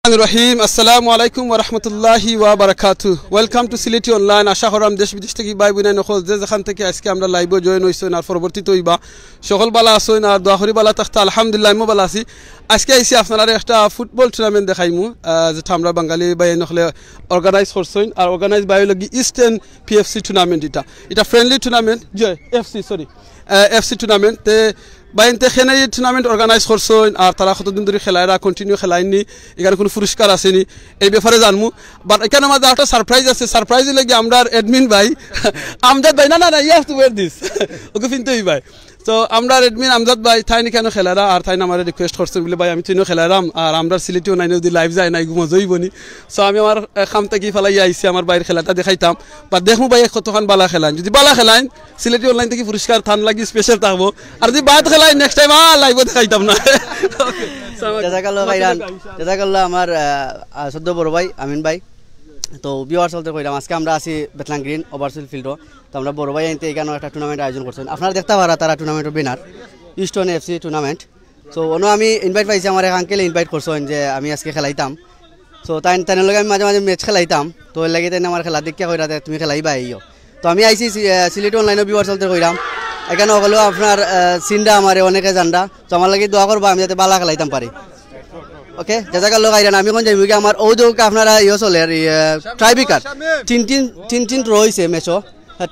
রহিম আসসালামু আলাইকুম ওয়া রাহমাতুল্লাহি ওয়া বারাকাতুহু ওয়েলকাম টু সিলেটি অনলাইন আশা করাম দেশ বিদেশ থেকে ভাই বোন নখল যে যেখান থেকে আজকে আমরা লাইভে জয়েন হইছেন আর পরবর্তীতে হইবা সকল বালা আছেন আর দোয়া করি বালা থাকতে আলহামদুলিল্লাহ আমি ভালো আছি আজকে আইছি আপনারা একটা ফুটবল টুর্নামেন্ট দেখাইমু যেটা আমরা বাঙালি ভাই নখলে অর্গানাইজ করছেন আর অর্গানাইজ বাই লাগি ইস্টার্ন পিএফসি টুর্নামেন্ট এটা ফ্রেন্ডলি টুর্নামেন্ট জয় এফসি টুর্নামেন্ট তে বাইনতে খেনে এই টুর্নামেন্ট অর্গানাইজ করছেন আর তারা কতদিন ধরে খেলায়রা কন্টিনিউ খেলায়নি এখানে কোনো পুরস্কার আসেনি এই ব্যাপারে জানমু বাট এখানে আমাদের একটা সারপ্রাইজ আছে সারপ্রাইজ লাগে আমরা অ্যাডমিন ভাই আমজাদ ভাই না you have to wear this okay ফিনতেই ভাই তো আমরা অ্যাডমিন আমজাদ ভাই তাই কেন খেলারা আর তাই আমার রিকোয়েস্ট করছে বলে ভাই আমি তিনও খেলারাম আর আমরা সিলেটিও নাই যদি লাইভ যায় নাই মজাই বনি সো আমি আমার খাম থেকে ফেলাই আইসি আমার বাইরের খেলাটা দেখাইতাম বা দেখবো ভাই কতক্ষণ বালা খেলান যদি বালা খেলাইন সিলেটি অনলাইন থেকে পুরস্কার থান লাগি স্পেশাল থাকবো আর যদি বাদ খেলাই নেক্সট টাইম লাইভও দেখাইতাম না জাযাকাল্লাহ আমার সদ্য বড় ভাই আমিন ভাই তো ভিউয়ার্স চলতে কইলাম আজকে আমরা আছি বেতলাং গ্রিন ওভারসিল ফিল্ডও তো আমরা বড় ভাই আনতে এখানে একটা টুর্নামেন্ট আয়োজন করছেন আপনারা দেখতে পারা তারা টুর্নামেন্টের বিনার ইস্টার্ন এফসি টুর্নামেন্ট সো অন্য আমি ইনভাইট পাইছি আমার এক আঙ্কেল ইনভাইট করছেন যে আমি আজকে খেলাইতাম সো তাই লগে আমি মাঝে মাঝে ম্যাচ খেলাইতাম তো এর লাগে তাই আমার খেলা দেখিয়া কইরা তুমি খেলাইবা আইও তো আমি আইছি সিলেটি অনলাইনে ভিউয়ার্স চলতে কইলাম এখানে হলো আপনার সিনডা আমারে অনেকে জানডা তো আমার লাগে দোয়া করবা আমি যাতে বালা খেলাইতাম পারি ওকে জাযাকাল্লাহ খাইরান আমি কোন যাইবো আমার ওজোকে আপনারা ইও চলে ট্রাইবিকার তিন রইছে ম্যাচও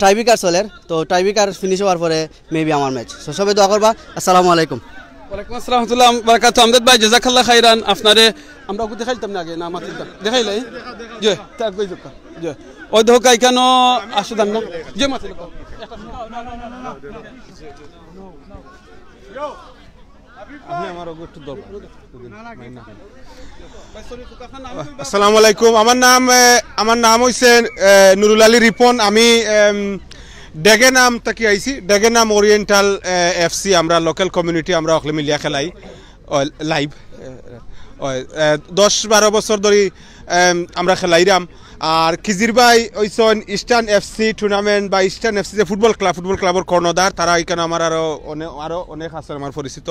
ট্রাইবিকার চলে তো ট্রাইবিকার ফিনিশ হওয়ার পরে মেবি আমার ম্যাচ সো সবাই দোয়া করবা আসসালামু আলাইকুম ওয়ালাইকুম আসসালাম রাহমাতুল্লাহি ওয়া বারাকাতুহু আমজাদ ভাই জাযাকাল্লাহ খাইরান আপনারে আমরা ওকে দেখাইতাম না আগে না মাতিতাম দেখাইলাই জয় তাক কই জকা জয় ওই দেখো কাইখানো আসুদান না জয় মাতিল আসসালামু আলাইকুম আমার নাম হইছে নুরুল আলী রিপন আমি ডেগেনাম থেকে আইছি ডেগেনাম ওরিয়েন্টাল এফসি আমরা লোকাল কমিউনিটি আমরা অকলে মিলিয়া খেলাই লাইভ 10-12 বছর ধরে আমরা খেলাইরাম আর খিজির ভাই ওইসন ইস্টার্ন এফসি টুর্নামেন্ট বা ইস্টার্ন এফসি যে ফুটবল ক্লাবর কর্ণধার তারা এখানে আমার আরো অনেক আছে আমার পরিচিত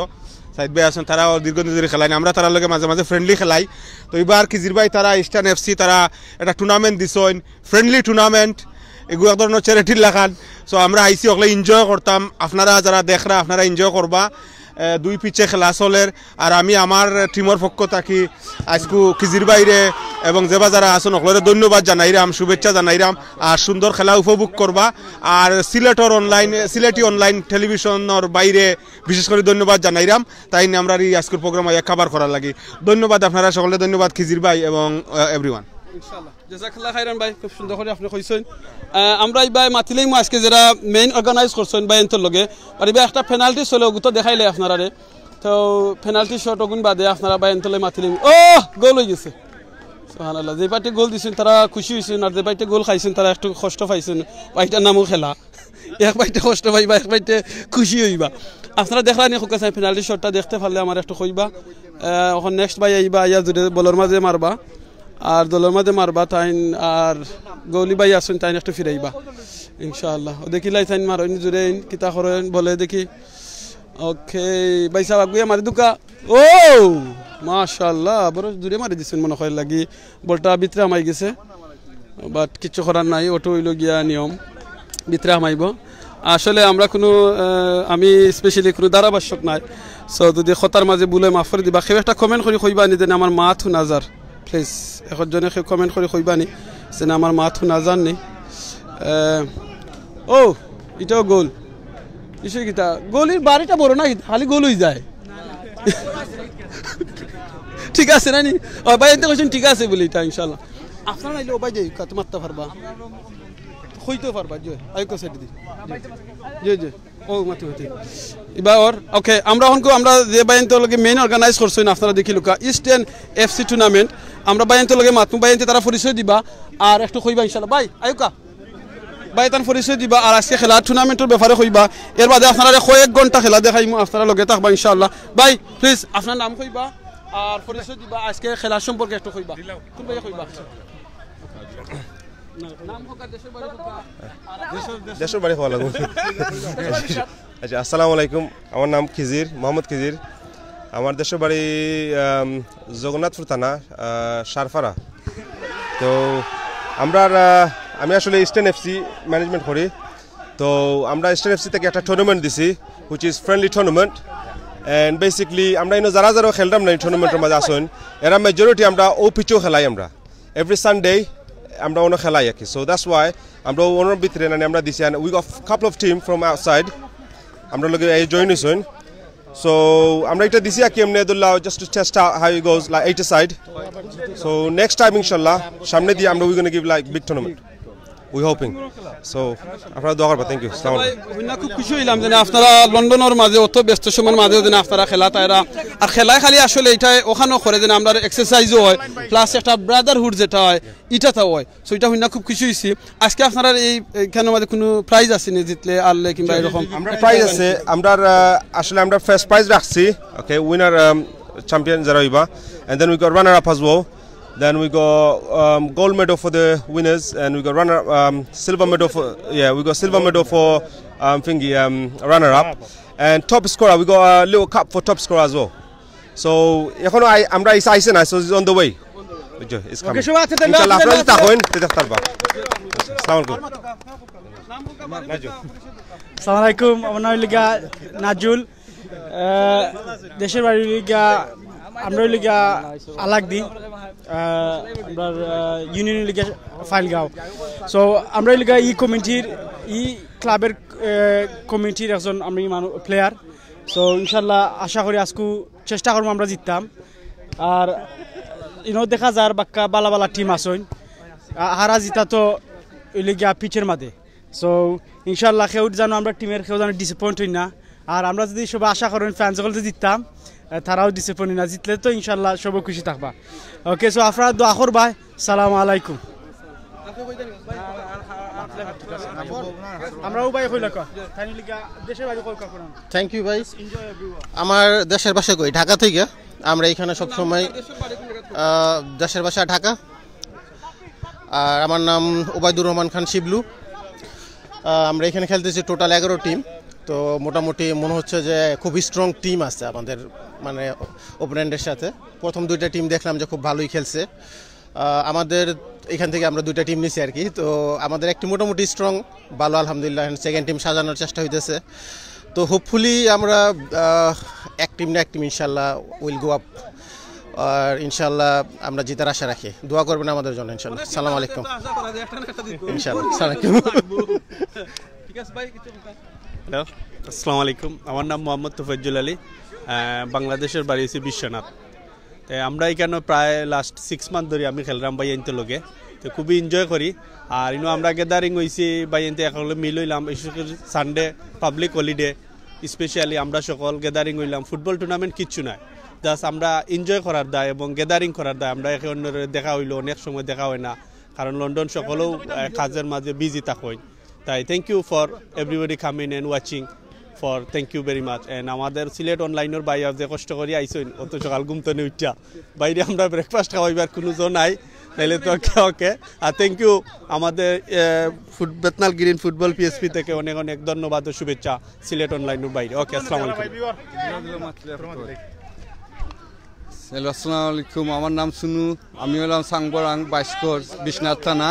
সাইদ ভাই আছেন তারা দীর্ঘদিন ধরে খেলাই আমরা তার লগে মাঝে মাঝে ফ্রেন্ডলি খেলাই তো এবার খিজির ভাই তারা ইস্টার্ন এফসি তারা একটা টুর্নামেন্ট দিছেন ফ্রেন্ডলি টুর্নামেন্ট এগুলো এক ধরনের চ্যারিটির লেখান সো আমরা আইসি ওগুলো এনজয় করতাম আপনারা যারা দেখরা আপনারা এনজয় করবা দুই পিচে খেলা চলের আর আমি আমার টিমের পক্ষ থাকি আজকু খিজির বাইরে এবং যেবা যারা আসুন ওগুলোর ধন্যবাদ জানাইরাম শুভেচ্ছা জানাইরাম আর সুন্দর খেলা উপভোগ করবা আর সিলেটি অনলাইন টেলিভিশনের বাইরে বিশেষ করে ধন্যবাদ জানাইরাম তাই আমরা এই আজকের প্রোগ্রাম খাবার করার লাগি ধন্যবাদ আপনারা সকলে ধন্যবাদ খিজির ভাই এবং এভরিওয়ান ইনশাআল্লাহ জাযাকাল্লাহ খাইরান ভাই খুব সুন্দর করে আপনি কইছেন আমরা এই ভাই মাতিলেই আজকে যারা মেইন অর্গানাইজ করছেন ভাই এনতর লগে আর ভাই একটা পেনাল্টি চলে ওগুতো দেখাইলে আপনারা তো পেনাল্টি শট ওগুন বাদে আপনারা ভাই এনতলে মাতিলেই গোল হয়ে গেছে সুবহানাল্লাহ যে পার্টি গোল দিছেন তারা খুশি হইছেন আর যে পার্টি গোল খাইছেন তারা একটু কষ্ট পাইছেন ভাইটার নামও খেলা এক পাইতে কষ্ট পাইবা এক পাইতে খুশি হইবা আপনারা দেখলানি খুকা চাই পেনাল্টি শটটা দেখতে পারলে আমার একটু কইবা এখন নেক্সট ভাই আইবা ইয়া জুড়ে বলের মাঝে মারবা আর দলের মাঝে মারবা তাই আর গৌলি ভাই আসুন তাই একটু ফিরাইবা ইনশাআল্লাহ দেখি লাই তাই মারেন জুড়ে কিতা করেন বলে দেখি ওকে ভাই সাহেব আগুয়া মারি দুকা মাশাআল্লাহ বড় জুড়ে মারি দিছেন মনে হয় লাগি বলটা ভিতরে আমাই গেছে বাট কিছু করার নাই ওটো হইল গিয়া নিয়ম ভিতরে আমাইব আসলে আমরা কোনো আমি স্পেশালি কোনো ধারাভাষ্যক নাই সো যদি খতার মাঝে বলে মাফ করে দিবা সেও একটা কমেন্ট করে কইবা নি যেন আমার মাথু নাজার প্লিজ একজনে কমেন্ট করে কইবা নি যেন আমার মাথু নাজার নি এটাও গোল ইসে কিতা গোলির বাড়িটা বড় না খালি গোল হয়ে যায় ঠিক আছে না নি ভাই এতে কইছেন ঠিক আছে বলি এটা ইনশাআল্লাহ আপনারা নাইলে ভাই যাই কত মারতে পারবা হইতে পারবা জয় আইকো সাইড দি জয় মাতি এবার ওকে আমরা যে বাইনতর লগে মেইন অর্গানাইজ করছেন আপনারা দেখি লুকা ইস্টার্ন এফসি টুর্নামেন্ট আমরা বাইনতর লগে মাতমু বাইনতে তারা পরিচয় দিবা আর একটু কইবা ইনশাআল্লাহ ভাই আইকা ভাই তার পরিচয় দিবা আর আজকে খেলা টুর্নামেন্টের ব্যাপারে কইবা এর বাদে আপনারা কয়েক ঘন্টা খেলা দেখাইমু আপনারা লগে থাকবা ইনশাআল্লাহ ভাই প্লিজ আপনার নাম কইবা আর পরিচয় দিবা আজকে খেলা সম্পর্কে একটু কইবা কোন ভাই কইবা দেশের বাড়ি হওয়া লাগবে আচ্ছা আসসালামু আলাইকুম আমার নাম খিজির মোহাম্মদ খিজির আমার দেশের বাড়ি জগন্নাথপুর থানা সারফারা। তো আমি আসলে ইস্টার্ন এফসি ম্যানেজমেন্ট করি। তো আমরা ইস্টার্ন এফসি থেকে একটা টুর্নামেন্ট দিছি which is friendly tournament. And basically আমরা যারা খেলতাম না এই টুর্নামেন্টের মাঝে আসুন, এরা মেজরিটি আমরা ও পিচেও খেলাই। আমরা এভরি সানডে আমরা অন্য খেলাই আর কি। সো দ্যাটস ওয়াই আমরা ওনার ভিতরে আমরা দিছি। And we got couple of team from outside আমরা লোক জয়েন হয়েছেন। সো আমরা এটা দিছি আর কি এমনি দুল্লাহ just to test how it goes like 8 side. So next time ইনশাআল্লাহ সামনে দিয়ে আমরা we gonna give like big tournament we hoping. So আপনারা দোয়া করবেন। Thank you. আসসালামু আলাইকুম। খুব খুশি হইলাম যে আপনারা লন্ডনের মাঝে অত ব্যস্ত সময়ের মাঝেও যেন আপনারা খেলা তাইরা আর খেলায় খালি আসলে এটা ওখানেও করে যেন আমরা এক্সারসাইজও হয় প্লাস একটা ব্রাদারহুড যেটা হয় এটাও হয়। সো এটা হইনা খুব খুশি হয়েছি। আজকে আপনারা এইখানের মাঝে কোনো প্রাইজ আছে নি জিতলে আনলে কিংবা এরকম? আমরা প্রাইজ আছে। আসলে আমরা ফার্স্ট প্রাইজ রাখছি। ওকে, উইনার চ্যাম্পিয়ন যারা হইবা, and then we got runner up as well. Then we got gold medal for the winners, and we got silver medal for silver medal for runner up, and top scorer we got a little cup for top scorer as well. So এখন আমরা আইছে না, so it's on the way. It's coming. Inshallah আপনারা থাকুন তেতারবা। আসসালামু আলাইকুম। আসসালামু আলাইকুম। আমার নাম লিগা নাজুল, দেশের বাড়ি লিগা আমরা লিগা আলাগদি, আমরা ইউনিয়ন লিগা ফাইলগাঁও। সো আমরা লিগা কমিটির ক্লাবের কমিটির একজন আমি প্লেয়ার। সো ইনশাল্লাহ আশা করি আজকু চেষ্টা করবো আমরা জিততাম। আর দেখা যার বাক্কা বালা বালা টিম আসইন, হারা জিতা তো লিগা পিচের মাঝে। সো ইনশাল্লাহ কেউ জানো আমরা টিমের কেউ জানো ডিসঅ্যাপয়েন্ট হই না। আর আমরা যদি সবাই আশা করেন ফ্যান সকল জিততাম, তারাও ডিসঅ্যাপয়েন্ট না, জিতলে তো ইনশাল্লাহ সবাই খুশি থাকবা। ওকে, সো আপনারা দোয়া করবা। সালাম আলাইকুম। থ্যাংক ইউ ভাই। আমার দেশের বাসা কই ঢাকা থেকে। আমরা এখানে সবসময় দেশের বাসা ঢাকা। আর আমার নাম ওবায়দুর রহমান খান শিবলু। আমরা এখানে খেলতেছি টোটাল 11 টিম। তো মোটামুটি মনে হচ্ছে যে খুব স্ট্রং টিম আছে আমাদের মানে ওপোনেন্টের সাথে। প্রথম দুইটা টিম দেখলাম যে খুব ভালোই খেলছে। আমাদের এখান থেকে আমরা দুইটা টিম নিছি আর কি। তো আমাদের একটি মোটামুটি স্ট্রং ভালো আলহামদুলিল্লাহ। সেকেন্ড টিম সাজানোর চেষ্টা হইতেছে। তো হোপফুলি আমরা এক টিম না এক টিম ইনশাল্লাহ উইল গো আপ। আর ইনশাল্লাহ আমরা জিতার আশা রাখি। দোয়া করবেন আমাদের জন্য ইনশাল্লাহ। সালাম আলাইকুম। ইনশাল্লাহ। হ্যালো, আসসালামু আলাইকুম। আমার নাম মোহাম্মদ তোফাজ্জল আলী, বাংলাদেশের বাড়ি হচ্ছে বিশ্বনাথ। তো আমরা এখানে প্রায় লাস্ট 6 মান্থ ধরে আমি খেললাম বাইনতে লগে। তো খুবই এনজয় করি। আর আমরা গ্যাদারিং হয়েছি বাইনতে একলে মিল হইলাম। সানডে পাবলিক হলিডে স্পেশালি আমরা সকল গ্যাদারিং হইলাম। ফুটবল টুর্নামেন্ট কিচ্ছু নাই, জাস্ট আমরা এনজয় করার দায় এবং গ্যাদারিং করার দায়। আমরা একে অন্যের দেখা হইলো, অনেক সময় দেখা হয় না, কারণ লন্ডন সকলেও কাজের মাঝে বিজি থাকেন। তাই thank you for everybody coming and watching for thank you very much. And আমাদের সিলেট অনলাইনের বাইরে যে কষ্ট করি আইসইন অত সকাল ঘুমতে নেই উঠা বাইরে আমরা ব্রেকফাস্ট খাওয়াইবার কোনো জন নাই, তাইলে তো ওকে। আর থ্যাংক ইউ আমাদের বেতনাল গ্রিন ফুটবল পিএসপি থেকে অনেক অনেক ধন্যবাদ ও শুভেচ্ছা সিলেট অনলাইনের বাইরে। ওকে, আসসালামু আলাইকুম। হ্যালো, আসসালামু আলাইকুম। আমার নাম সুনু, আমি হলাম সাংবরাং বাইস্কর বিশ্বনাথ থানা।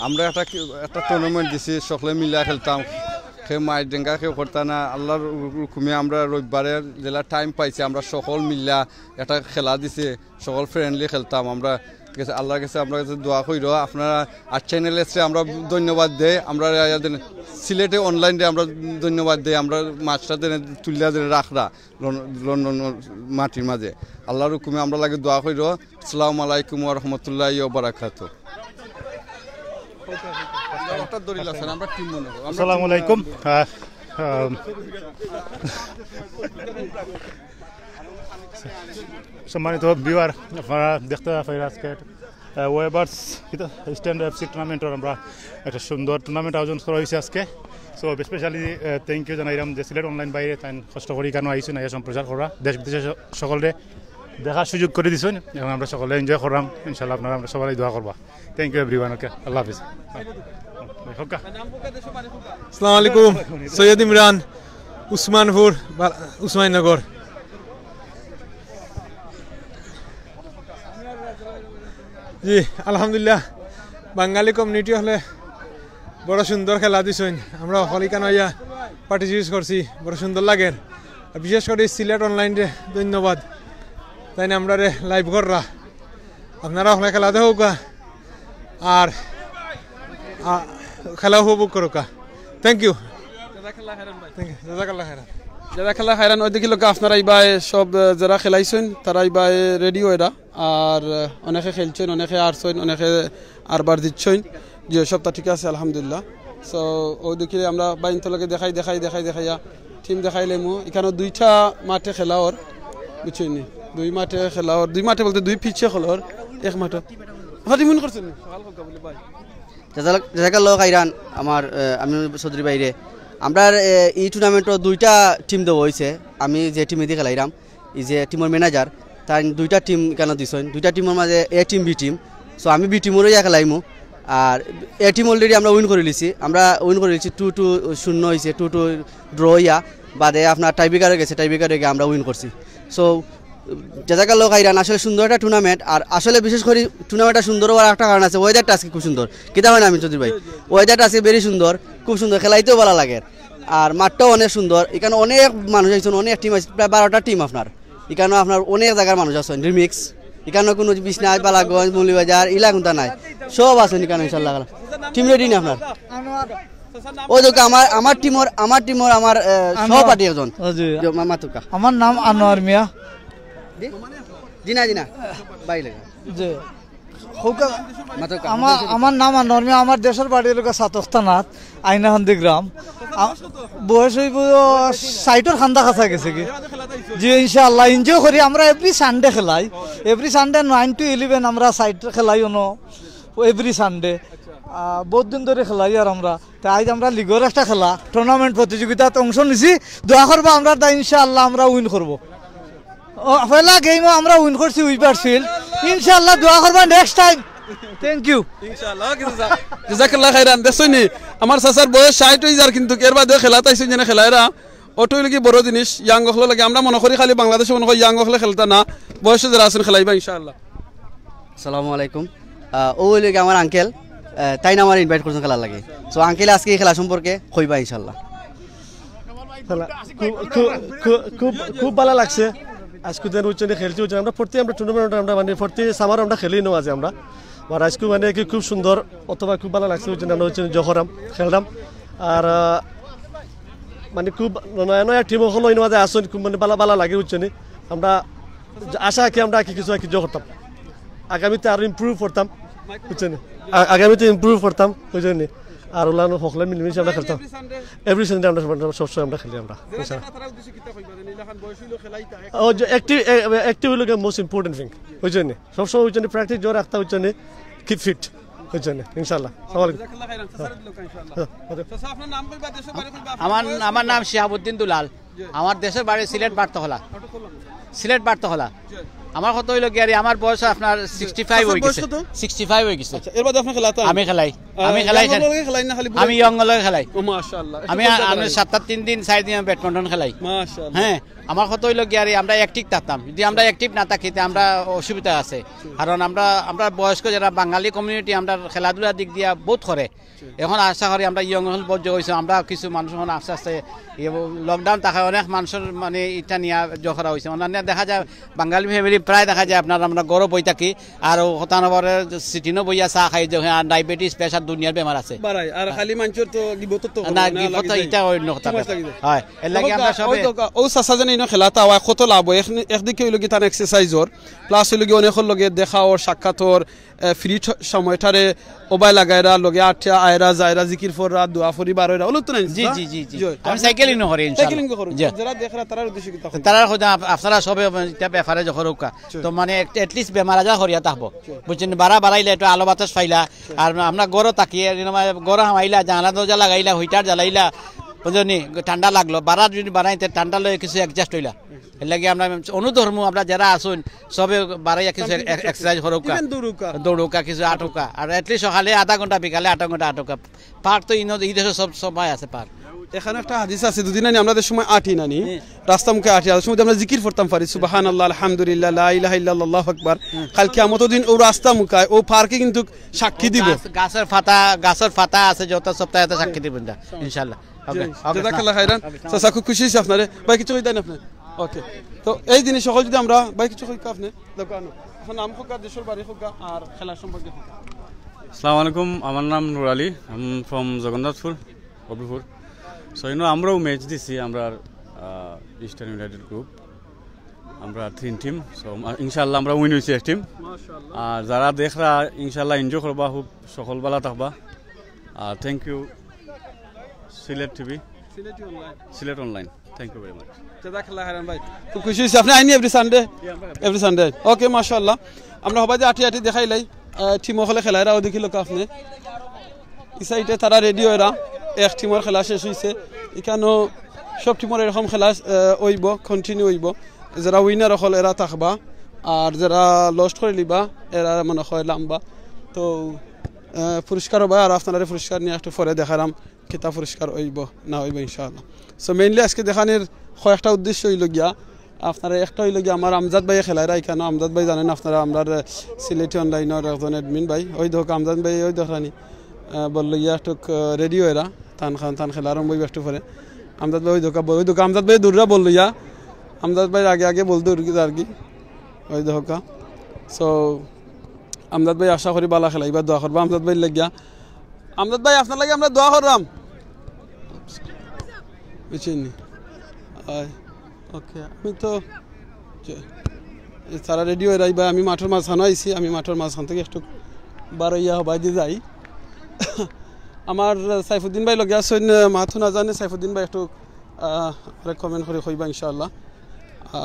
আমরা একটা টুর্নামেন্ট দিছি, সকলে মিলা খেলতাম। কেউ মায়ের ডেঙ্গা কেউ করতাম না। আল্লাহর হুকুমে আমরা রবিবারে জেলা টাইম পাইছি, আমরা সকল মিলা একটা খেলা দিছি, সকল ফ্রেন্ডলি খেলতাম। আমরা আল্লাহর কাছে আমরা কাছে দোয়া করি। আপনারা আর চ্যানেলে আমরা ধন্যবাদ দেই। আমরা সিলেটে অনলাইনে আমরা ধন্যবাদ দেই। আমরা মাছটা তুলিয়া রাখরা লন্ডন মাটির মাঝে। আল্লাহর হুকুমে আমরা লাগে দোয়া করি। আসসালামু আলাইকুম ওয়া রাহমাতুল্লাহি ওয়া বারাকাতুহু। আসসালামু আলাইকুম। সম্মানিত ভিউয়ার, আপনারা দেখতে পাই আজকে ওয়েবার্স ইস্টার্ন এফসি টুর্নামেন্টের আমরা একটা সুন্দর টুর্নামেন্ট আয়োজন করা হয়েছে আজকে। সো স্পেশালি থ্যাংক ইউ জানাইলাম যে সিলেট অনলাইন বাইরে তাই কষ্ট করি কেন আইসুন আইয়া সম্প্রচার করা, দেশ বিদেশে সকলে দেখার সুযোগ করে দিচ্ছেন এবং আমরা সকলে এনজয় করলাম। ইনশাল্লাহ আপনারা আমরা সবাই দোয়া করবা। Thank you everyone. ওকে, আল্লাহ হাফিজ। আসসালামু আলাইকুম। সৈয়দ ইমরান, উসমানপুর, উসমাননগর। জি আলহামদুলিল্লাহ বাঙালি কমিউনিটি হলে বড় সুন্দর খেলা দিছেন আমরা হলিকান হইয়া পার্টিসিপেট করছি বড় সুন্দর লাগে আর বিশেষ করে সিলেট অনলাইনে ধন্যবাদ তাই না আমরা লাইভ কররা আপনারা হলে খেলা দেখুকা আর খেলা উপভোগ করুকা থ্যাংক ইউ যারা খেলা খাইরান ওই দেখি লোক আপনারা এইবার সব যারা খেলাইছেন তারা এইবার রেডি হয়ে আর অনেকে খেলছেন অনেকে আরছেন অনেকে আরবার দিচ্ছেন যে সবটা ঠিক আছে আলহামদুলিল্লাহ সো ওই দেখি আমরা বাইনতলাকে দেখাইয়া টিম দেখাইলেমু এখানে দুইটা মাঠে খেলা ওর বুঝছেন দুই মাঠে খেলা ওর দুই মাঠে বলতে দুই পিছে খেলা ওর এক মাঠে মন করছেন জাজাকাল্লাহ খাইরান আমার আমি চৌধুরী বাইরে আমরা এই টুর্নামেন্টর দুইটা টিম দেওয়া হয়েছে আমি যে টিমে দিয়ে খেলাইলাম এই যে টিমের ম্যানেজার তাই দুইটা টিম কেন দিছেন দুইটা টিমের মাঝে এ টিম বি টিম সো আমি বি টিমেরও ইয়া খেলাইমু আর এ টিম অলরেডি আমরা উইন করে লিছি 2-0 হয়েছে 2-2 ড্র ইয়া বাদে আপনার টাইব্রেকারে গেছে টাইব্রেকারে গিয়ে আমরা উইন করছি সো জাজাকাল্লাহ খাইরান আসলে সুন্দর একটা টুর্নামেন্ট আর আসলে বিশেষ করে টুর্নামেন্টটা সুন্দর হওয়ার একটা কারণ আছে ওয়েদারটা আজকে খুব সুন্দর কিতা হয় না আমি চৌধুরী ভাই ওয়েদারটা আজকে ভেরি সুন্দর খুব সুন্দর খেলাইতেও ভালো লাগে আর মাঠটাও অনেক সুন্দর এখানে অনেক মানুষ আছেন অনেক টিম আছে প্রায় 12টা টিম আপনার এখানে আপনার অনেক জায়গার মানুষ আছেন রিমিক্স এখানে কোনো বিশ্বনাথ বালাগঞ্জ মৌলিবাজার ইলাকুন্তা নাই সব আছেন এখানে ইনশাল্লাহ টিম রেডি না আপনার ওই দেখো আমার টিমর আমার সহপাঠী একজন মাতুকা আমার নাম আনোয়ার মিয়া জিনা বাইলে জি আমার নাম আনোয়ার মিয়া আমার দেশের বাড়ি এলাকা সাতস্তানাথ আইনাহান্দি গ্রাম বয়স হইব 60-এর খান্দা কাছা গেছে কি জি ইনশাআল্লাহ এনজয় করি আমরা এভরি সানডে খেলাই এভরি সানডে 9 to 11 আমরা সাইড খেলাই এভরি সানডে বহুত দিন ধরে খেলাই আর আমরা তাই আজ আমরা লিগের একটা খেলা টুর্নামেন্ট প্রতিযোগিতাত অংশ নিছি দোয়া করবো আমরা তা ইনশাআল্লাহ আমরা উইন করবো পয়লা গেমও আমরা উইন করছি উইপারফিল্ড ইনশাআল্লাহ দোয়া করবা নেক্সট টাইম থ্যাংক ইউ ইনশাআল্লাহ জাযাকাল্লাহ খাইরান দেখছনি আমার চাচার বয়স 60 হই যার কিন্তু এর বাদে খেলা তাইছেন জানা খেলায়রা অটোই লাগি বড় জিনিস ইয়াং হলে লাগে আমরা মনে করি খালি বাংলাদেশে মনে করি ইয়াং হলে খেলতা না বয়সে যারা আছেন খেলাইবা ইনশাআল্লাহ আসসালামু আলাইকুম ও লাগে আমার আঙ্কেল তাই না আমার ইনভাইট করছেন খেলার লাগে সো আঙ্কেল আজকে খেলা সম্পর্কে কইবা ইনশাআল্লাহ খুব ভালো লাগছে আজকে দিন উচ্চনে খেলতে হচ্ছে আমরা টুর্নামেন্ট আমরা মানে প্রতি সামার আমরা খেলি নো আছে আমরা আর আজকে মানে কি খুব সুন্দর অথবা খুব ভালো লাগছে উচ্চনে আমরা হচ্ছে জহরাম খেললাম আর মানে খুব নয়া নয়া টিম হলো ইন মাঝে আসুন খুব মানে ভালো লাগে উচ্চনে আমরা আশা কি আমরা কিছু করতাম আগামীতে আরো ইমপ্রুভ করতাম বুঝছেন আগামীতে ইমপ্রুভ করতাম ওই জন্য আর ওলানো সকলে মিলেমিশে আমরা খেলতাম এভরি সানডে আমরা সবসময় আমরা খেলি আমরা অ্যাক্টিভ হলো মোস্ট ইম্পর্টেন্ট থিং ওই জন্য সবসময় ওই জন্য প্র্যাকটিস জোর রাখতে ওই জন্য কিপ ফিট ওই জন্য ইনশাল্লাহ আমার নাম শিহাবুদ্দিন দুলাল আমার দেশের বাড়ি সিলেট বার্তহলা আমার কত হইল গিয়ারি আমার বয়স আপনার 65 হয়ে গেছে এর বাদে আপনি খেলাতে আমি খেলাই আমি ইয়ংলগে খেলাই মাশাআল্লাহ আমি 7-3 দিন 4 দিন ব্যাডমিন্টন খেলাই মাশাআল্লাহ হ্যাঁ আমার কত হইল গিয়ারি আমরা অ্যাক্টিভ থাকতাম যদি আমরা অ্যাক্টিভ না থাকিতে আমরা অসুবিধা আছে কারণ আমরা বয়স্ক যারা বাঙালি কমিউনিটি আমরা খেলাধুলার দিক দিয়ে বহুত করে এখন আশা করি আমরা ইয়ং হল বজ্র হয়েছে আমরা কিছু মানুষ আস্তে আস্তে লকডাউন থাকা অনেক মানুষের মানে ইটা নিয়ে জখরা হয়েছে অন্যান্য দেখা যায় বাঙালি ফ্যামিলি প্রায় দেখা যায় আমরা গরম বই থাকি আর হতানবরে সিটিনো বইয়া চাহ খাই যে ডায়াবেটিস প্রেসার দুনিয়ার বেমার আছে আর খালি মানুষের তো গিবত তো না গিবত এটা অন্য কথা হয় এর লাগি আমরা সবে ও চাচা জানি ন খেলাটা হয় কত লাভ হয় একদিকে হইল কি তার এক্সারসাইজর প্লাস হইল কি অনেক লগে দেখা ওর সাক্ষাৎর ফ্রি সময়টারে ওবাই লাগাইরা লগে আঠা আয়রা যায়রা জিকির ফররা দোয়া ফরি বাররা হলো তো না জি আমি সাইকেলিং করি ইনশাআল্লাহ যারা দেখরা তারা উদ্দেশ্য কি তারা খোদা আপনারা সবে এটা ব্যাপারে জখরকা তো মানে এট লিস্ট বেমার আজার হরিয়া থাকবো বুঝছেন বাড়াইলে একটু আলো বাতাস পাইলা আর আমরা গরো তাকিয়ে গরো হামাইলা জানালা দরজা লাগাইলা হুইটার জ্বালাইলা বুঝলি ঠান্ডা লাগলো যদি বাড়াইতে ঠান্ডা লয়ে কিছু অ্যাডজাস্ট হইলা এর লাগে আমরা অনুধর্ম আমরা যারা আসুন সবে বাড়াইয়া কিছু এক্সারসাইজ হরকা দৌড়কা কিছু আটকা আর এটলিস্ট সকালে আধা ঘন্টা বিকালে আধা ঘন্টা আটকা পার্ক তো এই দেশে সব সময় আছে পার্ক এখানে একটা হাদিস আছে দুদিন আনি আমাদের সময় আটি নানি রাস্তা মুখে আটি আর সময় আমরা জিকির করতাম পারি সুবহানাল্লাহ আলহামদুলিল্লাহ লা ইলাহা ইল্লাল্লাহ আল্লাহু আকবার কাল কিয়ামত দিন ও রাস্তা মুখে ও পার্কে কিন্তু সাক্ষী দিব গাছের পাতা আছে যত সপ্তাহে সাক্ষী দিবেন ইনশাআল্লাহ ওকে জাযাকাল্লাহ খাইরান চাচা খুব খুশি হইছি আপনারে ভাই কিছু কই দেন আপনি ওকে তো এই জিনিস সকল যদি আমরা ভাই কিছু কই আপনি দোকানো এখন নাম হোক দেশের বাড়ি হোক আর খেলা সম্পর্কে হোক আসসালামু আলাইকুম আমার নাম Nur Ali I am from Jagannathpur Abipur so আমরাও ম্যাচ দিছি আমরা ইস্টার্ন ইউনাইটেড গ্রুপ আমরা 3 টিম সো ইনশাআল্লাহ আমরা উইন হইছি এক টিম আর যারা দেখরা ইনশাআল্লাহ এনজয় করবা খুব সকল বেলা থাকবা আর thank you Sylhet TV Sylhet online thank you very much জাযাকাল্লাহ খাইরান ভাই খুব খুশি হইছি আপনি আইনি এভরি সানডে ওকে মাশাআল্লাহ আমরা সবাই যে আটি দেখাইলাই টিম হলে খেলায়রাও দেখিল আপনি ইসাইটে তারা রেডি হইরা এক টিমের খেলা শেষ হইছে এখানেও সব টিমের এরকম খেলা হইব কন্টিনিউ হইব যারা উইনার হল এরা থাকবা আর যারা লস্ট করে লিবা এরা মনে হয় লাম্বা তো পুরস্কার হবে আর আপনারা পুরস্কার নিয়ে একটু পরে দেখালাম কিতা পুরস্কার হইব না হইব ইনশাআল্লাহ সো মেইনলি আজকে দেখানোর কয়েকটা উদ্দেশ্য হইল গিয়া আপনারা একটা হইল গিয়া আমার আমজাদ ভাই খেলাইরা এখানে আমজাদ ভাই জানেন আপনারা আমরা সিলেটি অনলাইনের একজন অ্যাডমিন ভাই ওই দেখো আমজাদ ভাই ওই দেখানি বললো ইয়া একটু রেডি হইরা তান খেলা আরম্ভ হইব একটু পরে আমজাদ ভাই ওই দোকা আমজাদ ভাই দূররা বললো ইয়া আমজাদ ভাই আগে বল দূর আর কি ওই দোকা সো আমজাদ ভাই আশা করি বালা খেলা এবার দোয়া করবো আমজাদ ভাই লাগিয়া আমজাদ ভাই আপনার লাগে আমরা দোয়া করলাম বুঝছেন ওকে আমি তো তারা রেডি হয়ে রাখবা আমি মাঠের মাঝখানে আইছি আমি মাঠের মাঝখান থেকে একটু বারো ইয়া হবাই দিয়ে যাই আমার সাইফুদ্দিন ভাই লগে আসেন মাথু না জানে সাইফুদ্দিন ভাই একটু কমেন্ট করে কইবা ইনশাআল্লাহ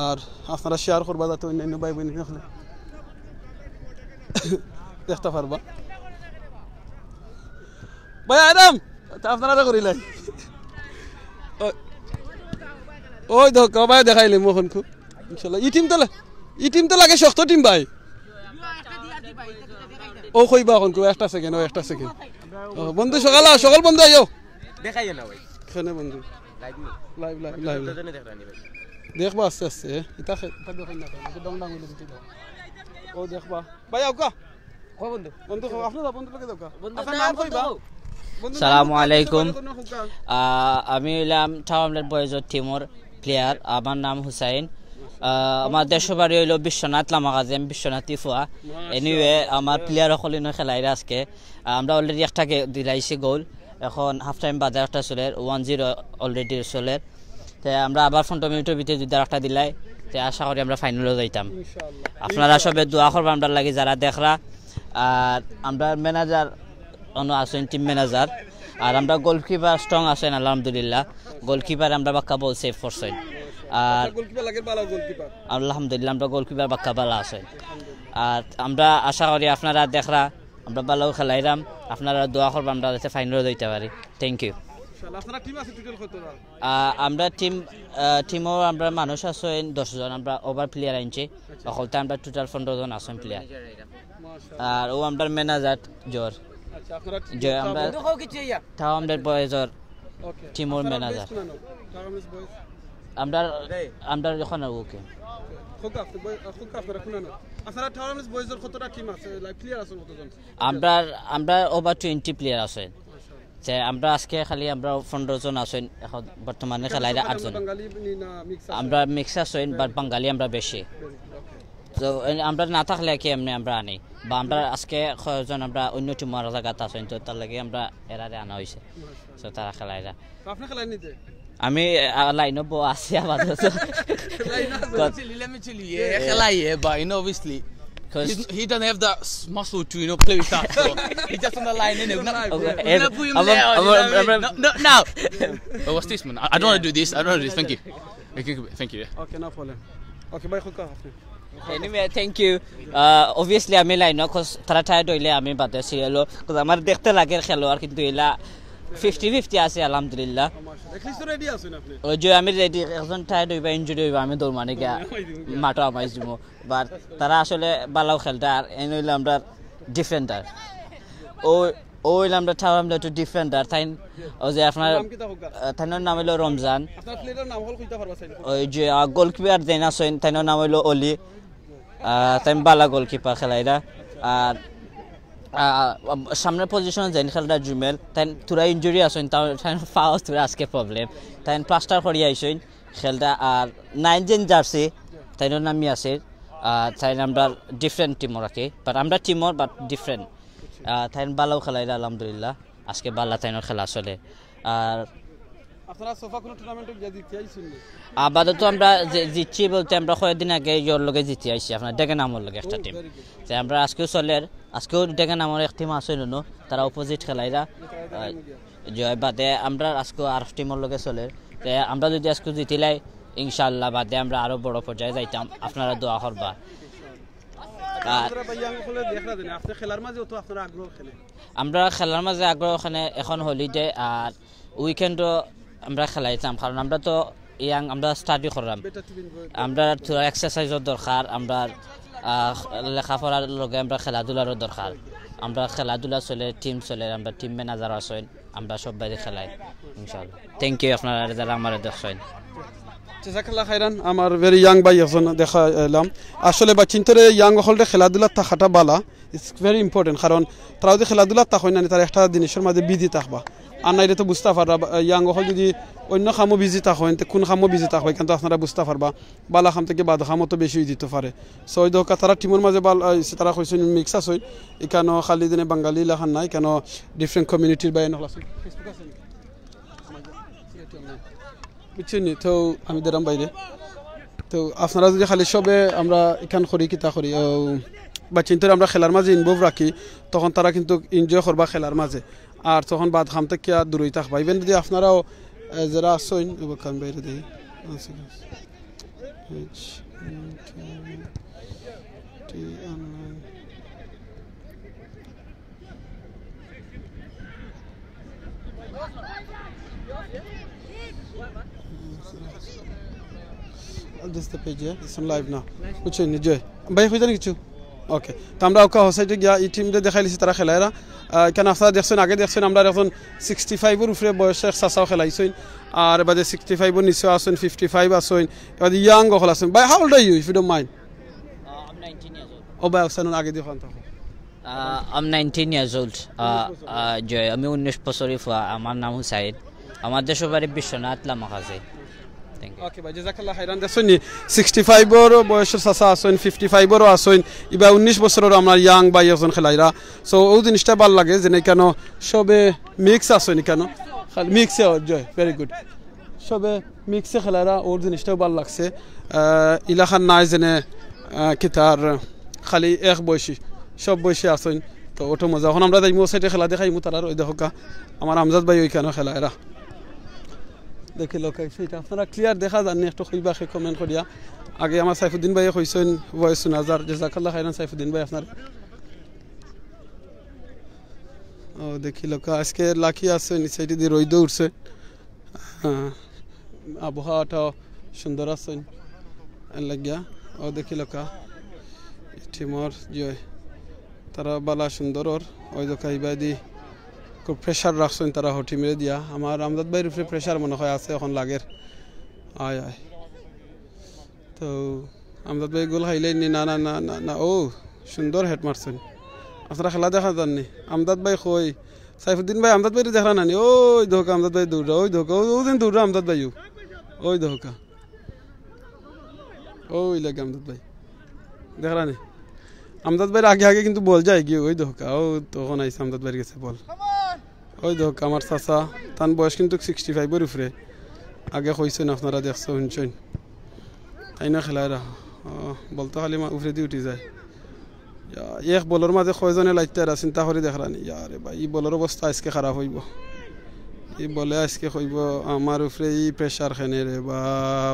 আর আপনারা শেয়ার করবা যাতে অন্যান্য ভাই বোন দেখতে পারবা ভাই আরাম আপনারা করিলাই ওই দেখো ভাই দেখাইলে মোহন খুব ইনশাআল্লাহ ই টিম তো লাগে শক্ত টিম ভাই ও কইবা এখন একটা সেকেন্ড বন্ধু সকাল বন্ধু আইও দেখাই না ভাই কেন বন্ধু লাইভ দেখবা আস্তে আস্তে এটা দেখেন না ডং ডং হইলে দিতে দাও ও দেখবা ভাই আউকা কো বন্ধু আপনারা বন্ধু লাগে দাও আপনার নাম কইবা আসসালামু আলাইকুম আমি হইলাম টাউনলেট বয়েজর টিমর প্লেয়ার আমার নাম হুসাইন আমার দেশের বাড়ি হইল বিশ্বনাথ লামাগাজেম বিশ্বনাথ তিফুয়া এনিওয়ে আমার প্লেয়ার সকলে খেলাইরা আজকে আমরা অলরেডি একটা দিলাইছি গোল এখন হাফ টাইম বাদে একটা চলে 1-0 অলরেডি চলে তো আমরা আবার 15 মিনিটের ভিতরে যদি একটা দিলাই তো আশা করি আমরা ফাইনালে যাইতাম আপনারা সবে দোয়া করবেন আমরা লাগি যারা দেখরা আর আমরা ম্যানেজার আছেন টিম ম্যানেজার আর আমরা গোলকিপার স্ট্রং আছেন আলহামদুলিল্লাহ গোলকিপার আমরা বাক্কা বল সেভ করছেন আর গোলকিপার লাগে ভালো গোলকিপার আলহামদুলিল্লাহ আমরা গোলকিপার বাক্কা ভালো আছে আর আমরা আশা করি আপনারা দেখরা আমরা ভালো খেলাইরাম আপনারা দোয়া করবেন আমরা যাতে ফাইনালে যাইতে পারি থ্যাংক ইউ ইনশাআল্লাহ আপনারা টিম আছে টোটাল কতটা আমরা টিমও আমরা মানুষ আছেন 10 জন আমরা ওভার প্লেয়ার আনছি ওখানে আমরা টোটাল 15 জন আছেন প্লেয়ার আর ও আমরা ম্যানেজার জোর আচ্ছা আপনারা জয় আমরা টাউনলেট বয়েজর টিমর ম্যানেজার আমরা যখন ওকে আমরা ওভার 20 প্লেয়ার আছেন যে আমরা আজকে খালি আমরা 15 জন আছেন এখন বর্তমানে খেলাইরা 8 জন আমরা মিক্স আছেন বাট বাঙালি আমরা বেশি তো আমরা না থাকলে কি এমনি আমরা আনি বা আমরা আজকে কয়েকজন আমরা অন্য টিমের জায়গাতে আছেন তো তার লাগে আমরা এরারে আনা হয়েছে তো তারা খেলাইরা আমি লাইনে বো আছি আপাতত but you know obviously he doesn't have that muscle to play with that so he's just on the line no what's this man I don't want to do this thank you okay no problem okay bye khudka anyway thank you obviously আমি line cuz তারা tired হইলে আমি বাদে ছিল cuz আমার দেখতে লাগে খেলোয়াড় কিন্তু এলা 50-50 আছে আলহামদুলিল্লাহ একলিস্ট রেডি আছেন আপনি ওই যে আমি রেডি একজন টায়ার্ড হইবা ইনজুরি হইবা আমি দৌড় মানে কি মাটো আমাই দিব বাট তারা আসলে ভালো খেলতে আর এন হইলে আমরা ডিফেন্ডার ওই আমরা ঠাও আমরা একটু ডিফেন্ডার তাই ও যে আপনার তাইনোর নাম হলো রমজান আপনার প্লেয়ারের নাম হল কইতা পারবা চাইলে ওই যে গোলকিপার দেন আছেন তাইনোর নাম হলো অলি তাই বালা গোলকিপার খেলাইরা আর সামনের পজিশনে যাই খেলাটা জুমেল তাই তোরা ইঞ্জুরি আছেন তাই ফাউস তোরা আজকে প্রবলেম তাই প্লাস্টার করি আইসেন খেলটা আর 9 জেন জার্সি তাইনোর নামই আছে তাই আমরা ডিফারেন্ট টিমও রাখি বাট আমরা টিমও বাট ডিফারেন্ট তাই বালাও খেলাইরা আলহামদুলিল্লাহ আজকে বালা তাইনোর খেলা চলে আর আপনারা সোফা কোন টুর্নামেন্টে গিয়ে জিতে আইছেন আপাতত আমরা জিতছি বলতে আমরা কয়েকদিন আগে ইয়োর লগে জিতে আইছি আপনার ডেকে নামর লগে একটা টিম যে আমরা আজকেও চলে আজকেও ডেকে নামর এক টিম আছে নো তারা অপোজিট খেলাইরা জয় বাদে আমরা আজকেও আর টিমর লগে চলে তে আমরা যদি আজকে জিতিলাই ইনশাআল্লাহ বাদে আমরা আরো বড় পর্যায়ে যাইতাম আপনারা দোয়া করবা আমরা খেলার মাঝে আগ্রহ ওখানে এখন হলিডে আর উইকেন্ডও আমরা খেলাইতাম কারণ আমরা তো ইয়াং আমরা স্টাডি করলাম আমরা থোড়া এক্সারসাইজের দরকার আমরা লেখাপড়ার লগে আমরা খেলাধুলারও দরকার আমরা খেলাধুলা চলে টিম চলে আমরা টিম ম্যানেজার আছেন আমরা সব বাইরে খেলাই ইনশাআল্লাহ থ্যাংক ইউ আপনারা যারা আমার দেখছেন জাজাকাল্লাহ খাইরান আমার ভেরি ইয়াং ভাই এখন দেখা এলাম আসলে বা চিন্তরে ইয়াং হলরে খেলাধুলা থাকাটা বালা ইটস ভেরি ইম্পর্টেন্ট কারণ তারা যদি খেলাধুলা থাক হয় না তারা একটা জিনিসের মাঝে বিজি থাকবা আর নাই তো বুঝতে পারবা ইয়াং হল যদি অন্য খামও বিজি থাক হয় কোন খামও বিজি থাক হয় কিন্তু আপনারা বুঝতে পারবা বালা খাম থেকে বাদ খামও তো বেশি দিতে পারে সো ওই দোকা তারা টিমের মাঝে তারা কইছেন মিক্স আছে এখানে খালি দিনে বাঙালি লাখান নাই কেন ডিফারেন্ট কমিউনিটির বাইরে হল ফেসবুক আছে বুঝছেন তো আমি দিলাম বাইরে তো আপনারা যদি খালি সবে আমরা এখান করি কিতা করি বা চিন্তা আমরা খেলার মাঝে ইনভলভ রাখি তখন তারা কিন্তু এনজয় করবা খেলার মাঝে আর তখন বাদ খাম থেকে আর দূরই থাকবা ইভেন যদি আপনারাও যারা আসছেন কান বাইরে দিই This is the page, yeah? It's on live now. Which one? Enjoy. Bhai, who is it? Okay. তো আমরা ওকা হোসাইটে গিয়া এই টিমটা দেখাইছি তারা খেলাইরা কেন আপনারা দেখছেন আগে দেখছেন আমরা এখন 65 এর উপরে বয়সের সাসাও খেলাইছেন আর বাদে 65 এর নিচে আছেন 55 আছেন এবার ইয়াং হল আছেন ভাই how old are you if you don't mind I'm 19 years old. ও ভাই আছেন আগে দেখুন তো I'm 19 years old. জয় আমি 19 বছরের আমার নাম হুসাইন আমার দেশের বাড়ি বিশ্বনাথ লামাখাজে ওকে ভাই জাযাকাল্লাহ খাইরান দেখছেন 65 এর বয়সের সাসা আছেন 55 এরও আছেন ইবা 19 বছরের আমরা ইয়াং ভাই একজন খেলাইরা সো ওই জিনিসটা ভালো লাগে যে কেন সবে মিক্স আছেন কেন মিক্সে জয় ভেরি গুড সবে মিক্সে খেলাইরা ওর জিনিসটাও ভালো লাগছে ইলাখান নাই জেনে কিতার খালি এক বয়সী সব বয়সী আছেন তো ওটা মজা এখন আমরা যাই সাইডে খেলা দেখাই তার ওই দেখা আমার আমজাদ ভাই ওইখানে খেলাইরা দেখি লোক সেটা আপনারা ক্লিয়ার দেখা যাননি একটু কইবা কমেন্ট করিয়া আগে আমার সাইফুদ্দিন ভাই কইছেন ভয়েস নাজার জাযাকাল্লাহ খাইরান সাইফুদ্দিন ভাই আপনার ও দেখি লোক আজকে লাকি আছে নিচেটি দিয়ে রইদ উঠছে আবহাওয়াটা সুন্দর আছে লাগিয়া ও দেখি লোক টিমর জয় তারা বালা সুন্দর ওই দেখাইবা দি খুব প্রেশার রাখছেন তারা হটি মেরে দিয়া আমার আমজাদ ভাইয়ের উপরে প্রেশার মনে হয় আছে এখন লাগের আয় আয় তো আমজাদ ভাই গোল খাইলেন নি না না না না না ও সুন্দর হেড মারছেন আপনারা খেলা দেখা যাননি আমজাদ ভাই কই সাইফুদ্দিন ভাই আমজাদ ভাই দেখা নানি ওই ধোকা আমজাদ ভাই দৌড়া ওই ধোকা ওই দিন দৌড়া আমজাদ ভাই ওই ধোকা ওই লাগে আমজাদ ভাই দেখা নি আমজাদ ভাইয়ের আগে আগে কিন্তু বল যায় গিয়ে ওই ধোকা ও তখন আইসে আমজাদ ভাইয়ের গেছে বল ওই ধোকা আমার চাচা তার বয়স কিন্তু 65 এর উপরে আগে কইছেন আপনারা দেখছেন শুনছেন তাই না খেলাইরা বলতো খালি উপরে দিয়ে উঠে যায় এক বলের মাঝে কয়জনে লাইতে আর চিন্তা করে দেখরানি আরে ভাই এই বলের অবস্থা আজকে খারাপ হইব এই বলে আজকে কইব আমার উপরে এই প্রেশার খেনে রে বা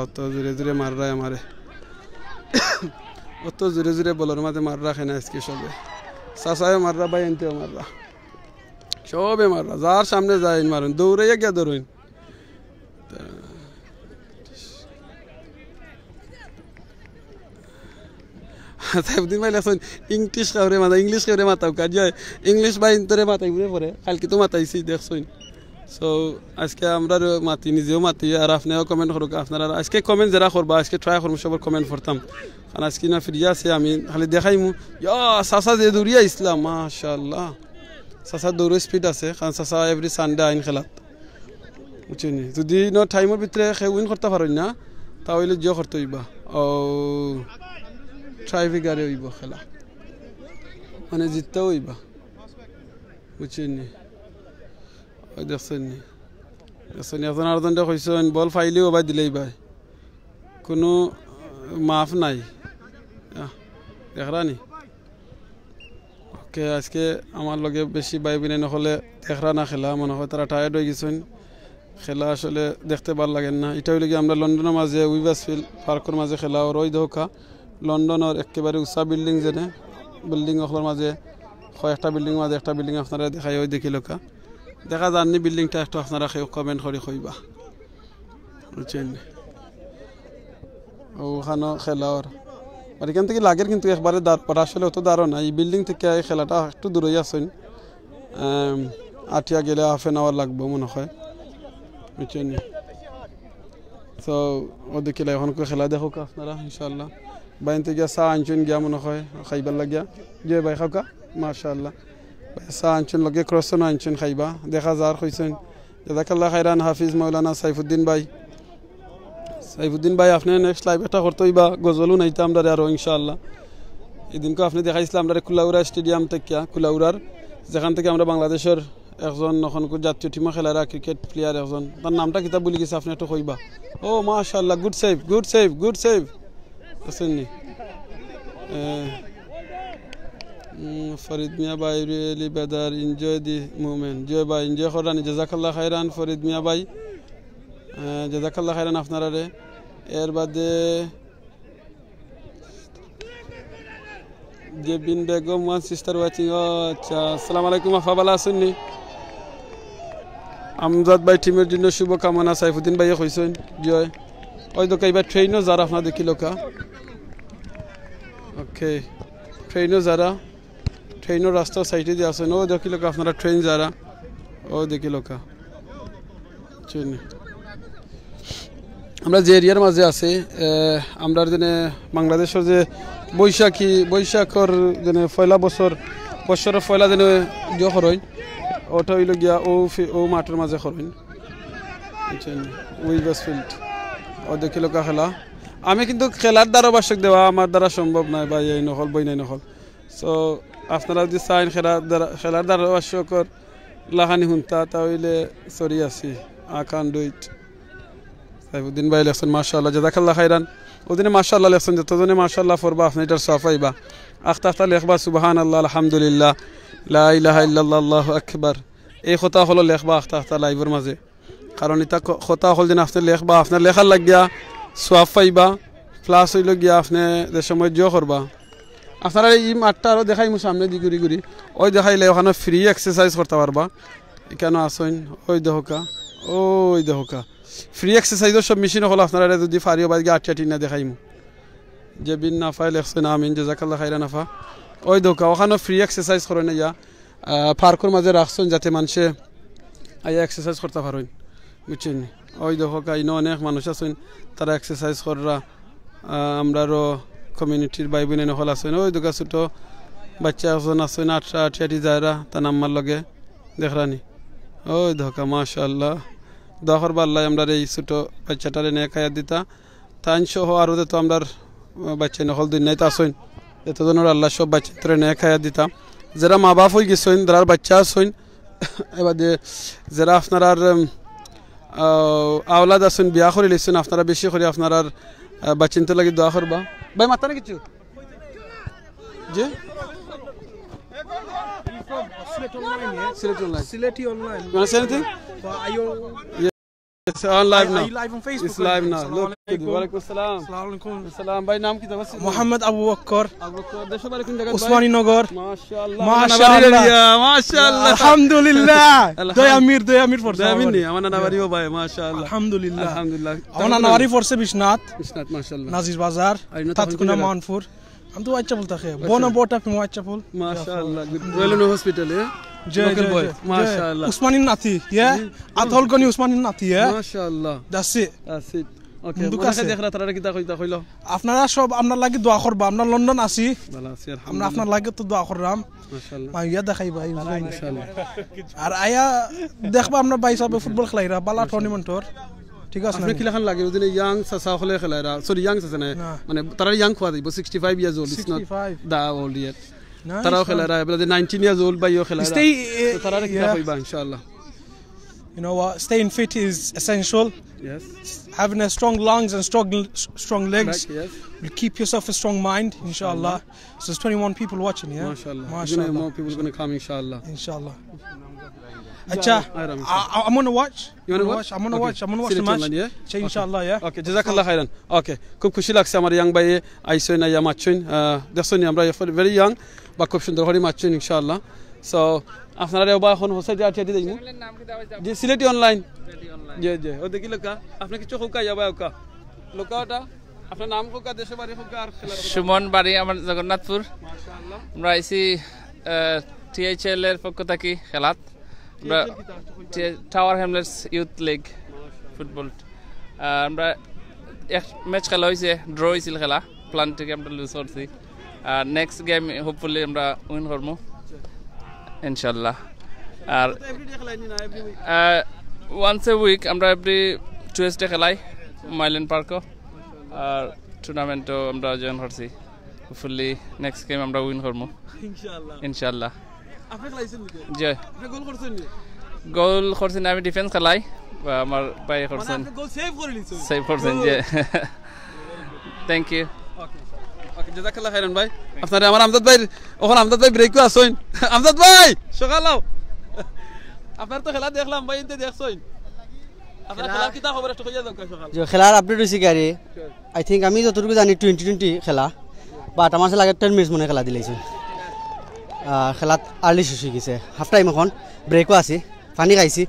অত জোরে জোরে মাররায় আমারে অত জোরে জোরে বলের মাঝে মাররা খেনে আজকে সবে চাচায় মাররা ভাই এনতেও মাররা সবে মাররা যার সামনে যায় মারুন দৌড়াইয়া গিয়া ধরুন সাইফুদ্দিন ভাই লেখছেন ইংলিশ কাউরে মাথা ইংলিশ কাউরে মাথাও কাজ যায় ইংলিশ ভাই ইন্তরে মাথায় ঘুরে পড়ে কালকে তো মাথাইছি দেখছেন সো আজকে আমরা মাতি নিজেও মাতি আর আপনিও কমেন্ট করুক আপনারা আজকে কমেন্ট যারা করবা আজকে ট্রাই করবো সবার কমেন্ট করতাম কারণ আজকে না ফিরিয়া আছে আমি খালি দেখাইমু সাসা যে দৌড়িয়া ইসলাম মাশাআল্লাহ সাসা দৌড় স্পিড আছে কারণ সাসা এভরি সানডে আইন খেলাত বুঝছেন যদি ন টাইমের ভিতরে উইন করতে পারেন না তাহলে জিও করতে হইবা ও ট্রাইফিকারে হইব খেলা মানে জিততেও হইবা বুঝছেন ওই দেখছেন দেখছেন এখন আর দণ্ডে কইছেন বল ফাইলেও ভাই দিলেই ভাই কোনো মাফ নাই দেখরা নি ওকে আজকে আমার লগে বেশি ভাই বোনে নহলে দেখরা না খেলা মনে হয় তারা টায়ার্ড হয়ে গেছেন খেলা আসলে দেখতে ভালো লাগেন না এটা হইলে কি আমরা লন্ডনের মাঝে উইভাসফিল্ড পার্কের মাঝে খেলা আর ওই দেখা লন্ডনের একেবারে উঁচা বিল্ডিং যেনে বিল্ডিং ওগুলোর মাঝে কয়েকটা বিল্ডিং মাঝে একটা বিল্ডিং আপনারা দেখাই ওই দেখিল দেখা যাননি বিল্ডিংটা একটু আপনারা কমেন্ট করে কইবা বুঝছেন ওখানে খেলা আর এখান থেকে লাগের কিন্তু একবারে দাঁড় পড়া আসলে অত দাঁড়ো না এই বিল্ডিং থেকে খেলাটা একটু দূরেই আসেন আটিয়া গেলে হাফ এন আওয়ার লাগবো মনে হয় বুঝছেন তো ও দেখিলে এখন খেলা দেখো আপনারা ইনশাল্লাহ বাইন থেকে চা আনছেন গিয়া মনে হয় খাইবার লাগিয়া যে ভাই খাওকা মাশাআল্লাহ চা আনছেন লগে ক্রসন আনছেন খাইবা দেখা যার কইছেন জাযাকাল্লাহ খাইরান হাফিজ মাওলানা সাইফুদ্দিন ভাই আপনি নেক্সট লাইভ একটা করতে হইবা গজলও নাইতে আমরা আরো ইনশাআল্লাহ এদিনকে আপনি দেখাইছিলাম আমরা কুলাউড়া স্টেডিয়াম থেকে কুলাউড়ার যেখান থেকে আমরা বাংলাদেশের একজন এখন জাতীয় টিমে খেলারা ক্রিকেট প্লেয়ার একজন তার নামটা কিতাব বলি গেছে আপনি একটু কইবা ও মাশাআল্লাহ গুড সেভ আসেন নি ফরিদ মিয়া ভাই রিয়েলি বেদার এনজয় দি মোমেন্ট জয় ভাই এনজয় করানি জাযাকাল্লাহ খাইরান ফরিদ মিয়া ভাই জাযাকাল্লাহ খাইরান আপনারা রে এর বাদে Jebin Begum one sister watching আচ্ছা আসসালামু আলাইকুম আফা ভালো আছেন নি আমজাদ ভাই টিমের জন্য শুভকামনা সাইফুদ্দিন ভাইয়ে কইছেন জয় ওই তো কইবা ট্রেনও যারা আপনারা দেখিল ওকে ট্রেনও যারা ট্রেনের রাস্তা সাইডে দিয়ে আসেন ও দেখিল আপনারা ট্রেন যারা ও দেখিল আমরা যে এরিয়ার মাঝে আছি আমরা যেনে বাংলাদেশের যে বৈশাখর যেনে পয়লা বছরের পয়লা যেনে যে খরইন ওটা হইল গিয়া ও মাঠের মাঝে খরইন উইভাসফিল্ড ও দেখিল খেলা আমি কিন্তু খেলার দ্বারা বাসক দেওয়া আমার দ্বারা সম্ভব নয় বা এই নহল বই নাই নহল সো আপনারা যদি চাইন খেলার দ্বারা বাসকর লাহানি শুনতা তাহলে সরি আছি আকান ডুইট সাইফুদ্দিন ভাই লেখছেন মাশাআল্লাহ জাযাকাল্লাহ খাইরান ওদিনে মাশাআল্লাহ লেখছেন যতজনে মাশাআল্লাহ পড়বা আপনি এটার সওয়াব পাইবা আখতা লেখবা সুবহানাল্লাহ আলহামদুলিল্লাহ লা ইলাহা ইল্লাল্লাহ আল্লাহু আকবার এই কথা হলো লেখবা আখতা লাইভের মাঝে কারণ এটা কথা হল যেন আপনি লেখবা আপনার লেখার লাগিয়া সওয়াব পাইবা প্লাস হইল গিয়া আপনি যে সময় জিও করবা আপনারা এই মাঠটা আরও দেখাইমু সামনে দি ঘুরি ওই দেখাইলে ওখানে ফ্রি এক্সারসাইজ করতে পারবা এখানে আসেন ওই দেহকা ফ্রি এক্সারসাইজের সব মেশিন হল আপনারা যদি ফারিও বাজকে আটি না দেখাইমু যে বিন নাফাই লেখছেন আমিন জাযাকাল্লাহ খাইরান নাফা ওই দেহকা ওখানে ফ্রি এক্সারসাইজ করেন ইয়া পার্কের মাঝে রাখছেন যাতে মানুষে আইয়া এক্সারসাইজ করতে পারেন বুঝছেন ওই দেহকা ইনো অনেক মানুষ আছেন তারা এক্সারসাইজ করা আমরারও কমিউনিটির ভাই বোনে নহল আছেন ওই দুগা ছোটো বাচ্চা একজন আছেন আটি যায়রা তার নাম্বার লগে দেখরানি ওই ধোকা মাশাআল্লাহ দহর বাল্লাই আমরা এই ছোটো বাচ্চাটারে নিয়ে খাইয়া দিতা তাইন সহ আরও তো আমরা বাচ্চা নহল দিন নাই তা আসইন এতজনের আল্লাহ সব বাচ্চাটারে নিয়ে খাইয়া দিতা যারা মা বাপ হয়ে গেছেন যারা বাচ্চা আসইন এবার যারা আপনার আওলাদ আছেন বিয়া করে লিখছেন আপনারা বেশি করে আপনার বাচ্চিনতে লাগে দোয়া করবা ভাই মাথা না কিছু যে Sileti online. You want to say anything? Are you? It's on live now. Are you live on Facebook? It's live now. Look. Walaikum salam. Assalamualaikum. Salam. Bhai naam kita bas. Muhammad Abu Bakr. Desho bari kun jagat. Usmani Nagar. MashaAllah. MashaAllah. Alhamdulillah. Doy Amir forse. Doy Amir ni. Amana nawari ho bhai. MashaAllah. Alhamdulillah. Amana nawari forse Bishnat. MashaAllah. Nazir Bazar. Tatkuna Manpur. আমি তো Whitechapel থাকে born and brought up in Whitechapel মাশাআল্লাহ royal hospital local boy মাশাআল্লাহ Usmani Nati Athol Goni Usmani Nati মাশাআল্লাহ that's it ওকে মনে দেখরা তারা কিতা কইলো আপনারা সব আপনার লাগি দোয়া করবা আমরা লন্ডন আছি ভালো আছি আমরা আপনার লাগি তো দোয়া করলাম মাশাআল্লাহ মাইয়া দেখাই ভাই মাশাআল্লাহ আর আয়া দেখবা আমরা ভাই সব ফুটবল খেলাইরা বালা টুর্নামেন্টর ঠিক আছে আপনি কিলাখান লাগে ওদিনে ইয়াং সাসা হলে খেলাইরা সরি ইয়াং সাসা না মানে তারা ইয়াং খোয়া দিব 65 years old is not the old yet তারাও খেলাইরা বলে 19 ইয়ার্স ওল্ড বাইও খেলাইরা তারা কিতা কইবা ইনশাআল্লাহ You know what? Staying fit is essential. Yes. Having a strong lungs and strong legs yes. will keep yourself a strong mind, inshallah. So there's 21 people watching, yeah? MashaAllah. MashaAllah. More people going to come, inshallah. Inshallah. Acha, I'm going to watch. You want to watch? I'm going to watch. I'm going to watch the match. Yeah? Inshallah, yeah? Okay, Jazakallah khairan. Okay. খুব খুশি লাগছে আমার young ভাই আইসো না ইয়া মাচুন দেখছনি আমরা very young বা খুব সুন্দর করে মাচুন ইনশাআল্লাহ সো আপনারা ওবা এখন হোসাইটি আটিয়াটি দেইমু জি সিলেটি অনলাইন জি জি ও দেখিলো কা আপনি কিছু হোকা যাবা ওকা লোকাটা আপনার নাম হোকা দেশে বাড়ি হোকা আর খেলা সুমন বাড়ি আমার জগন্নাথপুর মাশাআল্লাহ আমরা আইছি টিএইচএল এর পক্ষ থেকে খেলাত আমরা tower Hamlets youth league football আমরা এক ম্যাচ খেলা হইছে ড্র হইছিল খেলা প্ল্যান থেকে আমরা লুজ করছি আর নেক্সট গেম হোপফুলি আমরা উইন করব ইনশাআল্লাহ আর once a week আমরা এভরি টিউসডে খেলাই মাইলেন পার্ক আর টুর্নামেন্টও আমরা জয়েন করছি হোপফুলি নেক্সট গেম আমরা উইন করব ইনশাআল্লাহ আপনি খেলাইছেন নাকি জি আপনি গোল করছেন নি গোল করছেন আমি ডিফেন্স খেলাই আমার ভাই করছেন আপনি গোল সেভ করে নিছেন সেভ করছেন জি থ্যাংক ইউ ওকে জাযাকাল্লাহ খাইরান ভাই আপনারা আমার আমজাদ ভাই ওখান আমজাদ ভাই ব্রেকও আসেন আমজাদ ভাই সকালাও আপনার তো খেলা দেখলাম ভাই এতে দেখছই আপনার খেলা কিটা খবর একটু কইয়া দাও সকাল যে খেলার আপডেট হইছে গাড়ি আই থিংক আমি যতটুকু জানি 2020 খেলা বাট আমার লাগে 10 মিনিট মনে খেলা দিলাইছে খেলাত আর্লি শেষ হয়ে গেছে হাফ টাইম এখন ব্রেকও আছে পানি খাইছি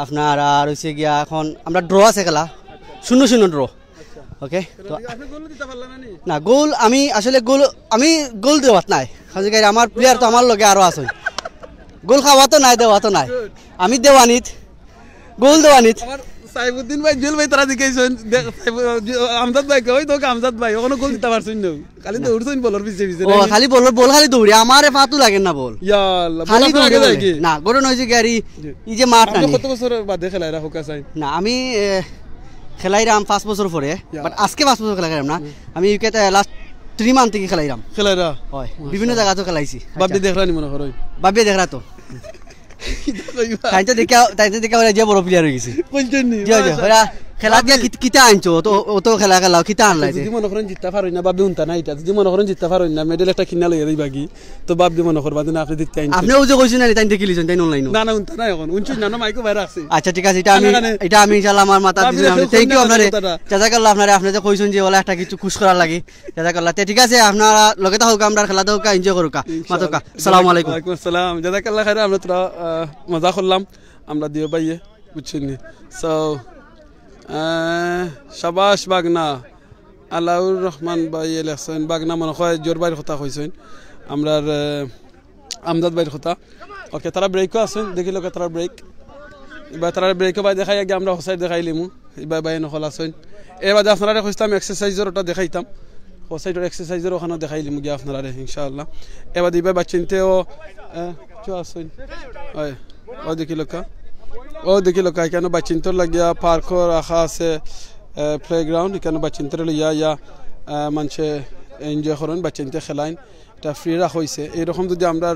আপনার আর হইছে গিয়া এখন আমরা ড্র আছে খেলা 0-0 ড্র ওকে তো আপনি গোল দিতে পারলেন না না গোল আমি আসলে গোল দেওয়াত নাই কাজে গাড়ি আমার প্লেয়ার তো আমার লগে আরো আছে গোল খাওয়া তো নাই দেওয়া তো নাই আমি দেওয়ানিত গোল দেওয়ানিত আমার সাইফুদ্দিন ভাই জুল ভাই তারা দিকেছেন আমজাদ ভাই কই তো আমজাদ ভাই ওখানে গোল দিতে পারছেন না খালি দৌড়ছেন বলার পিছে পিছে ও খালি বল খালি দৌড়ে আমারে ফাতু লাগে না বল ইয়া আল্লাহ খালি আগে যায় কি না গড়ন হইছে গাড়ি এই যে মাঠ না কত বছর বাদে খেলাইরা হোকা চাই না আমি খেলাইরাম 5 বছর পরে বাট আজকে 5 বছর খেলাইরাম না আমি ইউকেতে লাস্ট 3 মান্থ থেকে খেলাইরাম খেলাইরা হয় বিভিন্ন জায়গাতে খেলাইছি বাবি দেখরানি মনে করো বাবি দেখরা তো তাইতে দেখা ওরা যে বড় প্লেয়ার হয়ে গেছে বলছেন নি ওরা খেলা দিয়া কিতা আনছো তো খেলা কিতা আনলাই যদি মনে করেন জিততে পারোই না বাবি উনতা না এটা যদি মনে করেন জিততে পারোই না মেডেল একটা কিনা লইয়া দিবা কি তো বাবি মনে করবা না আপনি দিতে আইন আপনিও যে কইছেন না তাই দেখি লিছেন তাই অনলাইন না না উনতা না এখন উনছি না মাইকো বাইরে আছে আচ্ছা ঠিক আছে এটা আমি ইনশাআল্লাহ আমার মাথা দিলাম থ্যাংক ইউ আপনারে জাযাকাল্লাহ আপনারে আপনি যে কইছেন যে ওলা একটা কিছু খুশ করার লাগি জাযাকাল্লাহ ঠিক আছে আপনারা লগে তো হোক আমরা খেলা দাও কা এনজয় করুকা মাতকা আসসালামু আলাইকুম ওয়ালাইকুম আসসালাম জাযাকাল্লাহ খাইরা আমরা তোরা মজা করলাম আমরা দিও ভাইয়ে বুঝছেন নি সো শাবাশ বাগনা আলাউর রহমান ভাই এলেছেন বাগনা মনে হয় জোর বাইর কথা কইছেন আমরা আমজাদ বাইর কথা ওকে তারা ব্রেকও আছেন দেখিল তারা ব্রেক এবার তারা ব্রেকও বাই দেখাই আগে আমরা হোসাইড দেখাইলিমু এবার বাই নকল আছেন এবার আপনারা কইতাম এক্সারসাইজের ওটা দেখাইতাম হোসাইডের এক্সারসাইজের ওখানে দেখাইলিমু গিয়ে আপনারা ইনশাআল্লাহ এবার দিবা বাচ্চিনতেও চো আছেন ওই ও দেখিল এখানে বাচ্চিন্তর লাগিয়া পার্কও রাখা আছে প্লেগ্রাউন্ড এখানে বাচ্চিন্তর লইয়া ইয়া মানুষে এনজয় করেন বাচ্চিন্তে খেলাইন এটা ফ্রি রাখা হয়েছে এইরকম যদি আমরা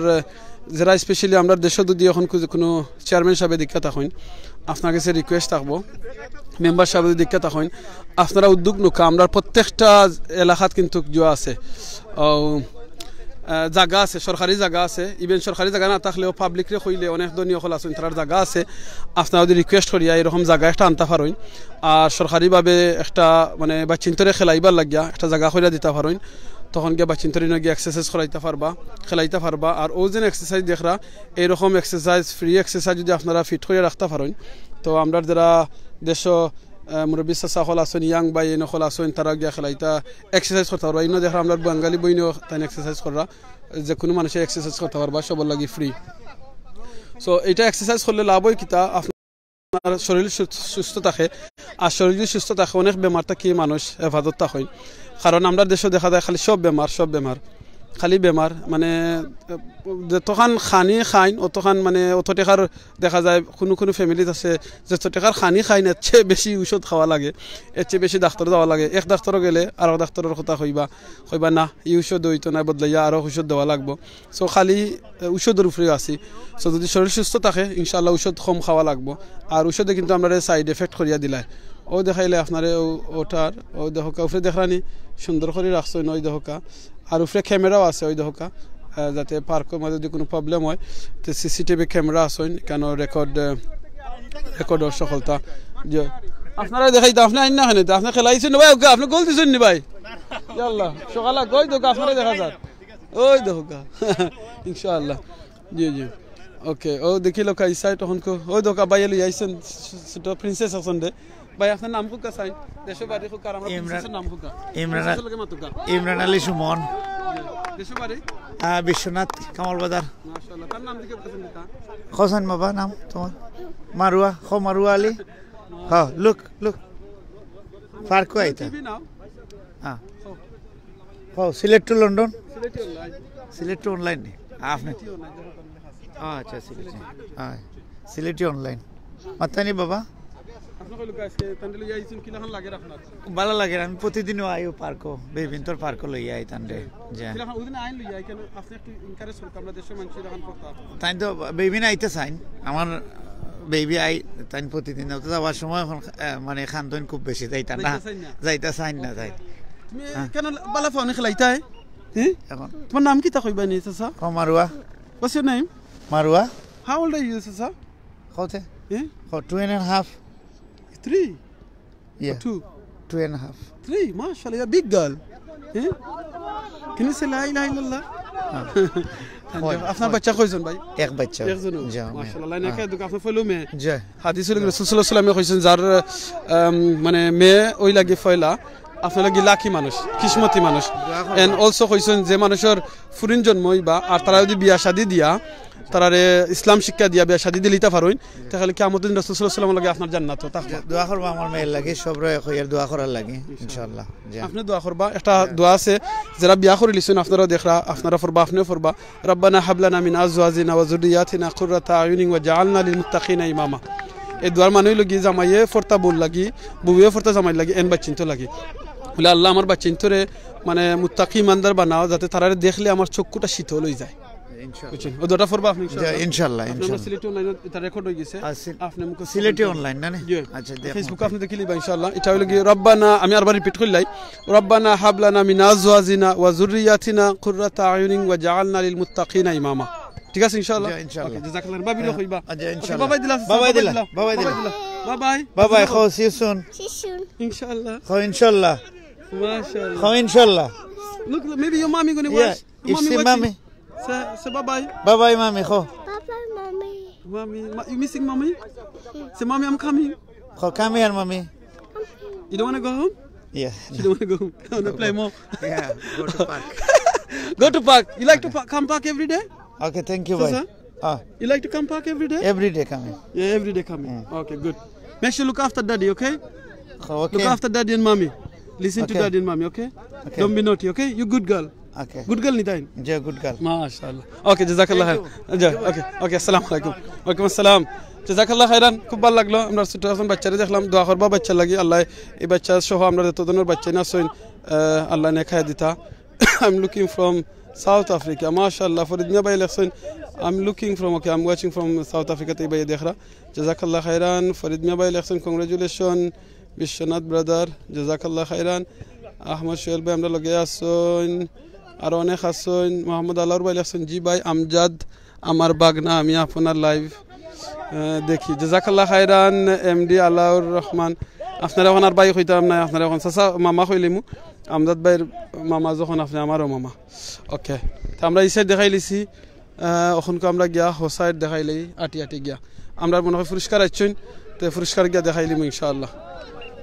যারা স্পেশালি আমরা দেশে যদি এখন কোনো চেয়ারম্যান সাহেবের দীক্ষা থাকেন আপনার কাছে রিকোয়েস্ট থাকবো মেম্বার সাহেবের দীক্ষা থাকেন আপনারা উদ্যোগ নোকা আমরা প্রত্যেকটা এলাকাত কিন্তু জোয়া আছে জায়গা আছে সরকারি জায়গা আছে ইভেন সরকারি জায়গা না থাকলেও পাবলিকরে কইলে অনেক ধনী হল আছেন তার জায়গা আছে আপনারা যদি রিকোয়েস্ট করিয়া এরকম জায়গা একটা আনতে পারেন আর সরকারিভাবে একটা মানে বাচ্চিন্তরে খেলাইবার লাগিয়া একটা জায়গা কইরা দিতে পারেন তখন গিয়ে বাচ্চিন্তরে গিয়ে এক্সারসাইজ করাইতে পারবা খেলাইতে পারবা আর ও যেন এক্সারসাইজ দেখরা এইরকম এক্সারসাইজ ফ্রি এক্সারসাইজ যদি আপনারা ফিট করে রাখতে পারেন তো আমরা যারা দেশ মুরব্বী চাচা হল আসেন ইয়াং বাই এনে হল আসেন তারা গিয়া খেলাইতা এক্সারসাইজ করতে পারবা ইনো দেখা আমরা বাঙালি বইনও তাই এক্সারসাইজ করা যে কোনো মানুষের এক্সারসাইজ করতে পারবা সবার লাগি ফ্রি সো এটা এক্সারসাইজ করলে লাভ হয় কিতা আপনার শরীর সুস্থ থাকে আর শরীর যদি সুস্থ থাকে অনেক বেমার থাকে মানুষ হেফাজত থাকে কারণ আমরা দেশে দেখা যায় খালি সব বেমার খালি বেমার মানে যতখান খানি খাইন অতখান মানে অত টাকার দেখা যায় কোনো ফ্যামিলিত আছে যত টাকার খানি খাইন এর চেয়ে বেশি ঔষধ খাওয়া লাগে এর চেয়ে বেশি ডাক্তার যাওয়া লাগে এক ডাক্তারও গেলে আর ডাক্তারের কথা কইবা না এই ঔষধ হইতো না বদলাইয়া আরও ঔষধ দেওয়া লাগবো সো খালি ঔষধের উপরে আছি সো যদি শরীর সুস্থ থাকে ইনশাল্লাহ ঔষধ কম খাওয়া লাগবো আর ঔষধে কিন্তু আমরা সাইড এফেক্ট করিয়া দিলাই ও দেখাইলে আপনারে ওটার ও দেহকা উপরে দেখানি সুন্দর করে রাখছো ওই দেহকা আর উপরে ক্যামেরাও আছে ওই দেহকা যাতে পার্কের মধ্যে যদি কোনো প্রবলেম হয় তো সিসিটিভি ক্যামেরা আছে কেন রেকর্ডর সকলতা যে আপনারা দেখাই আপনি আইন না খানে আপনি খেলাইছেন ভাই ওকে আপনি গোল দিছেন নি ভাই আল্লাহ সকালে ওই দেখো আপনারা দেখা যাক ওই দেহকা ইনশাআল্লাহ জি ওকে ও দেখিল কাইসাই তখন ওই দেহকা ভাই লই আইছেন ছোট প্রিন্সেস আছেন দে ভাই আপনার নাম কুকা সাই দেশবাড়ি কুকা আমরা প্রিন্সেসের নাম কুকা ইমরান আলী সুমন দেশবাড়ি বিশ্বনাথ কামাল বাজার মাশাআল্লাহ তার নাম দিকে পছন্দ তা হোসেন বাবা নাম তোমার মারুয়া আলী হ্যাঁ লুক পার্ক আইতা হ্যাঁ select to London select two online আপনি আচ্ছা সিলেক্ট অনলাইন মাতানি বাবা ভালো লাগে আমি প্রতিদিনও আইও পার্কো বেবিন্তর পার্কো লই আই তান্ডে তাই তো বেবিন আইতে চাইন আমার বেবি আই তাই প্রতিদিন যাওয়ার সময় এখন মানে খান্দন খুব বেশি যাইতা না যাইতা চাইন না যাই কেন বালা ফোন খেলাইতাই এখন তোমার নাম কি তা কইবা নি চাচা মারুয়া What's your name? Marwa. How old are you, Sasa? How old? 2.5. 3? Yeah. Or 2? 2.5. 3? MashaAllah, you're a big girl. Can you say La ilaha illallah? আপনার বাচ্চা কয়জন ভাই এক বাচ্চা একজন মাশাআল্লাহ না কে দুকা আপনি ফলো মে জি হাদিসুল রাসূল সাল্লাল্লাহু আলাইহি ওয়াসাল্লাম কইছেন যার মানে মেয়ে ওই লাগি ফয়লা আপনার লাগি লাকি মানুষ কিসমতি মানুষ এন্ড অলসো কইছেন যে মানুষের ফুরিন জন্ম হইবা আর তারা যদি বিয়া শাদী দিয়া তারারে ইসলাম শিক্ষা দিয়া বিয়া শাদী দিলিতা পারুন তাহলে কিয়ামতের দিন রাসূল সাল্লাল্লাহু আলাইহি ওয়াসাল্লাম লাগি আপনার জান্নাত থাকবে দোয়া করবা আমার মেয়ের লাগি সবরে কইয়ার দোয়া করার লাগি ইনশাআল্লাহ জি আপনি দোয়া করবা একটা দোয়া আছে যারা বিয়া করে লিছেন আপনারা দেখরা আপনারা ফরবা আপনি ফরবা রব্বানা হাব লানা মিন আজওয়াজিনা ওয়া যুররিয়াতিনা কুররাতা আয়ুনিন ওয়াজআলনা লিল মুত্তাকিনা ইমামা এই দোয়ার মানে লাগি জামাইয়ে ফরতা বল লাগি বুয়ে ফরতা জামাই লাগি এন বাচ্চিন তো লাগি বলে আল্লাহ আমার বাচ্চিন তোরে মানে মুত্তাকি ইমানদার বানাও যাতে তারারে দেখলে আমার চক্ষুটা শীতল হই যায় ইনশাআল্লাহ ও দোটা ফরবা আপনি ইনশাআল্লাহ সিলেটি অনলাইন এটা রেকর্ড হয়ে গেছে আপনি মুকে সিলেটি অনলাইন না আচ্ছা ফেসবুক আপনি দেখিলি বা ইনশাআল্লাহ এটা হলো কি রব্বানা আমি আরবার রিপিট করলাই রব্বানা হাব লানা মিন আজওয়াজিনা ওয়া যুররিয়াতিনা কুররাতা আয়ুনিন ওয়াজআলনা লিল মুত্তাকিনা ইমামা ঠিক আছে ইনশাআল্লাহ ওকে জাযাকাল্লাহ বাবিলো কইবা আচ্ছা ইনশাআল্লাহ বাবাই দিলা বাবাই খাও সি সুন ইনশাআল্lah খাও ইনশাআল্লাহ মাশাআল্লাহ খাও ইনশাআল্lah look maybe your mommy going to watch mommy say bye bye bye mommy kho mommy you missing mommy say mommy I'm coming come here mommy you don't want to go home yeah you don't want to go home I want to play more yeah go to park you like to come park every day okay thank you bye you like to come park every day coming yeah every day coming okay good make sure look after daddy okay look after daddy and mommy listen to daddy and mommy okay don't be naughty okay you good girl okay good girl ni tain yeah good girl mashallah okay jazakallah khair okay assalamu alaikum wa alaikum assalam জাযাকাল্লাহ খাইরান খুব ভালো লাগলো আমরা ছোট এখন বাচ্চারে দেখলাম দোয়া করবা বাচ্চা লাগি আল্লাহ এই বাচ্চা সহ আমরা যতজনের বাচ্চা না সইন আল্লাহ নে খায় দিতা I am looking from South Africa মাশাআল্লাহ ফরিদ মিয়া ভাই লেখছেন I am looking from okay I am watching from South Africa তে ভাই দেখরা জাযাকাল্লাহ খাইরান ফরিদ মিয়া ভাই লেখছেন কংগ্রাচুলেশন বিশ্বনাথ ব্রাদার জাযাকাল্লাহ খাইরান আহমদ সোহেল ভাই আমরা লগে আসুন আর অনেক আসুন মোহাম্মদ আল্লাহর ভাই লেখছেন জি ভাই আমজাদ আমার বাগনা আমি আপনার লাইভ দেখি জাযাকাল্লাহ খাইরান এমডি আলাউর রহমান আপনারা এখন আর ভাই কইতাম না আপনারা এখন চাচা মামা কইলিমু আমজাদ ভাইয়ের মামা যখন আপনি আমারও মামা ওকে তো আমরা এই সাইড দেখাই লিছি ওখানকে আমরা গিয়া হোসাইড দেখাইলেই আটি গিয়া আমরা মনে হয় পুরস্কার আইছেন তো পুরস্কার গিয়া দেখাইলিমু ইনশাআল্লাহ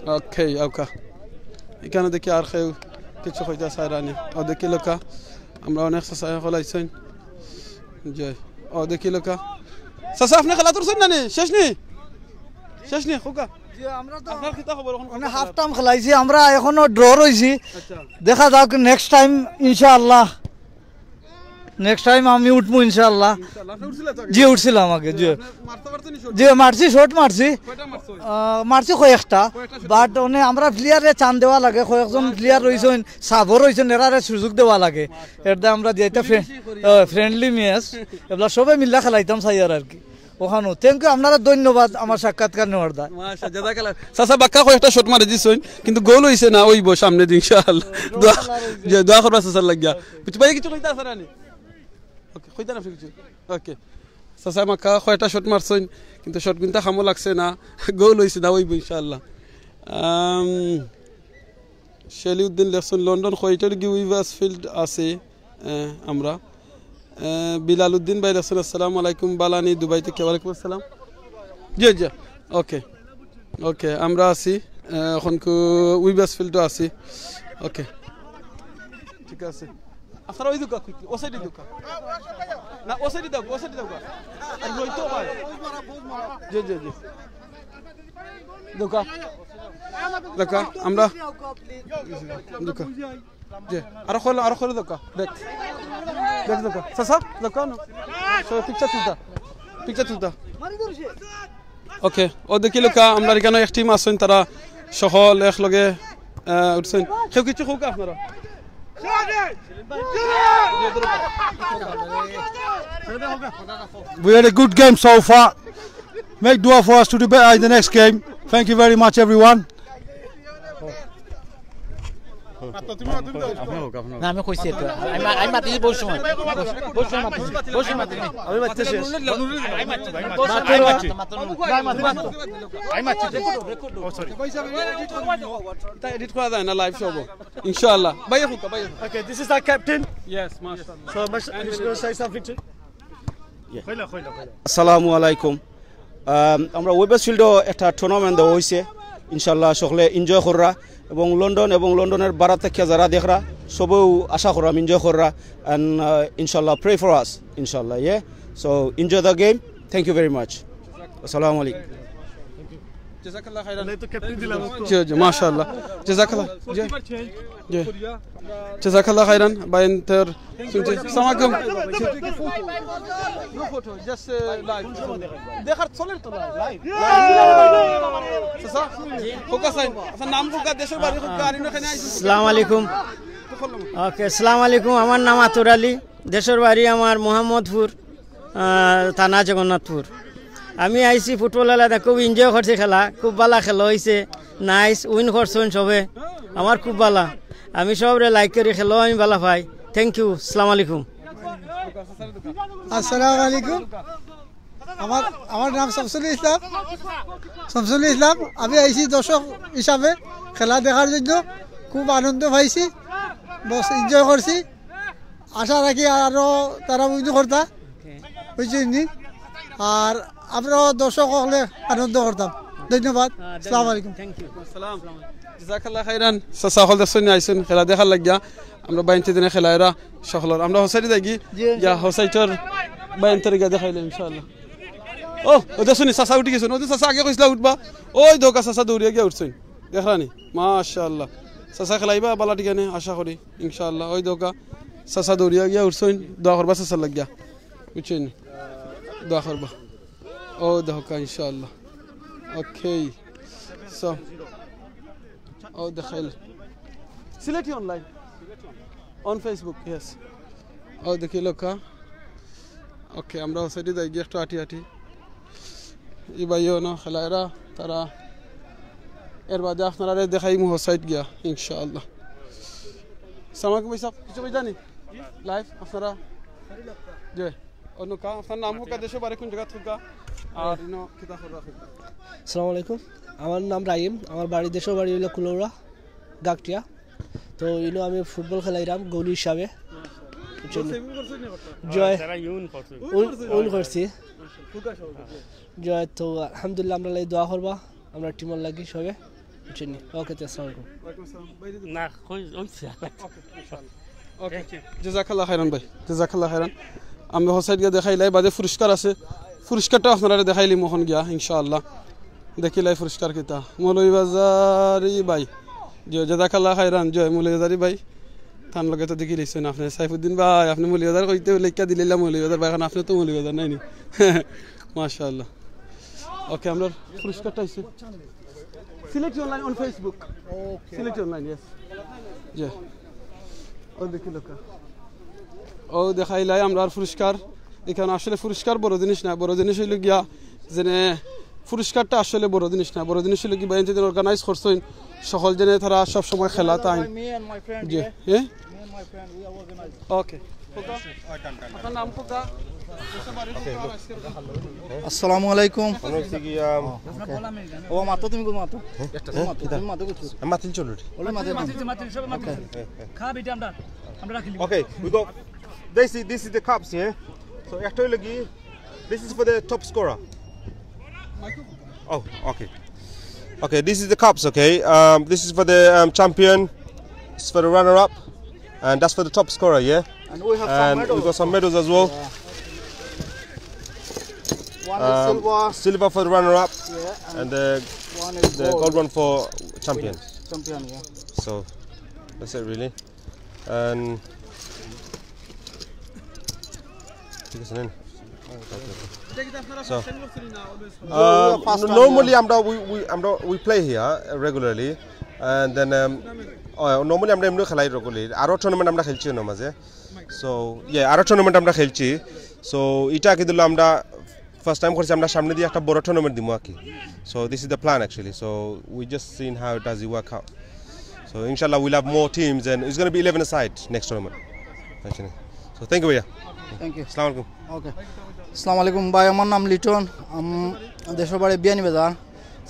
ওকে ওকা এখানে দেখি আর কেউ কিছু কইতা সাইরানি ও দেখি লোকা আমরা অনেক সাসায় হলাইছেন জয় ও দেখি লোকা সাসা আপনি খেলা করছেন না নি শেষ নি খোকা আপনার কিতা খবর মানে হাফ টাইম খেলাইছি আমরা এখনো ড্র রইছি দেখা যাক নেক্সট টাইম ইনশাআল্লাহ নেক্সট টাইম আমি উঠবো ইনশাআল্লাহ জি উঠছিলাম আগে জি মারছি শট মারছি কয়েকটা বাট মানে আমরা প্লেয়ারে চান দেওয়া লাগে কয়েকজন প্লেয়ার রয়েছেন সাবও রয়েছেন এরারে সুযোগ দেওয়া লাগে এটা আমরা যেটা ফ্রেন্ডলি ম্যাচ এগুলা সবাই মিল্লা খেলাইতাম চাইয়ার আর কি ওখানে থ্যাংক ইউ আপনারা ধন্যবাদ আমার সাক্ষাৎকার নেওয়ার দা সাসা বাক্কা কয়েকটা শট মারে দিছেন কিন্তু গোল হইছে না ওইব সামনে দিন ইনশাআল্লাহ দোয়া করবা সাসার লাগিয়া কিছু ভাই কিছু কইতা আছে না ওকে কইতা না কিছু ওকে সাসা মাক্কা কয়েকটা শট মারছেন কিন্তু শট কিন্তু খামো লাগছে না গোল হইছে না ওইব ইনশাআল্লাহ শেলিউদ্দিন লেখছেন লন্ডন কয়টার গিউইভার্স ফিল্ড আছে আমরা বিলাল উদ্দিন ভাই লেখছেন আসসালামু আলাইকুম বালানি দুবাই থেকে ওয়ালাইকুম আসসালাম জি জি ওকে ওকে আমরা আছি এখন উইভার্স ফিল্ডও আছি ওকে ঠিক আছে আপনারা ওই দুকা ও সাইডে দুকা না ও সাইডে দাও আর রইতো ভাই জি জি জি দুকা আমরা দুকা জি আর খোলো দুকা দেখ দুকা সাসা দুকা না সো পিকচার তুলতা ওকে ও দেখি লোকা আমরা এখানে এক টিম আছেন তারা সকল একলগে উঠছেন কেউ কিছু হোক আপনারা We had a good game so far. Make dua for us to do better in the next game. Thank you very much, everyone. না আমি কইছি তো আমি মাতি বহু সময় আমি মাতি শেষ ও সরি তা এডিট করা যায় না লাইভ শো ইনশাআল্লাহ ভাই হুকা ভাই Okay, this is our captain. Yes, mashallah. So he's going to say something too. আসসালামু আলাইকুম আমরা ওয়েবার্স ফিল্ডও একটা টুর্নামেন্ট দেওয়া হয়েছে ইনশাল্লাহ সকলে এনজয় কররা এবং লন্ডনের বারা থেকে যারা দেখরা সবও আশা করলাম এনজয় কররা অ্যান্ড ইনশাল্লাহ প্রে ফর আস ইনশাল্লাহ so enjoy the game thank you very much আসসালামু আলাইকুম জাযাকাল্লাহ খাইরান তো ক্যাপ্টেন দিলাম জি জি মাশাআল্লাহ জাযাকাল্লাহ জি জি জাযাকাল্লাহ খাইরান বাইনতের শুনতে সামাকুম নো ফটো জাস্ট লাইভ দেখার চলে তো লাইভ সাসা ফোকাস আইন আপনার নাম ফোকাস দেশের বাড়ি ফোকাস আরিনা খানে আইছি আসসালামু আলাইকুম ওকে আসসালামু আলাইকুম আমার নাম আতুর আলী দেশের বাড়ি আমার মোহাম্মদপুর থানা জগন্নাথপুর আমি আইসি ফুটবল খেলা খুব এনজয় করছি খেলা খুব ভালো খেলা হয়েছে নাইস উইন করছেন সবে আমার খুব ভালো আমি সবরে লাইক করে খেলো আমি ভালো পাই থ্যাংক ইউ আসসালামু আলাইকুম আসসালামু আলাইকুম আমার নাম শামসুল ইসলাম আমি আইসি দর্শক হিসাবে খেলা দেখার জন্য খুব আনন্দ পাইছি বস এনজয় করছি আশা রাখি আরও তারা উইন করতা বুঝছেন আর আমরাও দর্শক হলে আনন্দ করতাম ধন্যবাদ আসসালামু আলাইকুম আসসালাম জাযাকাল্লাহ খাইরান সাসা হল দর্শন আইছেন খেলা দেখার লাগিয়া আমরা বাইনতে দিনে খেলায়রা সকল আমরা হোসাইতে যাই যা হোসাইটর বাইনতে গিয়া দেখাইলে ইনশাআল্লাহ ও ওদের শুনি সাসা উঠি গেছেন ওদের সাসা আগে কইছলা উঠবা ওই দোকা সাসা দৌড়িয়ে গিয়া উঠছেন দেখরানি মাশাআল্লাহ সাসা খেলাইবা বালা ঠিকানে আশা করি ইনশাআল্লাহ ওই দোকা সাসা দৌড়িয়ে গিয়া উঠছেন দোয়া করবা সাসা লাগিয়া বুঝছেন দোয়া করবা ও দোকা ইনশাআল্লাহ ওকে সো ও দেখাইল Sylheti online on Facebook yes ও দেখি লোকা ওকে আমরা সাইডে যাই গিয়ে একটু আটি ই ভাইও না খেলায়রা তারা এর বাদে আপনারা দেখাই মু সাইড গিয়া ইনশাআল্লাহ সামাকে পয়সা কিছু বই জানি লাইভ আপনারা যে অন্য কা আপনার নাম হোক দেশে বারে কোন জায়গা থেকে আর ইনো কিতা করে রাখেন আসসালামু আলাইকুম আমার নাম রাহিম আমার বাড়ি দেশের বাড়ি হইল কুলৌড়া গাকটিয়া তো ইনো আমি ফুটবল খেলাইলাম গোলি হিসাবে জয় উইন করছি জয় তো আলহামদুলিল্লাহ আমরা দোয়া করবা আমরা টিমের লাগি সবে বুঝছেন ওকে তো আসসালামু আলাইকুম না কই ওইছে ওকে জাযাকাল্লাহ খাইরান ভাই জাযাকাল্লাহ খাইরান আমি হোসাইড গিয়া দেখাইলাই বাদে পুরস্কার আছে পুরস্কারটা আপনারা দেখাইলি মোহন গিয়া ইনশাআল্লাহ দেখিলাই পুরস্কার কিতা মৌলভীবাজারি ভাই জয় জাযাকাল্লাহ খাইরান জয় মৌলভীবাজারি ভাই তান লগে তো দেখি লিছেন আপনি সাইফুদ্দিন ভাই আপনি মৌলভীবাজার কইতে লেখা দিলাম মৌলভীবাজার ভাই এখন আপনি তো মৌলভীবাজার নাই নি মাশাআল্লাহ ওকে আমরা পুরস্কারটা আইছে select online on Facebook okay select online yes জয় ও দেখি লোকা ও দেখাইলাই আমরা পুরস্কার এখানে আসলে পুরস্কার বড় জিনিস না বড় জিনিস হইল গিয়া জেনে পুরস্কারটা আসলে বড় জিনিস না বড় জিনিস হইল কি বাইন যেদিন অর্গানাইজ করছেন সকল জেনে তারা সব সময় খেলা তাই জি হ্যাঁ ওকে আপনার নাম কোকা আসসালামু আলাইকুম ও মাতো তুমি কোন মাতো তুমি মাতো কইছো মাতিল চলো ওলে মাতো মাতিল সব মাতিল খা বেটা আমরা রাখলি Okay, we go. This is the cups here. So actually, this is for the top scorer. Oh, okay. Okay, this is the cups. Okay, this is for the champion. This is for the runner-up, and that's for the top scorer. Yeah. And we have some medals. We got some medals as well. One is silver for the runner-up, yeah, and the gold one for champion. Champion, yeah. So that's it really. And so normally we play here regularly, and then normally আমরা এমনি খেলাই regularly আরো tournament আমরা খেলছি না মাঝে so yeah আরো tournament আমরা খেলছি so এটা কি দিলাম আমরা ফার্স্ট টাইম করছি আমরা সামনে দিয়ে একটা বড় টুর্নামেন্ট দিমু আকি so this is the plan actually so we just seen how it does it work out. So inshallah we'll have more teams and it's going to be 11 aside next tournament. So thank you bhaiya. Thank you. Assalamu alaikum. Okay. Assalamu alaikum ভাই আমার নাম লিটন দেশের বাড়ি Beanibazar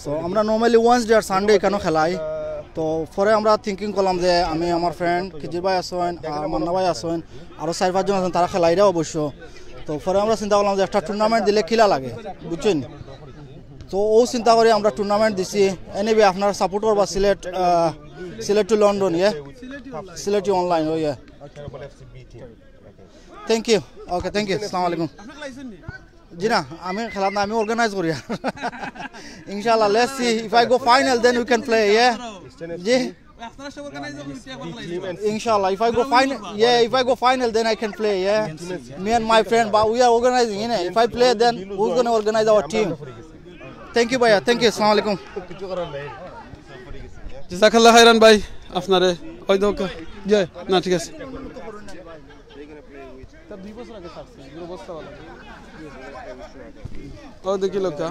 so আমরা normally Wednesday আর Sunday এখানে খেলাই তো পরে আমরা থিঙ্কিং করলাম যে আমি আমার ফ্রেন্ড খিজির ভাই আসেন আর মান্না ভাই আসেন আরও 4-5 জন আছেন তারা খেলাইরা অবশ্য তো পরে আমরা চিন্তা করলাম যে একটা টুর্নামেন্ট দিলে খেলা লাগে বুঝছেন তো ও চিন্তা করে আমরা টুর্নামেন্ট দিছি এনিওয়ে আপনার সাপোর্ট করবা সিলেট টু লন্ডন ইয়ে সিলেট টু অনলাইন ও ইয়ে thank you okay thank you আসসালামু আলাইকুম জি না আমি খেলা না আমি অর্গানাইজ করি ইনশাআল্লাহ let's see if I go final then we can play ইয়ে জি Inshallah, if I go final, then I can play. Yeah, me and my friend, but we are organizing. You know, if I play, then who's gonna organize our team? Thank you, bhaiya. Thank you. Assalamu alaikum. জাযাকাল্লাহ খাইরান ভাই আপনারে ওই দোক জয় না ঠিক আছে তা 2 বছর আগে ছাড়ছে পুরো বস্তা वाला ও দেখি লোকা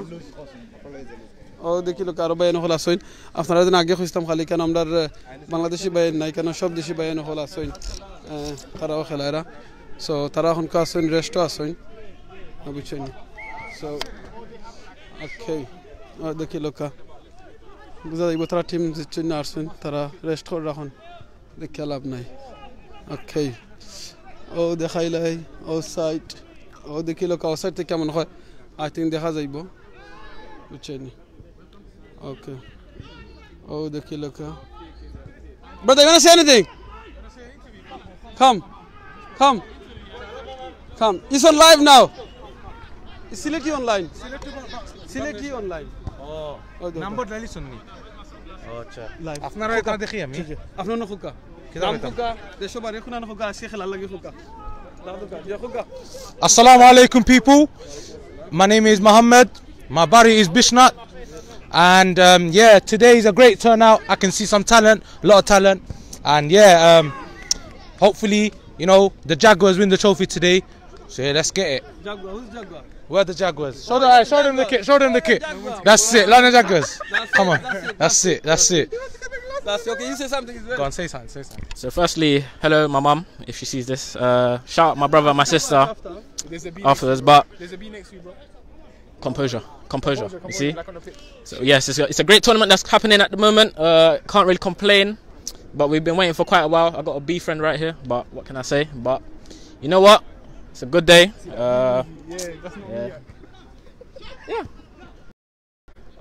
ও দেখি লোক আরো বাইন হল আসইন আপনারা যেন আগে খুঁজতাম খালি কেন আমরা বাংলাদেশি বাইন নাই কেন সব দেশি বাইন হল আসইন তারাও খেলায়রা সো তারা এখন আসইন রেস্টও আসইন বুঝছেন সো ওকে দেখি লোকা বুঝা যাইব তারা টিম জিতছেন না আসছেন তারা রেস্ট করে রাখুন দেখে লাভ নাই ওকে ও দেখাইলাই ও সাইড ও দেখি লোক ও সাইড থেকে কেমন হয় আই থিঙ্ক দেখা যাইব বুঝছেন Okay. Oh, the killer car. Brother, you want to say anything? Come. It's on live now. It's Sileti online. Sileti online. Oh. Number daily sunni. Oh, acha. Live. আপনারা এটা দেখি আমি। আপনারা নখুকা। নাম খুকা। দেশো বাড়ি খুনা নখুকা আসি খেলা লাগি খুকা। দাদুকা, ইয়া খুকা। Assalamu alaikum people. My name is Muhammad. My bari is Bishnat. And yeah, today is a great turnout. I can see some talent, a lot of talent, and yeah, hopefully, you know, the Jaguars win the trophy today. So yeah, let's get it. Jaguar, who's Jaguar? Where are the Jaguars? Show them the kit. Show them the kit. That's it. London Jaguars. Come on. That's it. That's okay. You say something as well. Go on, say something. So firstly, hello, my mum, if she sees this. Shout out my brother, my sister. Afterwards, but. There's a B next to you, bro. Composure. You see? So yes, it's a great tournament that's happening at the moment. Can't really complain, but we've been waiting for quite a while. I got a B friend right here, but what can I say? But you know what? It's a good day. Yeah.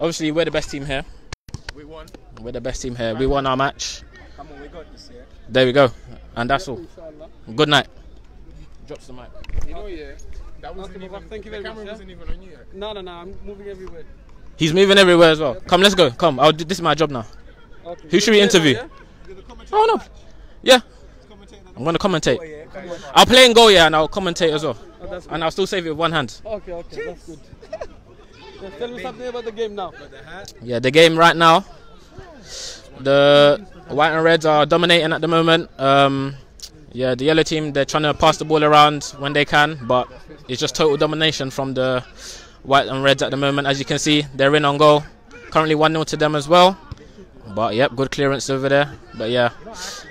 Obviously, we're the best team here. We won. We're the best team here. We won our match. Come on, we got this, yeah? There we go. And that's all. Good night. Drops the mic. You know, yeah. That wasn't even, thank you very much. Wasn't even on you. No, I'm moving everywhere. He's moving everywhere as well. Come, let's go. Come, this is my job now. Okay. Who should we interview? Oh, no. Yeah. I'm going to commentate. I'll play in goal, yeah, and I'll commentate as well. Oh, and I'll still save it with one hand. Okay, that's good. Tell me something about the game now. Yeah, the game right now, the white and reds are dominating at the moment. Yeah, the yellow team, they're trying to pass the ball around when they can, but it's just total domination from the white and reds at the moment. As you can see, they're in on goal. Currently 1-0 to them as well. But yep, good clearance over there. But yeah,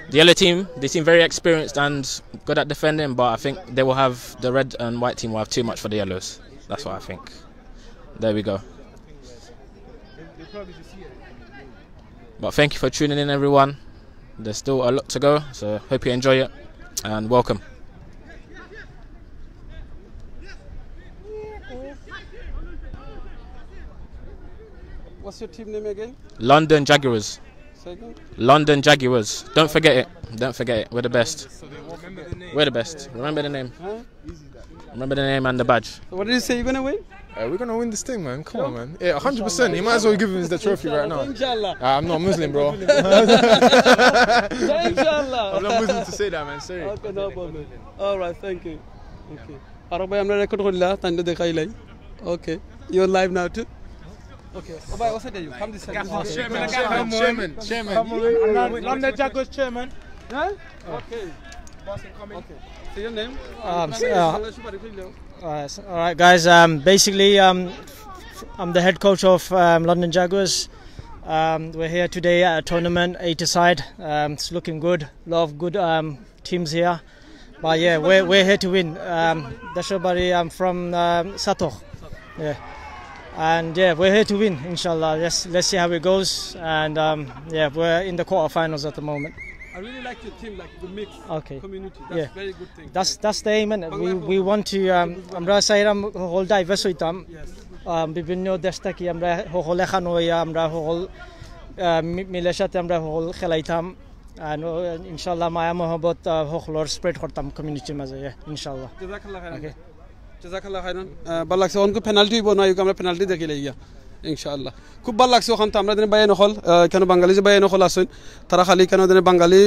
the yellow team, they seem very experienced and good at defending, but I think they will have, the red and white team will have too much for the yellows. That's what I think. There we go. But thank you for tuning in, everyone. There's still a lot to go, so hope you enjoy it and welcome. What's your team name again? London Jaguars. Second? London Jaguars. Don't forget it. Don't forget it. We're the best. We're the best. Remember the name. Huh? Remember the name and the badge. So what did you say? You're gonna win? We're gonna win this thing, man. Come on, man. Yeah, 100%. You might as well give him the trophy right now. Inshallah. I'm not Muslim, bro. Inshallah. I'm not Muslim to say that, man. Sorry. Okay, no problem. All right, thank you. Okay. Arabai amra record korila tande dekhai lai. Okay. You're live now too. Okay. Bye. What's it? You come this side. Chairman. London Jaguars chairman. Huh? Okay. Okay. Say your name. All right, guys. Basically, I'm the head coach of London Jaguars. We're here today at a tournament, 80-side. It's looking good. A lot of good teams here. But yeah, we're here to win. Dashobari, I'm from Satoh. Yeah. And yeah, we're here to win, inshallah. Let's see how it goes. And yeah, we're in the quarterfinals at the moment. I really like your team, like the mix community. That's yeah. very good thing. That's the aim, and we want to আমরা চাইরাম whole diverse হইতাম বিভিন্ন দেশ থেকে আমরা হল এখান হইয়া আমরা হল মিলের সাথে আমরা হল খেলাইতাম and inshallah মায়া মহব্বত হলর স্প্রেড করতাম কমিউনিটির মাঝে ইনশাআল্লাহ জাযাকাল্লাহ খাইরান জাযাকাল্লাহ খাইরান ভালো লাগছে অনকো পেনাল্টি বনাই আমরা পেনাল্টি দেখি লাইয়া ইনশাআল্লাহ খুব ভালো লাগছে ওখান তো আমরা দিনে বাইরে নহল কেন বাঙালি যে বাইরে নহল আসেন তারা খালি কেন দিনে বাঙালি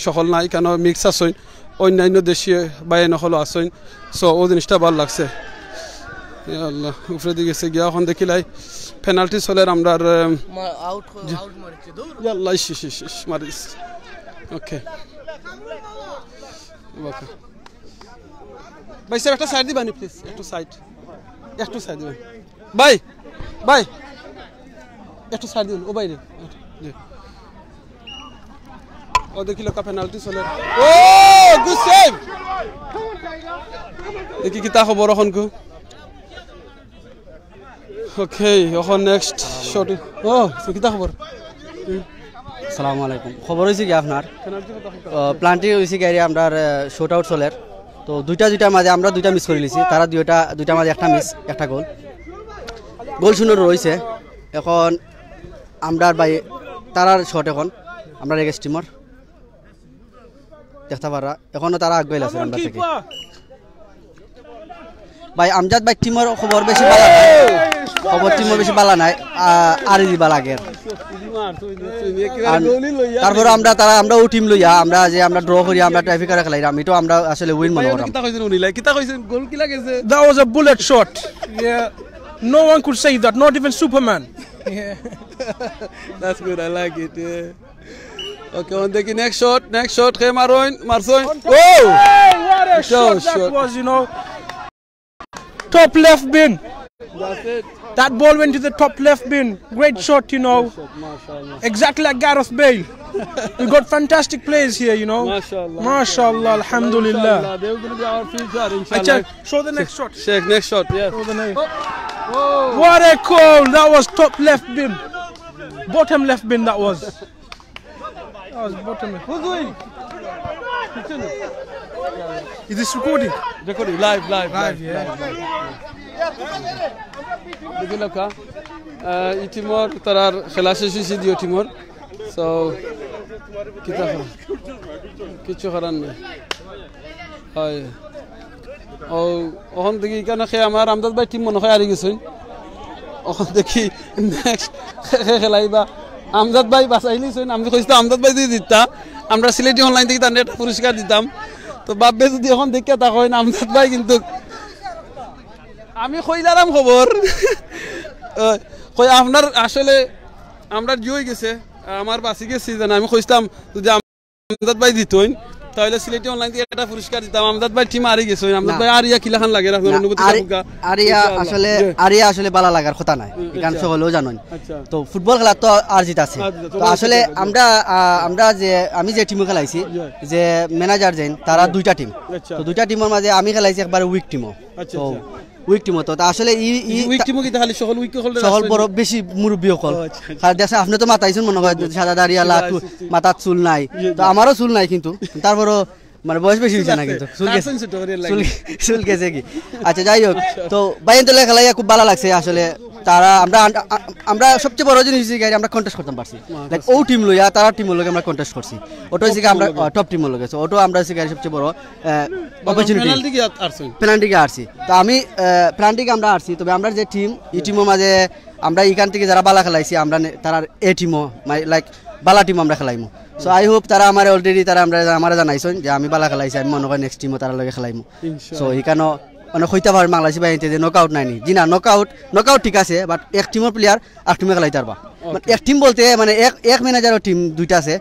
সকল নাই কেন মিক্স আসেন অন্যান্য দেশীয় বাইরে নহল আসেন সো ও জিনিসটা ভালো লাগছে ইয়া আল্লাহ উপরে দিকে গেছে গিয়া ওখান দেখিলাই পেনাল্টি চলে আমরা আউট মারছে দূর ইয়া আল্লাহ ইশ মারিস ওকে ওকে ভাই স্যার একটা সাইড দিবানি প্লিজ একটু সাইড দিবেন ভাই একটু সাইড দিন ও বাইরে জি ও দেখিলো কা পেনাল্টি চলে ও গুড সেভ দেখি কিতা খবর এখনকো ওকে এখন নেক্সট শট ও কিতা খবর আসসালামু আলাইকুম খবর হইছে কি আপনার প্ল্যান্টি হইছে কি আমরা শট আউট চলের তো দুইটার মাঝে আমরা দুইটা মিস করে লিছি তারা দুইটার মাঝে একটা মিস একটা গোল শূন্য রয়েছে এখন আমরা ভাই তারার শট এখন আমরা রেগেস টিমর দেখতে পারা এখনো তারা আগে আছে আমরা থেকে ভাই আমজাদ ভাই টিমর খবর বেশি ভালো নাই খবর টিমর বেশি ভালো নাই আর দিবা লাগে তারপর আমরা ও টিম লইয়া আমরা ড্র করি আমরা ট্রাফিক আর খেলাই আমি তো আমরা আসলে উইন মনে করি কিতা কইছেন গোল কি লাগেছে That was a bullet shot. Yeah. No one could say that, not even Superman. Yeah. That's good, I like it. Yeah. Okay, on the next shot, Marsoin. Oh! Hey, what a shot that was, you know. Top left bin. That's it. That ball went to the top left bin. Great shot, you know. Exactly like Gareth Bale. We got fantastic players here, you know. MashaAllah, alhamdulillah. They're going to be our future, inshallah. Show the next shot. Sheikh, next shot, yes. Show the next. Oh. What a goal! That was top left bin. Bottom left bin, that was. That was bottom left. Who's doing? Is this recording? Recording, live. Yeah. দেখিল কা ই টিমর তারার খেলা শেষ হয়েছে দিও টিমর so কিতা কিছু করার নেই হয় ও ওখান দেখি কেন খেয়ে আমার আমদাদ ভাই টিম মনে হয় হারিয়ে গেছেন ওখান দেখি নেক্সট খেলাইবা আমজাদ ভাই বাঁচাইলিছেন আমি কইছি আমজাদ ভাই দিয়ে দিতা আমরা সিলেটি অনলাইন থেকে তার একটা পুরস্কার দিতাম তো বাপবে যদি এখন দেখে তা হয় আমজাদ ভাই কিন্তু আমি কইলাম খবর কই আপনার আসলে আমরা জয় গেছে আমার বাসি গেছি জানা আমি কইতাম যদি আমজাদ ভাই দিতইন তাহলে সিলেটি অনলাইন থেকে একটা পুরস্কার দিতাম আমজাদ ভাই টিম হারিয়ে গেছে আমজাদ ভাই আরিয়া কিলাখান লাগে আপনার অনুভূতি আরিয়া আসলে বালা লাগার কথা নাই গান সকলেও জানেন তো ফুটবল খেলা তো আর জিত আছে তো আসলে আমরা যে আমি যে টিমে খেলাইছি যে ম্যানেজার যেন তারা দুইটা টিম তো দুইটা টিমের মাঝে আমি খেলাইছি একবার উইক টিমও তো উইক টিমও তো আসলে উইক টিমও কি তাহলে সকল উইক হল সকল বড় বেশি মুরব্বী হল আর দেশে আপনি তো মাথাইছেন মনে হয় সাদা দাড়িয়ালা মাথার চুল নাই তো আমারও চুল নাই কিন্তু তারপরও মানে বয়স বেশি হয়েছে না কিন্তু চুল গেছে কি আচ্ছা যাই হোক তো বাইন্তলা খেলাইয়া খুব ভালো লাগছে আসলে তারা আমরা সবচেয়ে বড় জিনিস হচ্ছে আমরা কন্টেস্ট করতে পারছি লাইক ও টিম লইয়া তারা টিম লইয়া আমরা কন্টেস্ট করছি ওটা হচ্ছে আমরা টপ টিম লইয়া গেছে ওটা আমরা হচ্ছে সবচেয়ে বড় অপরচুনিটি পেনাল্টিকে আসছি তো আমি পেনাল্টিকে আমরা আসছি তবে আমরা যে টিম এই টিমের মাঝে আমরা এখান থেকে যারা বালা খেলাইছি আমরা তারা এ টিমও লাইক বালা টিম আমরা খেলাইমু সো আই হোপ তারা আমার অলরেডি তারা আমরা জানাইছেন যে আমি বালা খেলাইছি আমি মনে করি নেক্সট টিমও তারা লগে খেলাইমু সো এইখানে মানে হইতে পারে বাংলাদেশি বাহিনীতে যে নকআউট নাইনি জি না নকআউট ঠিক আছে বাট এক টিমের প্লেয়ার আর টিমে খেলাইতে পারবা এক টিম বলতে মানে এক ম্যানেজারের টিম দুইটা আছে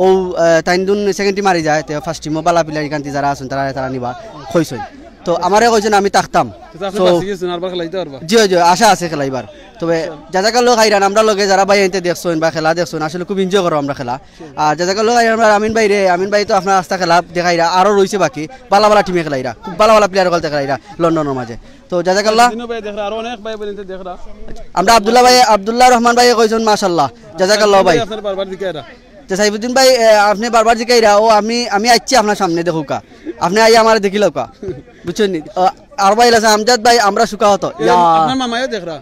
ও তাই দুন সেকেন্ড টিম মারি যায় তো ফার্স্ট টিমও বালা প্লেয়ার এখানটি যারা আছেন তারা নিবা কইছেন তো আমারে কইছেন আমি থাকতাম জি জি আশা আছে খেলাইবার তবে যাজাকার লোক আইরান আমরা লগে যারা ভাই আনতে দেখছেন বা খেলা দেখছেন আসলে খুব এনজয় করো আমরা খেলা আর যাজাকার লোক আইরান আমরা আমিন ভাই তো আপনার রাস্তা খেলা দেখাইরা আরো রয়েছে বাকি বালা বালা টিমে খেলাইরা খুব বালা বালা প্লেয়ার খেলতে খেলাইরা লন্ডনের মাঝে তো জাজাকাল্লাহ আমরা আব্দুল্লাহ রহমান ভাই কইছেন মাশাআল্লাহ জাজাকাল্লাহ ভাই সাইফুদ্দিন ভাই আপনি বারবার জিকাইরা ও আমি আইছি আপনার সামনে দেখুকা আপনি আই আমার দেখিল কা বুঝছেন আর ভাই আছে আমজাদ ভাই আমরা সুকা হতো আপনার মামাও দেখরা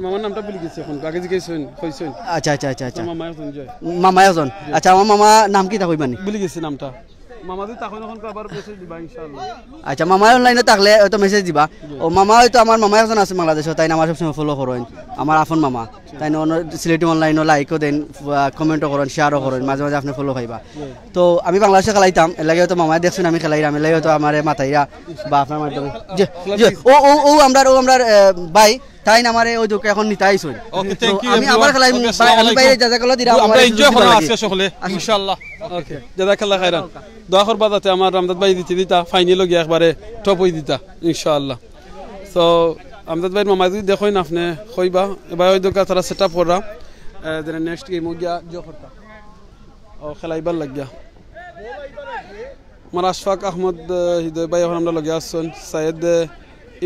মামার নামটা ভুলে গেছি এখন আগে জিকাইছেন কইছেন আচ্ছা মামায়জন আচ্ছা আমার মামা নাম কি তা কইবানি ভুলে গেছি নামটা মামাদি তখন আবার মেসেজ দিবা ইনশাআল্লাহ আচ্ছা মামা অনলাইনে থাকলে হয়তো মেসেজ দিবা ও মামা হয়তো আমার মামা একজন আছে বাংলাদেশে তাই আমার সবসময় ফলো করেন আমার আপন মামা তাই সিলেটি অনলাইনও লাইকও দেন কমেন্টও করেন শেয়ারও করেন মাঝে মাঝে আপনি ফলো খাইবা তো আমি বাংলাদেশে খেলাইতাম এর লাগে হয়তো মামায় দেখছেন আমি খেলাইলাম এর লাগে হয়তো আমার মাথাইরা বা আপনার মাধ্যমে ও আমরা ভাই তাই না আমারে ওই দুকে এখন নিতে আইছই আমি আবার খেলাই আমি বাইরে জাজাকাল্লাহ দিরা আমরা এনজয় করব আজকে সকলে ইনশাআল্লাহ ওকে জাজাকাল্লাহ খাইরান দোয়া করবা যাতে আমার রামদাদ ভাই দিতা ফাইনালে গিয়ে একবারে টপ হই দিতা ইনশাআল্লাহ সো আমদাদ ভাই মামা যদি দেখোই না আপনি কইবা এবার ওই দুকা তারা সেটআপ করা দেন নেক্সট গেম গিয়া জো করতা ও খেলাইবার লাগিয়া আমার আশফাক আহমদ হৃদয় ভাই এখন আমরা লগে আসছেন সৈয়দ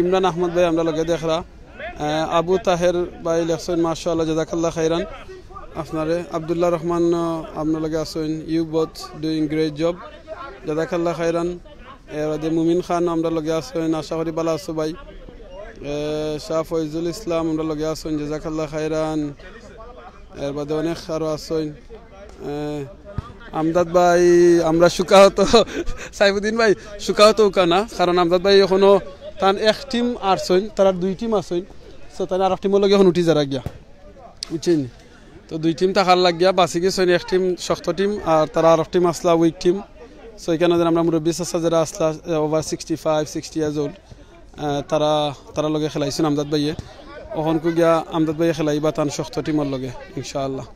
ইমরান আহমদ ভাই আমরা লগে দেখরা আবু তাহের ভাই লেখছেন মাশাআল্লাহ জাযাকাল্লাহ খাইরান আপনারে আব্দুল্লাহ রহমান আপনার লগে আছেন you both doing great job জাযাকাল্লাহ খাইরান এরদে মুমিন খান আমরা লগে আছেন আশা করি ভালো আছো ভাই শাহ ফয়জুল ইসলাম আমরা লগে আছেন জাযাকাল্লাহ খাইরান এর বাদে অনেক আরো আছেন আমদাদ ভাই আমরা সুকাহত সাইফুদ্দিন ভাই সুকাহত কানা কারণ আমদাদ ভাই এখনো তার এক টিম আছেন তারা দুই টিম আছেন সো তারা আর টিমের লগে এখন উঠি যারা গিয়া বুঝছেন তো দুই টিম থাকার লাগিয়া বাঁচি গেছেন এক টিম শক্ত টিম আর তারা আর টিম আসলা উইক টিম সো এখানে আমরা মুরব্বী চাচা যারা আসলা ওভার 60 ইয়ার্স ওল্ড তারা লগে খেলাইছেন আমদাদ ভাইয়ে ওখানকু গিয়া আমদাদ ভাইয়ে খেলাইবা তার শক্ত টিমের লগে ইনশাআল্লাহ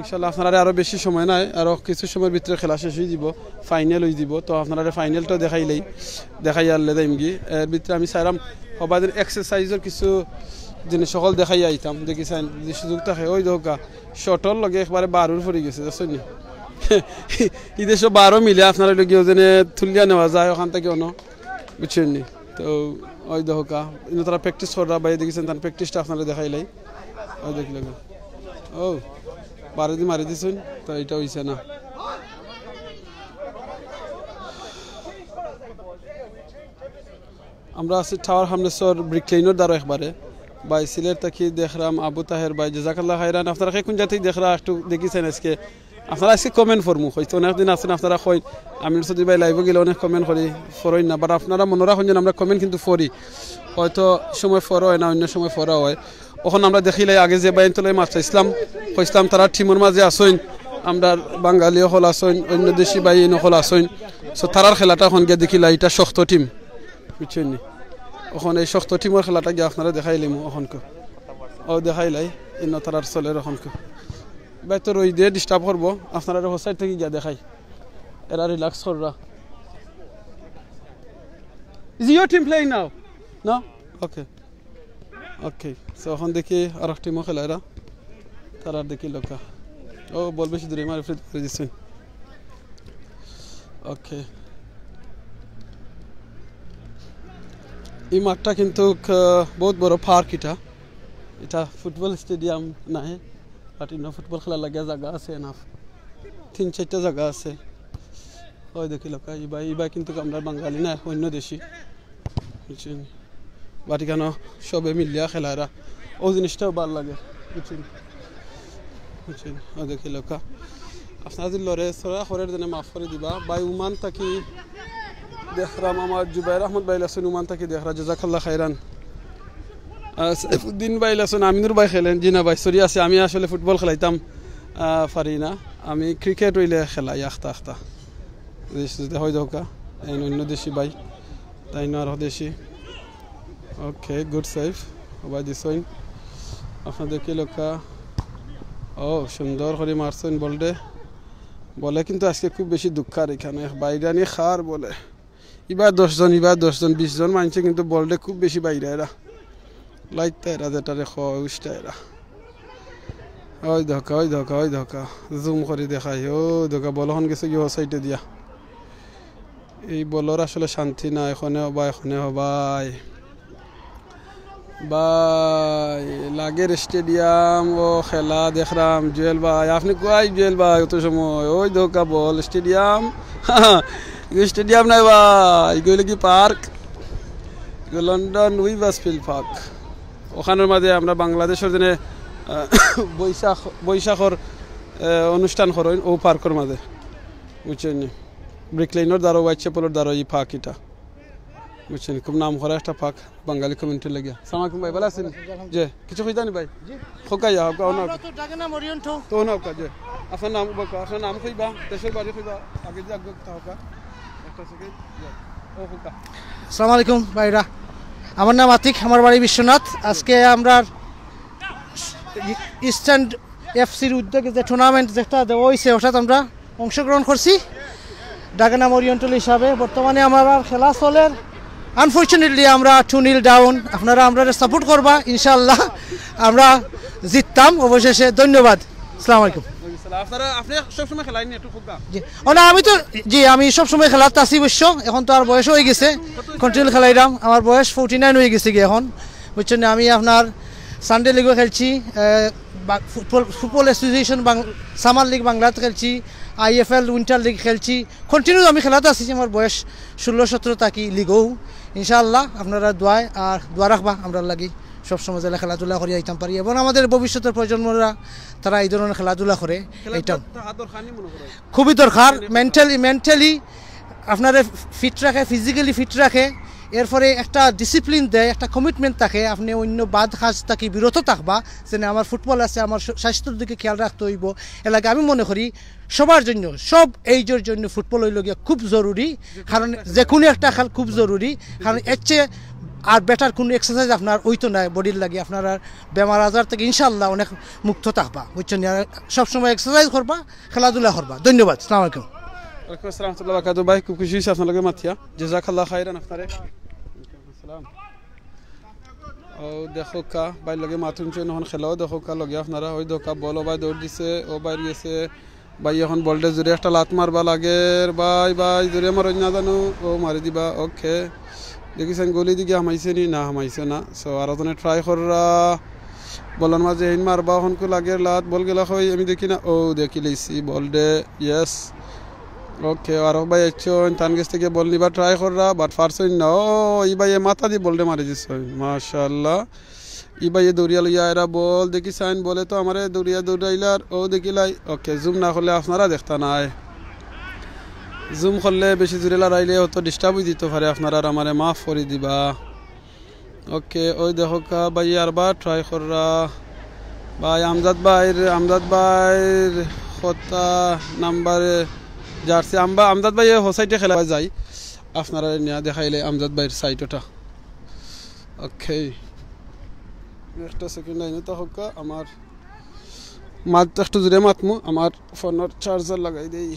ইনশাআল্লাহ আপনারা আরো বেশি সময় নাই আরো কিছু সময়ের ভিতরে খেলা শেষ হয়ে যাব ফাইনাল হয়ে যাব তো আপনারা ফাইনালটা দেখাই আনলে দাইমগি এর ভিতরে আমি চাইলাম সবাদের এক্সারসাইজের কিছু জিনিস সকল দেখাই আইতাম দেখি চাই যে সুযোগ থাকে ওই দেখা শটর লগে একবারে 12 পড়ে গেছে বুঝছেন ঈদের সব 12 মিলে আপনারা লগে ওজনে তুলিয়া নেওয়া যায় ওখান থেকে অন বুঝছেন নি তো ওই দেখা তারা প্র্যাকটিস করা বাইরে দেখেছেন তার প্র্যাকটিসটা আপনারা দেখাইলাই ওই দেখলে ও 12 দিন মারি দিছেন তো এটা হইছে না আমরা আছি টাওয়ার হামলেসর ব্রিকলেইনের দ্বারা একবারে বাই সিলেট থেকে দেখলাম আবু তাহের ভাই জাজাকাল্লাহ খাইরান আপনারা কোন জাতি দেখরা একটু দেখিছেন আজকে আপনারা আজকে কমেন্ট ফরমু হয়তো অনেকদিন আছেন আপনারা কই আমি যদি ভাই লাইভে গেলে অনেক কমেন্ট করি ফরই না বাট আপনারা মনে রাখুন যে আমরা কমেন্ট কিন্তু ফরি হয়তো সময় ফরো হয় না অন্য সময় ফরা হয় ওখান আমরা দেখিলে আগে যে বাইন তোলাই মাস্টার ইসলাম কইসলাম তারা টিমের মাঝে আসইন আমরা বাঙালি হল আসইন অন্য দেশি বাই হল আসইন সো তারার খেলাটা এখন গিয়ে দেখিলা এটা শক্ত টিম বুঝছেন নি ওখানে এই শক্ত টিমের খেলাটা গিয়ে আপনারা দেখাইলিম ওখানকে ও দেখাইলাই ইন্ন তারার চলের ওখানকে ভাই তো রই দিয়ে ডিস্টার্ব করবো আপনারা হোসাইড থেকে গিয়া দেখাই এরা relax কররা Is your team playing now? No? Okay. Okay. So এখন দেখি আর এক টিমও খেলা এরা তারা দেখি লোকা ও বল বেশি দূরে মারে ফ্রি করে দিচ্ছেন ওকে এই মাঠটা কিন্তু বহুত বড় পার্ক এটা ফুটবল স্টেডিয়াম নাই বাট ইনো ফুটবল খেলা লাগে জায়গা আছে না 3-4টা জায়গা আছে ওই দেখি লোকা ইবাই কিন্তু আমরা বাঙালি না অন্য দেশি বুঝছেন বাটি কেন সবে মিলিয়া খেলারা ও জিনিসটাও ভালো লাগে বুঝছেন বুঝছেন ও দেখি লোকা আপনারা যদি লড়ে সরা খরের জন্য মাফ করে দিবা বাই উমান তাকি দেখরাম আমার জুবাইর আহমদ ভাই লাসুন উমান তাকি দেখরা জাজাকাল্লাহ খাইরান সাইফুদ্দিন ভাই লাসুন আমিনুর ভাই খেলেন জিনা ভাই সরি আছে আমি আসলে ফুটবল খেলাইতাম পারি না আমি ক্রিকেট হইলে খেলাই আখতা হয় দোকা অন্য দেশি ভাই তাই না আর দেশি ওকে গুড সেভ ওবাই দিছইন আপনাদের কি লোকা ও সুন্দর করে মারছেন বলে কিন্তু আজকে খুব বেশি দুঃখার এখানে বাইরানি খার বলে এবার 10 জন 20 জন মানছে কিন্তু বলটা খুব বেশি বাইরে এরা লাইতে এরা যেটা রেখো উষ্টা এরা ওই ধোকা জুম করে দেখাই ও ধোকা বলহন গেছে কি ও সাইডে দিয়া এই বলর আসলে শান্তি না এখানে ভাই লাগের স্টেডিয়াম ও খেলা দেখলাম জুয়েল ভাই আপনি কই জুয়েল ভাই অত সময় ওই ধোকা বল স্টেডিয়াম নাই ভাই এগুলো কি পার্ক লন্ডন উইভার্সফিল্ড পার্ক ওখানের মাঝে আমরা বাংলাদেশের জন্য বৈশাখর অনুষ্ঠান করেন ও পার্কের মাঝে বুঝছেন ব্রিকলেইনের দ্বারা হোয়াইট চ্যাপেলের দ্বারা এই পার্ক এটা বুঝছেন খুব নাম করা একটা পার্ক বাঙালি কমিউনিটি লাগিয়া সালামালাইকুম ভাই ভালো আছেন যে কিছু কইতা নি ভাই খোকাইয়া আপকা ওনা তো না আপকা যে আপনার নাম কইবা দেশের বাড়ি কইবা আগে যে আগে তাহকা একটা সেকেন্ড ও খোকা আসসালামু আলাইকুম ভাইরা আমার নাম আতিক আমার বাড়ি বিশ্বনাথ আজকে আমরা ইস্টার্ন এফসির উদ্যোগে যে টুর্নামেন্ট যেটা দেওয়া হয়েছে ওটাতে আমরা অংশগ্রহণ করছি ডাগানাম ওরিয়েন্টাল হিসাবে বর্তমানে আমার খেলা চলে আনফর্চুনেটলি আমরা 2-0 ডাউন আপনারা আমরা সাপোর্ট করবা ইনশাআল্লাহ আমরা জিততাম অবশেষে ধন্যবাদ আসসালামু আলাইকুম আপনি সব সময় খেলাইনি একটু খোকা আমি সব সময় খেলাতে আছি অবশ্য এখন তো আর বয়স হয়ে গেছে কন্টিনিউ খেলাইলাম আমার বয়স 49 হয়ে গেছে কি এখন বুঝছেন আমি আপনার সানডে লিগও খেলছি ফুটবল অ্যাসোসিয়েশন সামার লিগ বাংলাতে খেলছি IFL উইন্টার লিগ খেলছি কন্টিনিউ আমি খেলাতে আছি আমার বয়স 16-17 থাকি লিগও ইনশাআল্লাহ আপনারা দোয়া রাখবা আমরা লাগি সবসময় জেলা খেলাধুলা করে আইতাম পারি এবং আমাদের ভবিষ্যতের প্রজন্মরা তারা এই ধরনের খেলাধুলা করে এইটা খুবই দরকার মেন্টালি আপনারা ফিট রাখে ফিজিক্যালি ফিট রাখে এরপরে একটা ডিসিপ্লিন দেয় একটা কমিটমেন্ট থাকে আপনি অন্য বাদ কাজ থাকি বিরত থাকবা যে আমার ফুটবল আছে আমার স্বাস্থ্যের দিকে খেয়াল রাখতে হইব এলাকা আমি মনে করি সবার জন্য সব এইজের জন্য ফুটবল হইল গিয়া খুব জরুরি কারণ যে কোনো একটা খেল খুব জরুরি কারণ এর চেয়ে আর বেটার কোনো এক্সারসাইজ আপনার ওইতো নাই বডির লাগে আপনার বেমার আজার থেকে ইনশাআল্লাহ অনেক মুক্ত থাকবা বুঝছেন সবসময় এক্সারসাইজ করবা খেলাধুলা করবা ধন্যবাদ আসসালামু আলাইকুম ওয়ালাইকুম আসসালাম ওয়া রাহমাতুল্লাহি ওয়া বারাকাতুহু ভাই খুব খুশি হইছি আপনার লগে মাতিয়া জাযাকাল্লাহ খাইরান আপনারে ও দেখো কা ভাই লগে মাতুন চুন এখন খেলাও দেখো কা লগে আপনারা ওই দোকা বল ভাই দৌড় দিছে ও বাইরে গেছে ভাই এখন বলটা জুড়ে একটা লাত মারবা লাগে ভাই জুড়ে মারো না জানো ও মারি দিবা ওকে দেখিছেন গলি দিকে হামাইছে নি না হামাইছে না সো আর ওখানে ট্রাই কররা বলার মাঝে হিন মারবা এখন কো লাগে লাত বল গেলা কই আমি দেখি না ও দেখি লইছি বল দে ইয়েস ওকে আর ভাই একজন তান গেছ থেকে বল নিবা ট্রাই কররা বাট ফারছই না ও ই ভাই মাথা দি বলতে মারি দিছই মাশাআল্লাহ ই ভাই দৌড়িয়া লইয়া এরা বল দেখি সাইন বলে তো আমারে দৌড়াইলার ও দেখিলাই ওকে জুম না করলে আপনারা দেখতা নাই জুম করলে বেশি জোরে লড়াইলে হয়তো ডিস্টার্ব হয়ে দিত পারে আপনারা আর আমারে মাফ করে দিবা ওকে ওই দেখো কা ভাই আর বা ট্রাই কররা ভাই আমজাদ ভাইয়ের কতা নাম্বারে জার্সি আমজাদ ভাই হোসাইটে খেলা যায় আপনারা নিয়ে দেখাইলে আমজাদ ভাইয়ের সাইটটা ওকে একটা সেকেন্ড আইনে তো হোক আমার মাত একটু জোরে মাতমু আমার ফোনের চার্জার লাগাই দেই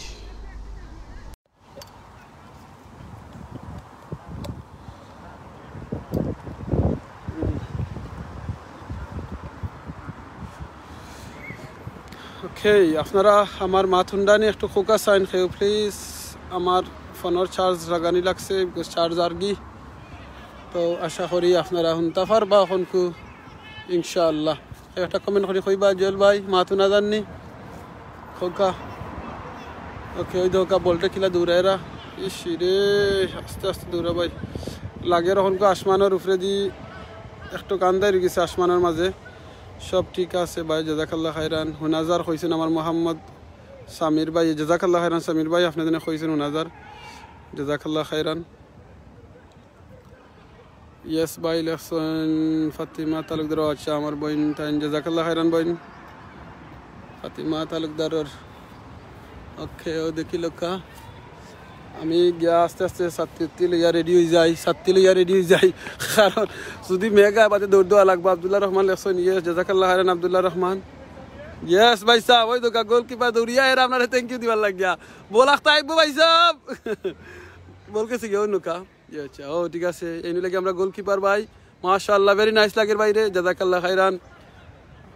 ওকে আপনারা আমার মাথুন্ডা নিয়ে একটু ফোকাস আইন খেয়ে প্লিজ আমার ফোনের চার্জ লাগানি লাগছে চার্জার গি তো আশা করি আপনারা শুনতে পারবা এখনকু ইনশাআল্লাহ একটা কমেন্ট করে কইবা জল ভাই মাথুনা জাননি খোকা ওকে ওই ধোকা বলটা কিলা দূরেরা ইস রে আস্তে আস্তে দূরে ভাই লাগে এখনকু আসমানের উপরে দি একটু কান্দাই গেছে আসমানের মাঝে সব ঠিক আছে ভাই জাজাকাল্লাহ খাইরান হুনাজার কইছেন আমার মোহাম্মদ সামির ভাই জাজাকাল্লাহ খাইরান সামির ভাই আপনাদের কইছেন হুনাজার জাজাকাল্লাহ খাইরান ইয়েস ভাই লেখছেন ফাতিমা তালুকদার আচ্ছা আমার বোন তাই জাজাকাল্লাহ খাইরান বোন ফাতিমা তালুকদারের ওকে ও দেখি লোকা আমি গিয়া আস্তে আস্তে সাতটি লইয়া রেডি হয়ে যাই কারণ যদি মেঘা বাদে দৌড় দেওয়া লাগবে আব্দুল্লাহ রহমান লেখছেন ইয়েস জাজাকাল্লাহ খাইরান আব্দুল্লাহ রহমান ইয়েস ভাই সাহেব ওই দোকা গোলকিপার দৌড়িয়া এরা আপনারা থ্যাংক ইউ দিবার লাগিয়া বল আখতা আইবো ভাই সাহেব বলকেছি গিয়ে নৌকা আচ্ছা ও ঠিক আছে এই লাগে আমরা গোলকিপার ভাই মাশাআল্লাহ ভেরি নাইস লাগের বাইরে জাজাকাল্লাহ খাইরান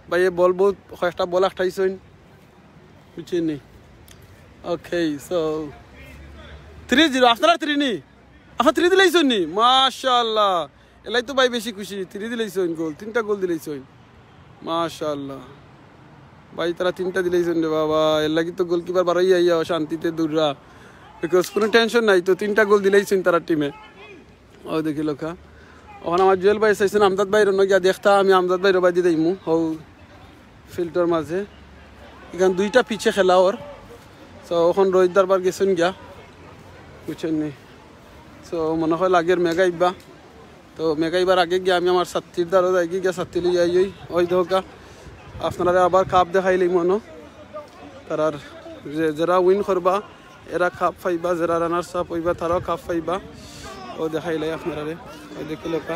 ভাই বল বহুত কয়েকটা বল আখটাইছেন বুঝছেন নি ওকে সো 3-0 আপনারা 3 নি আপনারা 3 দিলাইছেন নি মাশাআল্লাহ এলাই তো ভাই বেশি খুশি 3 দিলাইছেন গোল 3টা গোল দিলাইছেন মাশাআল্লাহ ভাই তারা 3টা দিলাইছেন রে বাবা এর লাগি তো গোলকিপার বাড়াই আইয়া শান্তিতে দূররা বিকজ কোনো টেনশন নাই তো 3টা গোল দিলাইছেন তারা টিমে ও দেখি লোকা ওখানে আমার জুয়েল ভাই চাইছেন আমজাদ ভাইয়ের অন্য গিয়া দেখতা আমি আমজাদ ভাই রবাই দিয়ে দিমু হৌ ফিল্টার মাঝে এখানে 2টা পিছে খেলা ওর তো ওখান রোহিত দরবার গেছেন গিয়া বুঝছেন নি সো মনে হয় লাগের মেগাইবা তো মেগাইবার আগে গিয়ে আমি আমার ছাত্রীর দ্বারা যাই গিয়া ছাত্রী লিয়ে আই ওই ধোকা আপনারা আবার কাপ দেখাইলেই মনো তারার যারা উইন করবা এরা কাপ পাইবা যারা রানার্স আপ হইবা তারাও কাপ পাইবা ও দেখাইলে আপনারা রে ওই দেখি লোকা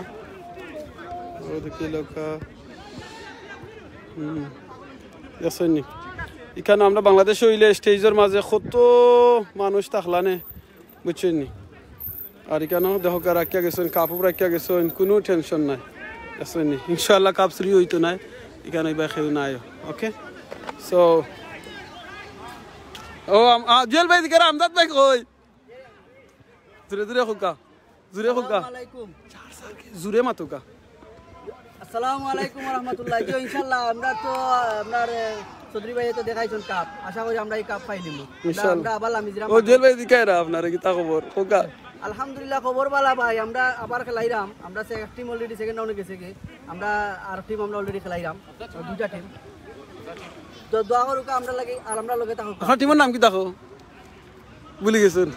দেখছেন নি এখানে আমরা বাংলাদেশে হইলে স্টেজের মাঝে কত মানুষ থাকলানে বুঝছেন নি আর এখানেও দেখো রাখিয়া গেছেন কাপড় রাখিয়া গেছেন কোনো টেনশন নাই দেখছেন নি ইনশাআল্লাহ কাপ শ্রী হইতো নাই এখানে বা খেউ নাই ওকে সো ও জুয়েল ভাই দিকে আমদাদ ভাই কই জুরে হোকা জুরে মাতুকা আসসালামু আলাইকুম ওয়া রাহমাতুল্লাহ জি ইনশাআল্লাহ আমরা তো আপনার চৌধুরী ভাই তো দেখাইছেন কাপ আশা করি আমরা এই কাপ পাই নিব আমরা আবার লামিজরা ও জুয়েল ভাই দিকে রা আপনারে কি তা খবর হোকা আলহামদুলিল্লাহ খবর বালা ভাই আমরা আবার খেলাইরাম আমরা এক টিম অলরেডি সেকেন্ড রাউন্ডে গেছে কি আমরা আর টিম আমরা অলরেডি খেলাইরাম দুইটা টিম তো দোয়া করুকা আমরা লাগি আর আমরা লগে থাকো আপনার টিমের নাম কি দেখো ভুলে গেছেন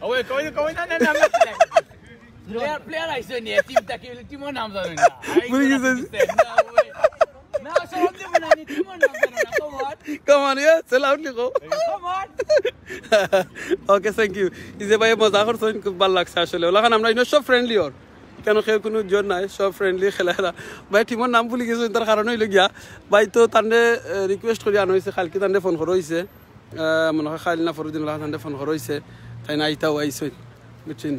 ওই কই না প্লেয়ার আইছে নি টিমটা কি টিমের নাম জানেন না ভুলে গেছেন না সব টিমের নাম জানেন না Come on, yeah, sell out লিখো Come on. Okay thank you ইজে ভাই মজা করছেন খুব ভালো লাগছে আসলে ওলাখান আমরা ইনো সব ফ্রেন্ডলি ওর কেন কেউ কোনো জোর নাই সব ফ্রেন্ডলি খেলা ভাই টিমের নাম ভুলে গেছেন তার কারণ হইল গিয়া ভাই তো তান্ডে রিকোয়েস্ট করে আনা হয়েছে কালকে তান্ডে ফোন করা হয়েছে মনে হয় খাইল না ফরুদ্দিন তান্ডে ফোন করা হয়েছে তাই না আইতাও আইসই বুঝছেন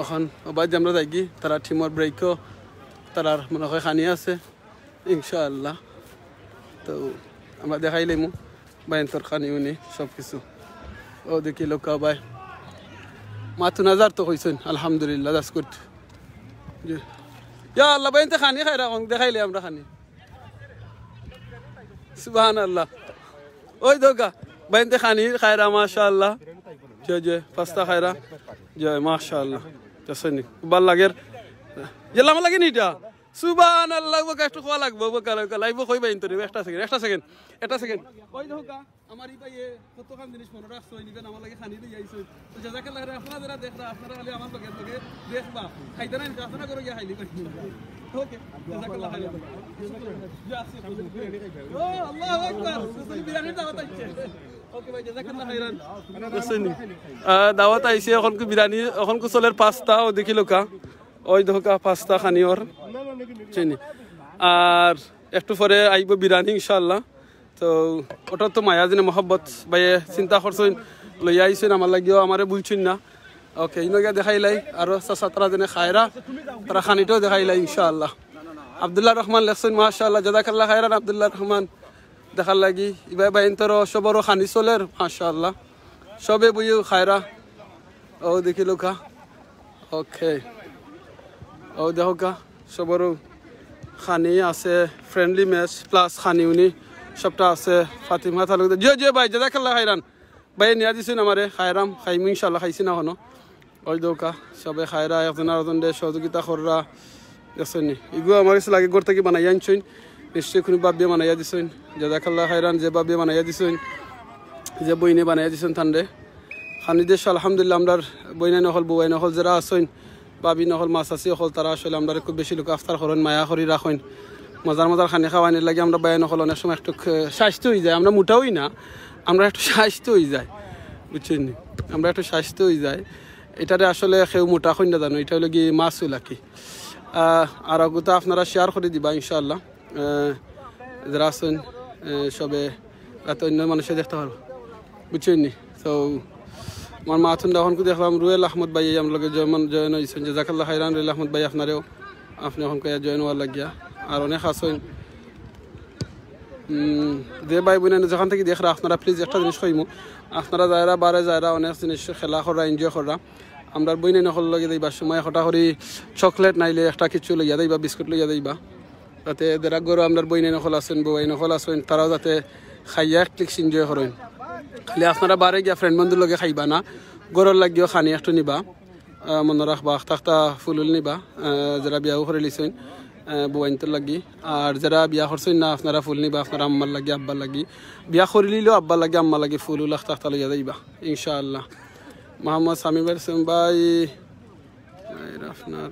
ওখান ভাই যে আমরা যাই কি তারা টিমের ব্রেকও তারার মনে হয় খানি আছে ইনশাআল্লাহ তো আমরা দেখাইলে মু বাইন তোর খানি উনি সব কিছু ও দেখি লোক ভাই মাথু নাজার তো কইছেন আলহামদুলিল্লাহ দ্যাটস গুড জি ইয়া আল্লাহ বাইন তো খানি খাইরা দেখাইলে আমরা খানি সুবহানাল্লাহ ওই দোকা বাইনতে খানি খায়রা মাশাআল্লাহ জয় জয় পাস্তা খায়রা জয় মাশাআল্লাহ তসনি ভাল লাগের জেলা লাগে নি এটা সুবহানাল্লাহ বকা একটু খাওয়া লাগবে বকা লাইভ কই বাইন তো একটা সেকেন্ড ওই দেখো আমার এই ভাইয়ে কতখান জিনিস মনে রাখছো নিবেন আমার লাগে খানি দিয়ে আইছো তো জাযাকাল্লাহ খাইর আপনারা যারা দেখরা আপনারা খালি আমার লগে দেখবা খাইতে না আপনারা করে গিয়ে খাইলি ওকে জাযাকাল্লাহ খাইর ও আল্লাহু আকবার সুসলি বিরিয়ানি দাওয়াত আইছে ওকে ভাই জাযাকাল্লাহ খাইরান বসনি দাওয়াত আইছে এখন কি বিরিয়ানি এখন কো চলের পাস্তা ও দেখিলো কা ওই দেখো কা পাস্তা খানি ওর চিনি আর একটু পরে আইব বিরিয়ানি ইনশাআল্লাহ তো ওটা তো মায়া জিনে মোহাব্বত ভাইয়ে চিন্তা করছেন লইয়া আইছেন আমার লাগিও আমারে বুঝছেন না ওকে ইনগা দেখাইলাই আর সাতরা জনে খায়রা তারা খানিটাও দেখাইলাই ইনশাআল্লাহ আব্দুল্লাহ রহমান লেখছেন মাশাআল্লাহ জাযাকাল্লাহ খায়রান আব্দুল্লাহ রহমান দেখার লাগি ইবাই বাইন তোর সবরও খানি চলের মাশাআল্লাহ সবে বুইও খায়রা ও দেখিলো কা ওকে ও দেখো কা সবরও খানি আছে ফ্রেন্ডলি ম্যাচ প্লাস খানি উনি সবটা আছে ফাতিমা তালুক জয় জয় ভাই জাযাকাল্লাহ খাইরান ভাই নিয়া দিছেন আমারে খায়রাম খাইম ইনশাআল্লাহ খাইছি না হনো ওই দৌকা সবে খায়রা একজন আরেকজন দে সহযোগিতা কররা দেখছেন ইগো আমার কাছে লাগে ঘর থেকে বানাই আনছেন নিশ্চয়ই কোনো বাবিয়ে বানাইয়া দিছেন জাযাকাল্লাহ খাইরান যে বাবিয়ে বানাইয়া দিছেন যে বইনে বানাইয়া দিছেন তান্ডে খানি দেশ আলহামদুলিল্লাহ আমরার বইনে নহল বউয়াই নহল যারা আসেন বাবি নহল মাছ আসি হল তারা আসলে আমরা খুব বেশি লোক আফতার করেন মায়া করি রাখেন মজার খানি খাওয়ানোর লাগে আমরা বাইরে নহল অনেক সময় একটু স্বাস্থ্য হয়ে যায় আমরা মোটাওই না আমরা একটু স্বাস্থ্য হয়ে যায় বুঝছেন আমরা একটু স্বাস্থ্য হয়ে যায় এটারে আসলে কেউ মোটা কই না জানো এটা হলো কি মাসুল আর কি আর আগুতা আপনারা শেয়ার করে দিবা ইনশাআল্লাহ যারা আছেন সবে রাতে অন্য মানুষে দেখতে পারবো বুঝছেন তো আমার মাথুন এখন দেখলাম রুয়েল আহমদ ভাই আমার লগে জয়েন হয়েছেন জাযাকাল্লাহ খাইরান রুয়েল আহমদ ভাই আপনারেও আপনি এখন কয়া জয়েন হওয়ার লাগিয়া আর অনেক আছেন যে ভাই বোন যখন থেকে দেখরা আপনারা প্লিজ একটা জিনিস কইমু আপনারা যারা বারে যারা অনেক জিনিস খেলা করা এনজয় করা আমরা বইনে নকল লগে দিবা সময় হঠাৎ করে চকলেট নাইলে একটা কিছু লইয়া দিবা বিস্কুট লইয়া দিবা যাতে যারা গরু আমরা বইনে নকল আছেন বউয়াই নকল আছেন তারাও যাতে খাইয়া ক্লিক এনজয় করেন খালি আপনারা বারে গিয়া ফ্রেন্ড বন্ধুর লগে খাইবা না গরুর লাগিও খানি একটু নিবা মনে রাখবা একটা ফুলুল নিবা যারা বিয়াও করে লিছেন বউয়াইনটোর লাগি আর যারা বিয়া করছেন না আপনারা ফুল নিবা আপনারা আম্মার লাগি আব্বার লাগি বিয়া করে লিলেও আব্বার লাগি আম্মার লাগি ফুলুল একটা লইয়া যাইবা ইনশাআল্লাহ মোহাম্মদ সামিম ভাই আপনার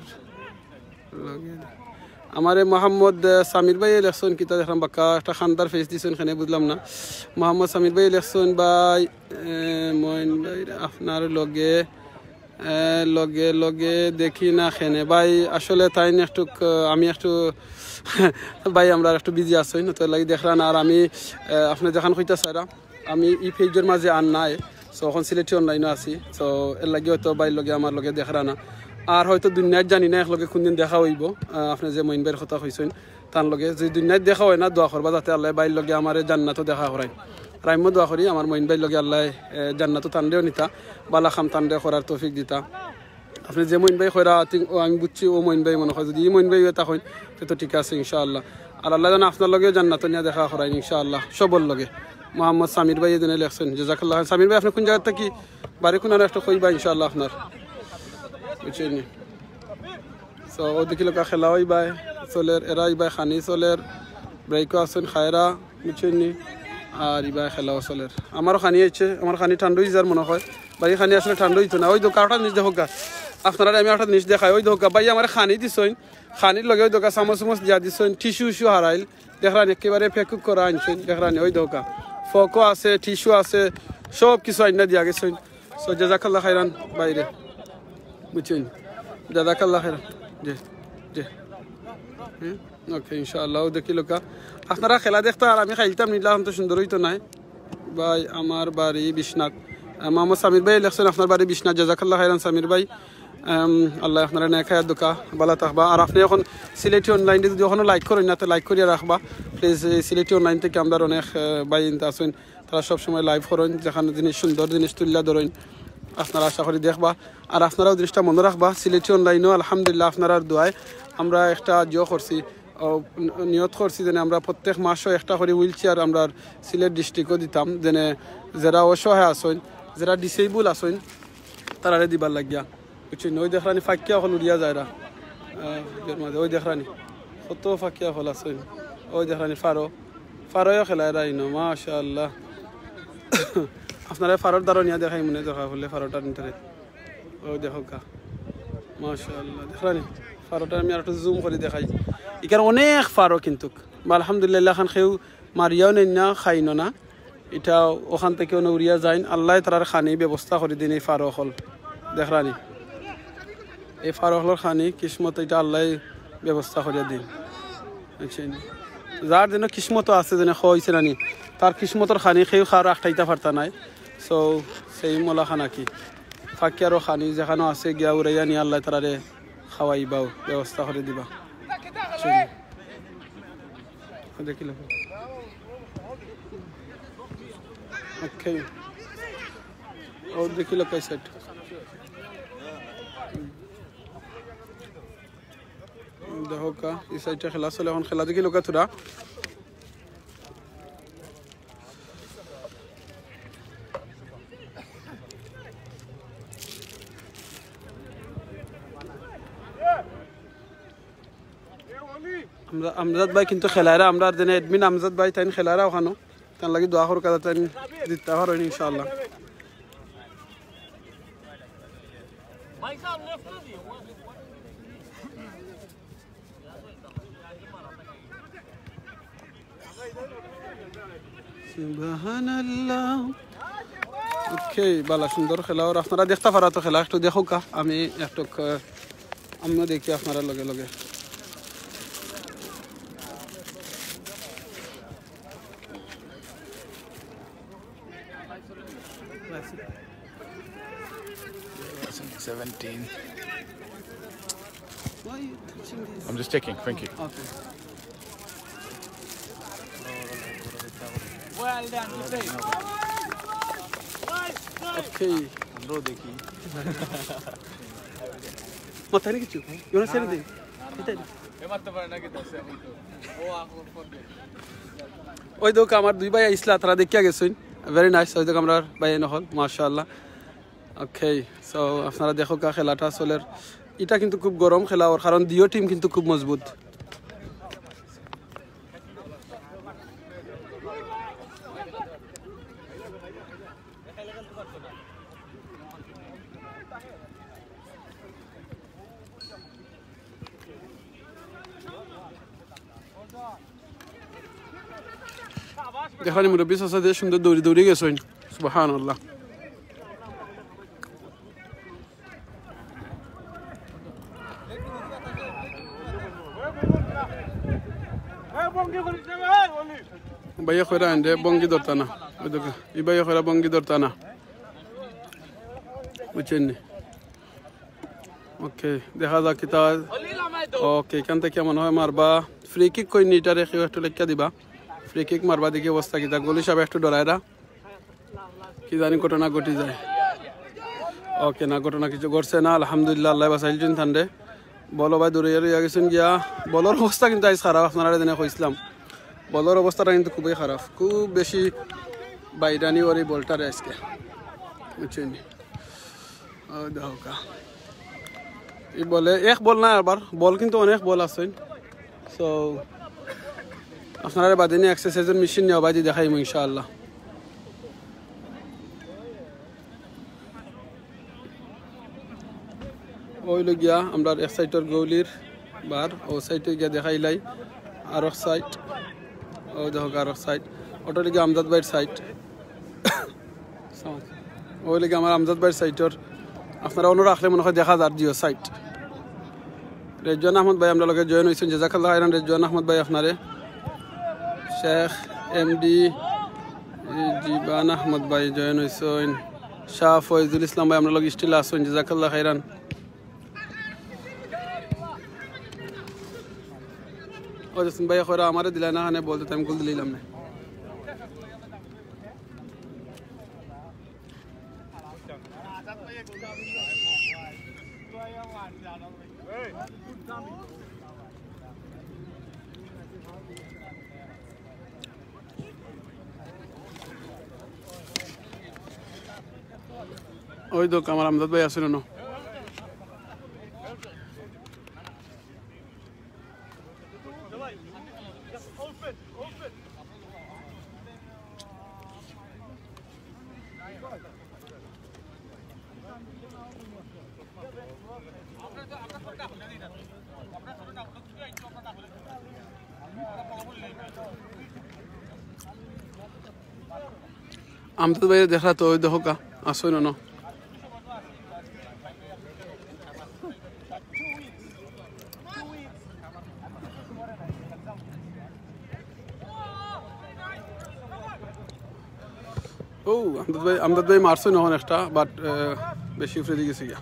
আমারে মোহাম্মদ সামির ভাই লেখছেন কিতা দেখলাম বাক্কা একটা খানদার ফেস দিছেন এখানে বুঝলাম না মোহাম্মদ সামির ভাই লেখছেন ভাই মইন ভাই আপনার লগে লগে লগে দেখি না খেনে ভাই আসলে তাই একটু আমি একটু ভাই আমরা একটু বিজি আছি না তো লাগি দেখলাম আর আমি আপনি যখন কইতা সারা আমি ই পেজের মাঝে আন নাই সো এখন সিলেটি অনলাইনে আছি সো এর লাগে হয়তো ভাই লগে আমার লগে দেখরা না আর হয়তো দুনিয়াত জানি না একলগে কোনদিন দেখা হইব আপনি যে মইন ভাইয়ের কথা কইছেন তার লগে যে দুনিয়াত দেখা হয় না দোয়া করবা যাতে আল্লাহ ভাইয়ের লগে আমার জান্নাতও দেখা করায় আর আমিও দোয়া করি আমার মইন ভাইয়ের লগে আল্লাহ জান্নাতও টানলেও নিতা বালা খাম টানলে করার তৌফিক দিতা আপনি যে মইন ভাই কইরা আমি বুঝছি ও মইন ভাই মনে হয় যদি ই মইন ভাই তা হয় তো ঠিক আছে ইনশাআল্লাহ আর আল্লাহ যেন আপনার লগেও জান্নাত নিয়ে দেখা করায় ইনশাআল্লাহ সবর লগে মোহাম্মদ সামির ভাই এদিনে লেখছেন জাযাকাল্লাহ সামির ভাই আপনি কোন জায়গা থেকে বাড়ি কোন আর একটা কইবা ইনশাআল্লাহ আপনার বুঝছেন সো ও দেখিল কা খেলা হই ভাই চলের এরাই ভাই খানি চলের ব্রেকও আছেন খায়রা বুঝছেন আর ইবা খেলাও চলের আমারও খানি আছে আমার খানি ঠান্ডা হয়ে যার মনে হয় বাড়ি খানি আসলে ঠান্ডা হইতো না ওই দোকানটা নিজ দেখো গা আপনারা আমি একটা জিনিস দেখাই ওই দোকা ভাই আমার খানি দিছেন খানির লগে ওই দোকা চামচ চামচ দিয়া দিছেন টিস্যু ইস্যু হারাইল দেখরান একেবারে ফেকুক করা আনছেন দেখরান ওই দোকা ফকও আছে টিস্যু আছে সব কিছু আইনা দিয়া গেছেন সো জাযাকাল্লাহ খাইরান বাইরে বুঝছেন জাযাকাল্লাহ খাইরান জি জি ওকে ইনশাআল্লাহ দেখিল কা আপনারা খেলা দেখতে আর আমি খাইতাম নিলাম তো সুন্দর হইতো নাই ভাই আমার বাড়ি বিশ্বনাথ মোহাম্মদ সামির ভাই লেখছেন আপনার বাড়ি বিশ্বনাথ জাযাকাল্লাহ খাইরান সামির ভাই আল্লাহ আপনারা নেক হায়াত দোকা বালা থাকবা আর আপনি এখন সিলেটি অনলাইনে যদি এখনো লাইক করেন না তো লাইক করিয়া রাখবা প্লিজ সিলেটি অনলাইন থেকে আমরা অনেক ভাই আছেন তারা সবসময় লাইভ করেন যেখানে জিনিস সুন্দর জিনিস তুলিয়া ধরেন আপনারা আশা করি দেখবা আর আপনারাও জিনিসটা মনে রাখবা সিলেটি অনলাইনেও আলহামদুলিল্লাহ আপনারা দোয়ায় আমরা একটা করছি নিয়ত করছি যেন আমরা প্রত্যেক মাসও একটা করে হুইল চেয়ার আমরা সিলেট ডিস্ট্রিক্টও দিতাম যেন যারা অসহায় আসেন যারা ডিসেবল আসেন তারারে দিবার লাগিয়া বুঝছেন ওই দেখরানি ফাঁকিয়া হল উড়িয়া যায় মাঝে ওই দেখরানি কত ফাঁকিয়া হল আসেন ওই দেখরানি ফারোও খেলায় রাইনো মাশাআল্লাহ আপনারা ফারোর দ্বারা নিয়ে দেখাই মনে দেখা হলে ফারোটার নিতে ওই দেখো কা মাশাআল্লাহ দেখরানি ফারোটা আমি আর একটু জুম করে দেখাই এখানে অনেক ফারো কিন্তু আলহামদুলিল্লাহ খান খেউ মারিয়াও নেই না খাইনো না এটা ওখান থেকে উড়িয়া যায় আল্লাহ তার খানি ব্যবস্থা করে দিন এই ফারো হল দেখরানি এই ফারো হলর খানি কিসমত এটা আল্লাহ ব্যবস্থা করে দিন বুঝছেন যার যেন কিসমত আছে যেন হয়েছে নানি তার কিসমতর খানি খেয়ে খাওয়ার আখটাইতে পারতা নাই সো সেই মোলা খানা কি ফাঁকি আরও খানি যেখানে আছে গিয়া উড়াইয়া নিয়ে আল্লাহ তারারে খাওয়াইবাও ব্যবস্থা করে দিবা দেখিল ওকে और देखिए लोग कैसे देखो का इस साइड खेला चले এখন খেলা দেখি লোক থোড়া আমজাদ ভাই কিন্তু খেলায়রা আমরা যেন এডমিন আমজাদ ভাই তাই খেলায়রা ওখানো তার লাগি দোয়া করার কথা তাই দিতে পারেন ইনশাআল্লাহ সুবহানাল্লাহ ওকে বালা সুন্দর খেলা আর আপনারা দেখতে পারা তো খেলা একটু দেখো কা আমি একটু আমিও দেখি আপনারা লগে লগে I'm just checking. Thank you. Okay. Well done, Okay. Bro, देखी. मत है ना किचु. You wanna say anything? ওই দেখো আমার দুই ভাই ইসলা তারা দেখিয়া গেছেন ভেরি নাইস ওই দেখো আমরা ভাই নহল মাশাআল্লাহ ওকে সো আপনারা দেখো কা খেলাটা চলের এটা কিন্তু খুব গরম খেলা ওর কারণ দুই টিম কিন্তু খুব মজবুত দেখানি মুরব্বী চাচা দিয়ে সুন্দর দৌড়ি দৌড়ি গেছেন সুবহানাল্লাহ ভাইয়া খয়রা আনলে বঙ্গি ধরতা না ওই দেখো এই ভাইয়া খয়রা বঙ্গি ধরতা না বুঝছেন ওকে দেখা যাক কিতা ওকে এখান থেকে কেমন হয় মারবা ফ্রি কিক কই নিটারে কেউ একটু লেখা দিবা ফ্রি কিক মারবা দেখি অবস্থা কিতা গোলি সাহেব একটু ডরায়রা কি জানি ঘটনা ঘটি যায় ওকে না ঘটনা কিছু ঘটছে না আলহামদুলিল্লাহ আল্লাহ বাসাইলছেন ঠান্ডে বলো ভাই দূরে ইয়া গেছেন গিয়া বলর অবস্থা কিন্তু আজ খারাপ আপনারা দিনে কইছিলাম বলর অবস্থাটা কিন্তু খুবই খারাপ খুব বেশি বাইরানি ওর এই বলটারে আজকে বুঝছেন এই বলে এক বল না আবার বল কিন্তু অনেক বল আছে সো আপনারা বাদে নিয়ে এক্সারসাইজের মেশিন নিয়ে বাদি দেখাইম ইনশাআল্লাহ ওই লগিয়া আমরা এক সাইডের গৌলির বার ও সাইডে গিয়া দেখাইলাই আর এক সাইড ও দেখো আর এক সাইড ওটা লিগে আমজাদ ভাইয়ের সাইড ওই লিগে আমার আমজাদ ভাইয়ের সাইডের আপনারা অন্য রাখলে মনে হয় দেখা যার জিও সাইড রেজওয়ান আহমদ ভাই আমরা লগে জয়েন হয়েছেন জাজাকাল্লাহ খাইরান রেজওয়ান আহমদ ভাই আপনারে শেখ এমডি জীবান আহমদ ভাই জয়েন হয়েছেন শাহ ফয়জুল ইসলাম ভাই আমরা লগে স্টিল আসছেন জাজাকাল্লাহ খাইরান ও জসিম ভাই খোরা আমারে দিলা না হানে বলতে টাইম গুল দিলাম না ওই তো আমার আমজাদ ভাই আসেন না আমজাদ ভাই দেখা তো ওই দেখো কা আসেন না ও আমজাদ ভাই মারছেন এখন একটা বাট বেশি উপরে দিয়ে গেছে গিয়া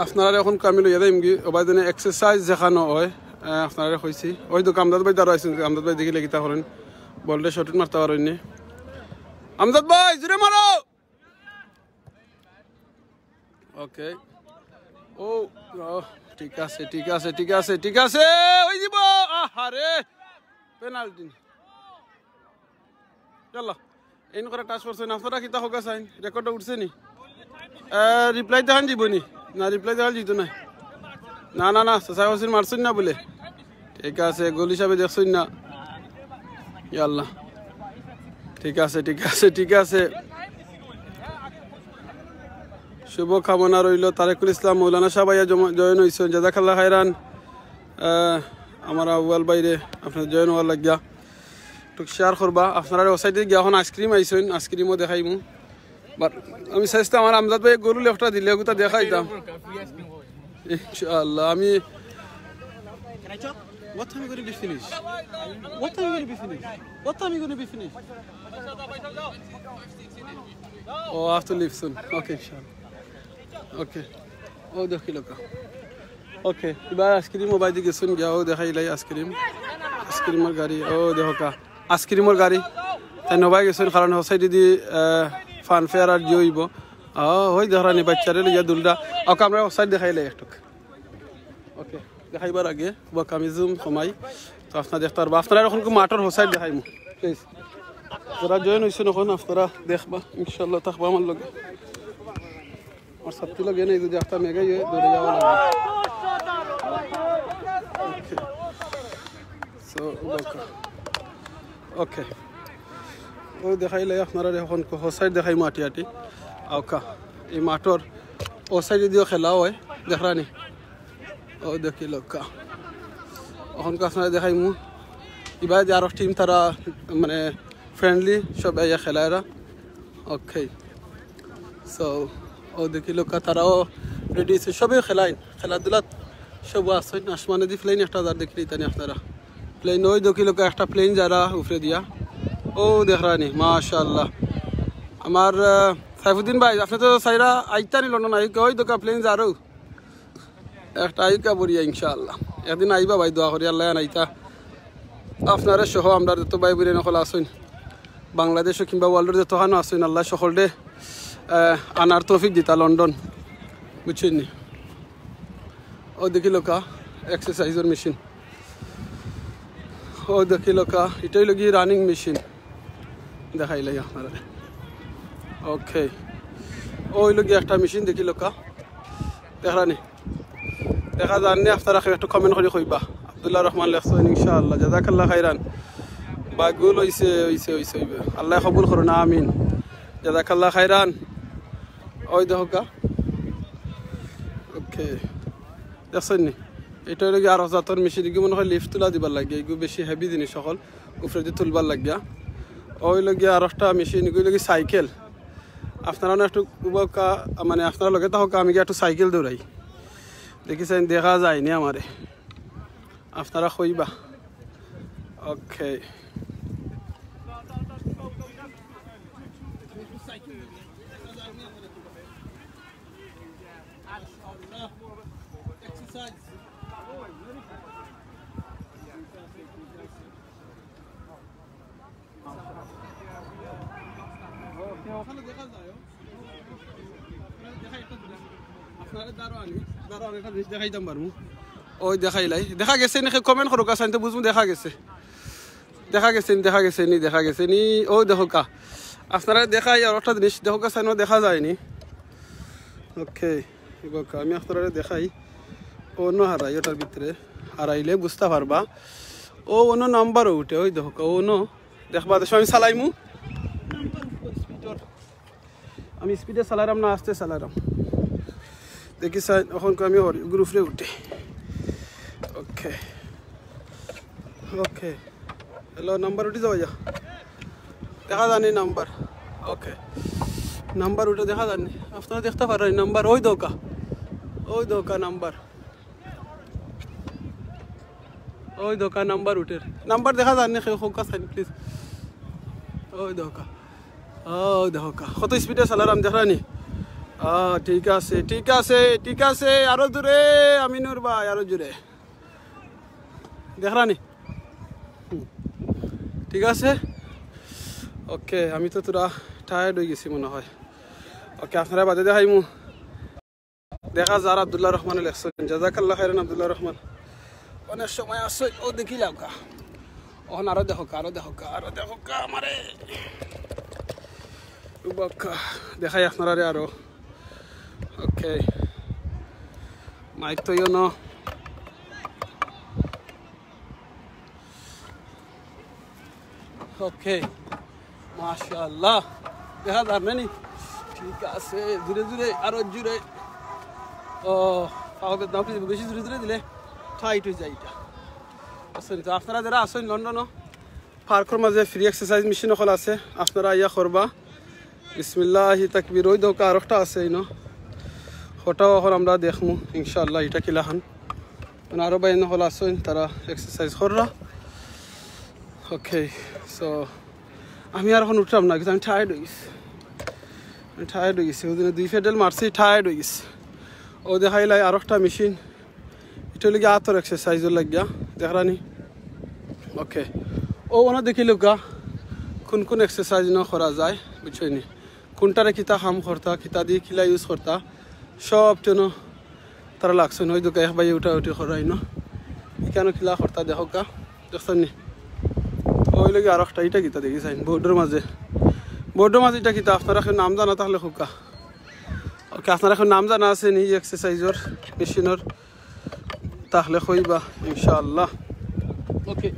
আপনারা এখন কামিল হইয়া যাইম কি ওবাই দিনে এক্সারসাইজ দেখানো হয় আপনারা কইছি ওই তো আমজাদ ভাই দাঁড়া আছেন আমজাদ ভাই দেখিলে কিতা করেন বললে শট মারতে পারেননি আমজাদ ভাই জোরে মারো ওকে ও ঠিক আছে ঠিক আছে ঠিক আছে ঠিক আছে ওই যাব আহারে পেনাল্টি চলো এন করে টাচ করছেন আপনারা কিতা হোক আছেন রেকর্ড উঠছে নি রিপ্লাই দেখান যাবনি না রিপ্লাই দেওয়া যেত না না না না সাসা হোসেন মারছেন না বলে ঠিক আছে গোল হিসাবে দেখছেন না আল্লাহ ঠিক আছে ঠিক আছে ঠিক আছে শুভ কামনা রইল তারেকুল ইসলাম মৌলানা সাহেব ভাইয়া জয়েন হয়েছেন জাজাকাল্লাহ খায়রান আমার আউয়াল বাইরে আপনার জয়েন হওয়ার লাগিয়া টুক শেয়ার করবা আপনারা ওয়েবসাইটে গিয়ে এখন আইসক্রিম আইসেন আইসক্রিমও দেখাইমু বাট আমি চাইছি আমার আমজাদ ভাই গরু লেফটা দিলে ওটা দেখাইতাম ইনশাআল্লাহ আমি What time are you going to be finished? What time are you going to be finished? What time are you going to be finished? Oh, I have to leave soon. Okay, inshallah. Okay. Oh, the kiloka. Okay. Iba ice cream mo baidi gesun jao dekhai lai ice cream. Ice cream or gari. Oh, dekho ka. Ice cream or gari. Tai no bai gesun karon hosai di fan fair ar joibo. Oh, hoy dehrani bachare le ya dulda. Au kamera hosai dekhai lai ektok. Okay. দেখাইবার আগে বা কামিজুম কমাই তো আপনারা দেখতে পারবা আপনারা এখন মাঠের হোসাইড দেখাইমু প্লিজ যারা জয়েন হইছেন এখন আপনারা দেখবা ইনশাআল্লাহ থাকবা আমার লগে আর সবটি লগে নেই যদি একটা মেগাই দৌড়ে যাওয়া লাগবে সো ওকে ও দেখাইলে আপনারা এখন হোসাইড দেখাই মাটি আটি আওকা এই মাঠর ও সাইডে দিও খেলা হয় দেখরানি ও দেখি লোকা এখন আপনারা দেখাইমু এবার যে আরো টিম তারা মানে ফ্রেন্ডলি সব ইয়া খেলায়রা ওকে সো ও দেখি লোকা তারাও রেডি আছে সবই খেলাধুলাত সব আছে আসমানে দি প্লেন একটা যার দেখি তানি আপনারা প্লেন ওই দেখি লোকা একটা প্লেন যারা উপরে দিয়া ও দেখরানি মাশাআল্লাহ আমার সাইফুদ্দিন ভাই আপনি তো সাইরা আইতানি লন্ডন আই ওই দোকা প্লেন যারও একটা আইকা বরিয়া ইনশাআল্লাহ একদিন আইবা ভাই দোয়া করি আল্লাহ আনাইতা আপনারা সহ আমরা যত ভাই বোন সকল আসুন বাংলাদেশ কিংবা ওয়ার্ল্ডের যত হানো আসুন আল্লাহ সকলে আনার তৌফিক দিতা লন্ডন বুঝছেন নি ও দেখি লোকা এক্সারসাইজের মেশিন ও দেখি লোকা এটাই লগি রানিং মেশিন দেখাইলাই আপনারা ওকে ওই লগি একটা মেশিন দেখি লোকা দেখরানি দেখা জাননি আপনারা একটু কমেন্ট করে কইবা আব্দুল্লাহ রহমান লেখছেন ইনশাআল্লাহ জাযাকাল্লাহ খাইরান বাগুল হইছে আল্লাহ কবুল করুন আমিন জাযাকাল্লাহ খাইরান ওই দেখো কা ওকে দেখছেন নি এটা হলো কি আরো জাতর মেশিন কি মনে হয় লিফট তুলা দিবার লাগে এগুলো বেশি হেভি জিনিস সকল উপরে দিয়ে তুলবার লাগিয়া ওই লগিয়া আর একটা মেশিন এগুলো কি সাইকেল আপনারা একটু মানে আপনারা লগে তো হোক আমি কি একটু সাইকেল দৌড়াই দেখিছেন দেখা যায়নি আমারে আপনারা কইবা ওকে ওই দেখাইলাই দেখা গেছে নাকি কমেন্ট করো কা সাইনতে বুঝবো দেখা গেছে নি ও দেখো কা আপনারা দেখাই আর একটা জিনিস দেখো কা সাইন দেখা যায়নি ওকে আমি আপনারা দেখাই অন্য হারাই ওটার ভিতরে হারাইলে বুঝতে পারবা ও অন্য নাম্বারও উঠে ওই দেখো অন্য দেখবা দেশ আমি চালাইমু আমি স্পিডে চালাইলাম না আস্তে চালাইলাম দেখি চাই এখন আমি গ্রুপে উঠে ওকে ওকে হ্যালো নাম্বার উঠে যাওয়া যা দেখা জানি নাম্বার ওকে নাম্বার উঠে দেখা জানি আপনারা দেখতে পারেন নাম্বার ওই দোকা নাম্বার উঠে নাম্বার দেখা জানি হোকা সাইন প্লিজ ওই দোকা কত স্পিডে চালারাম দেখানি ঠিক আছে আরো দূরে আমিনুর ভাই আরো জোরে দেখরানি ঠিক আছে ওকে আমি তো তোরা টায়ার্ড হয়ে গেছি মনে হয় ওকে আপনারা বাদে দেখাইমু দেখা যার আব্দুল্লাহ রহমান লেখছেন জাজাকাল্লাহ খাইরান আব্দুল্লাহ রহমান অনেক সময় আসছে ও দেখি লাউকা ওখানে আরো দেখো কা আমারে দেখাই আপনারা আরো ওকে মাইক তো ইউনো ওকে মাশাআল্লাহ দেখা যার নানি ঠিক আছে ধীরে আরো জুড়ে ও পাওয়ার দাও বেশি ধীরে দিলে টাইট হয়ে যায় এটা আসেন তো আপনারা যারা আসেন লন্ডনও পার্কের মাঝে ফ্রি এক্সারসাইজ মেশিন সকল আছে আপনারা ইয়া করবা বিসমিল্লাহি তাকবীর ওই দোকা আর একটা আছে ইনো ওটাও এখন আমরা দেখমু ইনশাআল্লাহ এটা কিলাহান আরো বাইন হল আসেন তারা এক্সারসাইজ কররা ওকে সো আমি আর এখন উঠলাম না কিন্তু আমি টায়ার্ড হয়ে গেছি ওদিনে 2 পেডেল মারছি টায়ার্ড হয়ে গেছি ও দেখাইলাই আর একটা মেশিন এটা লাগে আতর এক্সারসাইজের লাগিয়া দেখরানি ওকে ও ওনা দেখিল গা কোন এক্সারসাইজ না করা যায় বুঝছনি কোনটারে কিতা কাম করতা কিতা দিয়ে কিলা ইউজ করতা সব যেন তারা লাগছে ওই দোকা এক বাই উঠি করাই না কেন কিলা করতা দেখো গা দেখছেন নি ওই লাগে আর একটা এটা কিতা দেখি চাইন বোর্ডের মাঝে এটা কিতা আপনারা এখন নাম জানা তাহলে খুকা ওকে আপনারা এখন নাম জানা আছে নি এক্সারসাইজের মেশিনের তাহলে কইবা ইনশাআল্লাহ ওকে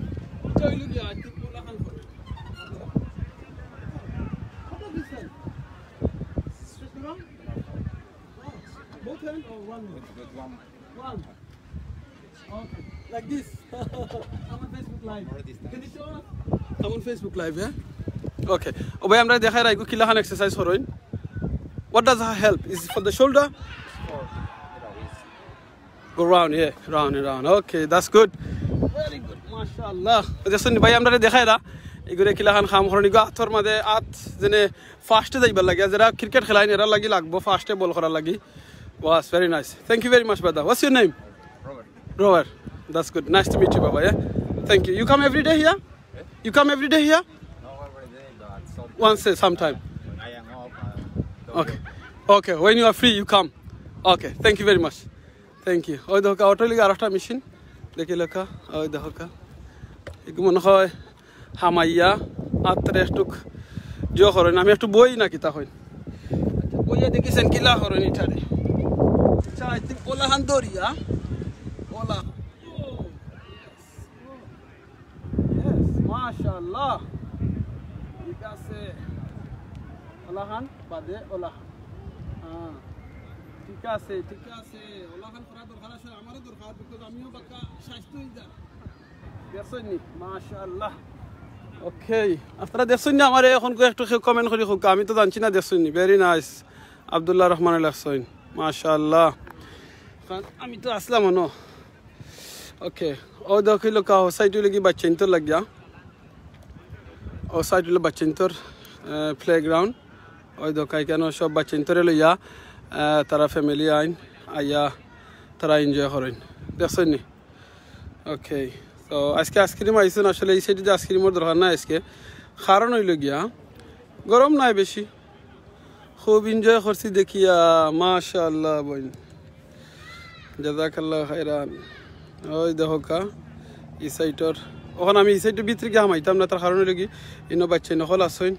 Okay, like this. I'm on Facebook Live. Can you show us? I'm on Facebook Live, yeah? Okay. Obey, I'm ready. I go kilahan exercise for you. What does that help? Is it for the shoulder? Go round, yeah, round and round. Okay, that's good. Very good, mashallah. Just ni, bhai, I'm ready. Dekha ira. Igore kilahan kham khorni go. Athor made at jene fast day bal lagi. Jara cricket khilai nera lagi lagbo fast ball khora lagi. Was very nice. Thank you very much, brother. What's your name? Robert, that's good. Nice to meet you, Baba. Yeah, thank you. You come every day here? Eh? You come every day here? No, every day, but once sometime. When I am off, okay. Okay. When you are free, you come. Okay. Thank you very much. Thank you. Oh, the auto liga arafta machine. Dekhi laka. Oh, the hoka. Igumon hoy hamaya atrestuk jo horon. Ami ekটু বই না কিতা হই। বইয়ে দেখিছেন কিলা হরন ইটারে। আচ্ছা, I think ওলা হান্দরিয়া। Ola. Yes, mashallah. Dikase. Olahan, bade olahan. ঠিক আছে ওলাখান করা দরকার আছে আমারও দরকার বিকজ আমিও বাক্কা স্বাস্থ্য হয়ে যা দেখছেন নি মাশাআল্লাহ ওকে আপনারা দেখছেন না আমারে এখন একটু কমেন্ট করি হোক আমি তো জানছি না দেখছেন নি ভেরি নাইস আব্দুল্লাহ রহমান লাগছেন মাশাআল্লাহ আমি তো আসলাম না ওকে ও দেখিল কা সাইটে লাগি বাচ্চা তো লাগিয়া ও সাইটে বাচ্চা তোর প্লেগ্রাউন্ড ওই দোকাই কেন সব বাচ্চা তোরে লইয়া তারা ফ্যামিলি আইয়া তারা এনজয় করেন দেখছেন নি ওকে তো আজকে আইসক্রিম আইসুন আসলে এই সাইডে আইসক্রিমের দরকার নাই আজকে কারণ হইল গিয়া গরম নাই বেশি খুব এনজয় করছি দেখিয়া মাশাআল্লাহ বোন জাযাকাল্লাহ খাইরান ওই দেখো কা এই সাইটর ওখানে আমি এই সাইডের ভিতরে গিয়ে হামাইতাম না তার কারণ হইল কি ইনো বাচ্চা নকল আসেন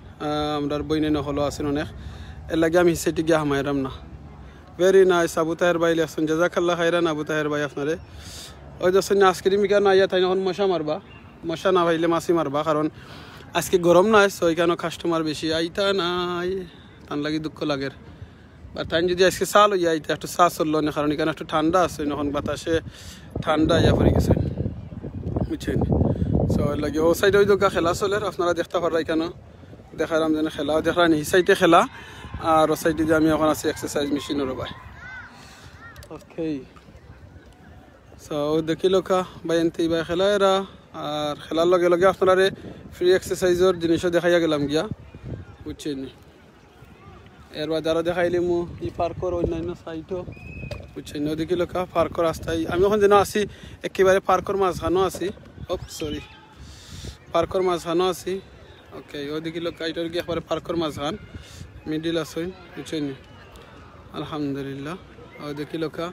আমরা বইনে নকলও আছেন অনেক এর লাগে আমি এই সাইডে গিয়ে হামাইরাম না ভেরি নাইস আবু তাহের ভাই লেখছেন জাযাকাল্লাহ খাইরান আবু তাহের ভাই আপনারে ওই দর্শন আইসক্রিম কেন আইয়া তাই এখন মশা না ভাইলে মাছি মারবা কারণ আজকে গরম নাই সো কেন কাস্টমার বেশি আইতা নাই তার লাগে দুঃখ লাগে বা তাই যদি আজকে চাল হইয়া আইতা একটু চা চললো না কারণ এখানে একটু ঠান্ডা আছে এখন বাতাসে ঠান্ডা ইয়া পড়ে গেছে বুঝছেন সো লাগে ও সাইডে ওই দোকা খেলা চলে আপনারা দেখতে পারা কেন দেখালাম যেন খেলা দেখালাম এই সাইডে খেলা আর ও সাইডে যে আমি এখন আছি এক্সারসাইজ মেশিনেরও ভাই ওকে সো দেখিল কা বাইনতে বা খেলা এরা আর খেলার লগে লগে আপনারা ফ্রি এক্সারসাইজর জিনিসও দেখাইয়া গেলাম গিয়া বুঝছেন এর বাদ আরও দেখাইলি মু ই পার্কর অন্যান্য সাইটও বুঝছেন দেখিল কা পার্কর রাস্তায় আমি এখন যেন আছি একেবারে পার্কর মাঝখানো আছি সরি পার্কর মাঝখানো আছি ওকে ও দেখিল কা এটার গিয়ে একবারে পার্কর মাঝখান মিডিল আছে বুঝছেন আলহামদুলিল্লাহ ও দেখিল কা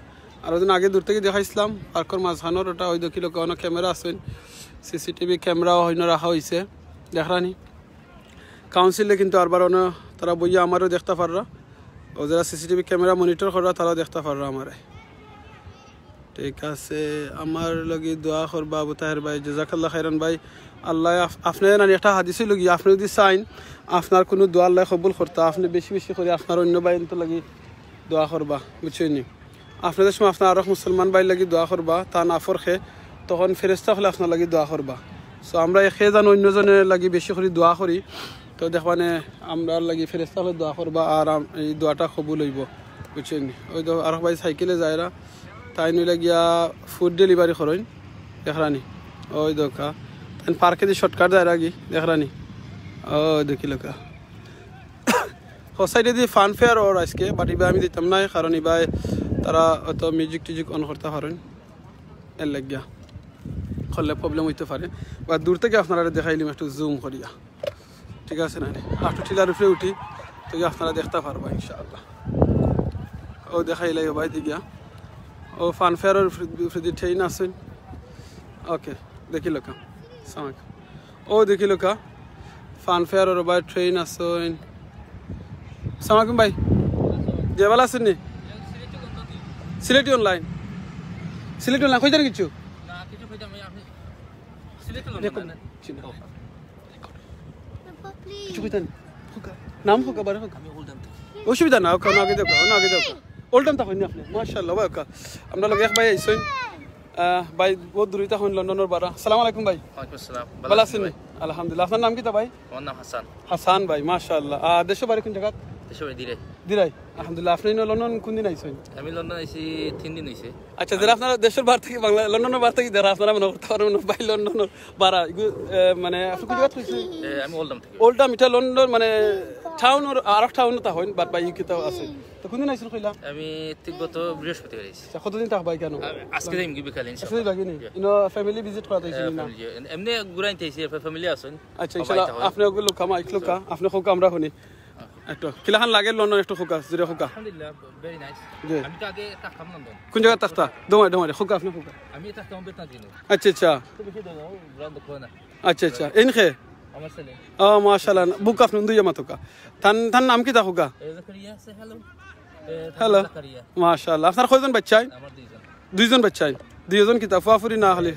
আর ওদিন আগে দূর থেকে দেখাইছিলাম পার্কর মাঝখানোর ওটা ওই দেখিল অনেক ক্যামেরা আছেন সিসিটিভি ক্যামেরাও হইন রাখা হয়েছে দেখরানি কাউন্সিলে কিন্তু আরবার তারা বইয়া আমারও দেখতে পাররা ও যারা সিসিটিভি ক্যামেরা মনিটর করা তারাও দেখতে পাররা আমারে ঠিক আছে আমার লগে দোয়া করবা আবু তাহের ভাই জাযাকাল্লাহ খাইরান ভাই আল্লাহ আপনার না একটা হাদিস লগি আপনি যদি চাইন আপনার কোনো দোয়া আল্লাহ কবুল করতা আপনি বেশি বেশি করে আপনার অন্য ভাই তো লাগি দোয়া করবা বুঝছেন আপনাদের সময় আপনার আরো মুসলমান ভাই লাগি দোয়া করবা তা না ফরখে তখন ফেরেস্তা হলে আপনার লাগি দোয়া করবা সো আমরা এখে জানো অন্যজনের লাগি বেশি করে দোয়া করি তো দেখবানে আমরা লাগি ফেরেস্তা হলে দোয়া করবা আর এই দোয়াটা কবুল হইব বুঝছেন ওই তো আর ভাই সাইকেলে যায়রা তাই নইলে গিয়া ফুড ডেলিভারি করেন দেখরানি ওই দোকা তাই পার্কে দিয়ে শর্টকাট যায় রাগি দেখরানি ও দেখিল কা সাইডে দিয়ে ফান ফেয়ার ওর আজকে বাট এবার আমি দিতাম না কারণ এবার তারা অত মিউজিক টিউজিক অন করতে পারেন এর লাগিয়া করলে প্রবলেম হইতে পারে বা দূর থেকে আপনারা দেখাইলাম একটু জুম করিয়া ঠিক আছে না একটু টিলার উপরে উঠি তো আপনারা দেখতে পারবা ইনশাআল্লাহ ও দেখাইলাই ভাই দিগিয়া ও ফান ফেয়ারের উপরে দিয়ে ট্রেন আসেন ওকে দেখিল কা সামাক ও দেখিল কা ফান ফেয়ারের ভাই ট্রেন আসেন সামাকুম ভাই যে ভালো আছেন নি সিলেটি অনলাইন কই জানি কিছু নাম হোক আবার হোক অসুবিধা না ওকে আগে দেখো ওল্ডাম তখন আপনি মাশাআল্লাহ ভাই আমরা লোক এক ভাই আইছেন ভাই বহুত দূরে তখন লন্ডনের বারা আসসালামু আলাইকুম ভাই ওয়ালাইকুম আসসালাম ভালো আছেন আলহামদুলিল্লাহ আপনার নাম কি তা ভাই আমার নাম হাসান ভাই মাশাআল্লাহ দেশে বাড়ি কোন জায়গা দেশে বাড়ি দিরাই আলহামদুলিল্লাহ আপনি লন্ডন কোন দিন আইছেন আমি লন্ডন আইছি 3 দিন হইছে আচ্ছা যারা আপনারা দেশের বাইরে থেকে বাংলা লন্ডনের বাইরে থেকে যারা আপনারা মনে করতে পারেন ভাই লন্ডনের বারা মানে আপনি কোন জায়গা থেকে আমি ওল্ডাম এটা লন্ডন মানে টাউন আর টাউন তা হইন বাট বাই ইউকে তো আছে তো কোন দিন আইছেন কইলা আমি গত বৃহস্পতিবার আইছি কতদিন থাক ভাই কেন আজকে যাইম গিয়ে বিকালে ইনশাআল্লাহ আজকে বাকি নেই ইনো ফ্যামিলি ভিজিট করতে আইছেন না এমনি ঘুরাইতে আইছি ফ্যামিলি আছেন আচ্ছা ইনশাআল্লাহ আপনি ওগুলো কামা ইকলুকা আপনি খোকা আমরা শুনি একটু কিলাখান লাগে লন্ডন একটু খোকা জুরে খোকা আলহামদুলিল্লাহ ভেরি নাইস আমি তো আগে থাকতাম লন্ডন কোন জায়গা থাকতা দমাই খোকা আপনি খোকা আমি থাকতাম বেতনাদিন আচ্ছা তো বেশি দাও ব্রান্ড কোনা আচ্ছা ইনখে আমার ছেলে মাশাআল্লাহ বুক আপনি দুই মাতকা তান নাম কি তা খোকা জাকারিয়া সে হ্যালো মাশাআল্লাহ আপনার কয়জন বাচ্চা আমার দুইজন বাচ্চা দুইজন কি তা ফুয়াফুরি না খালি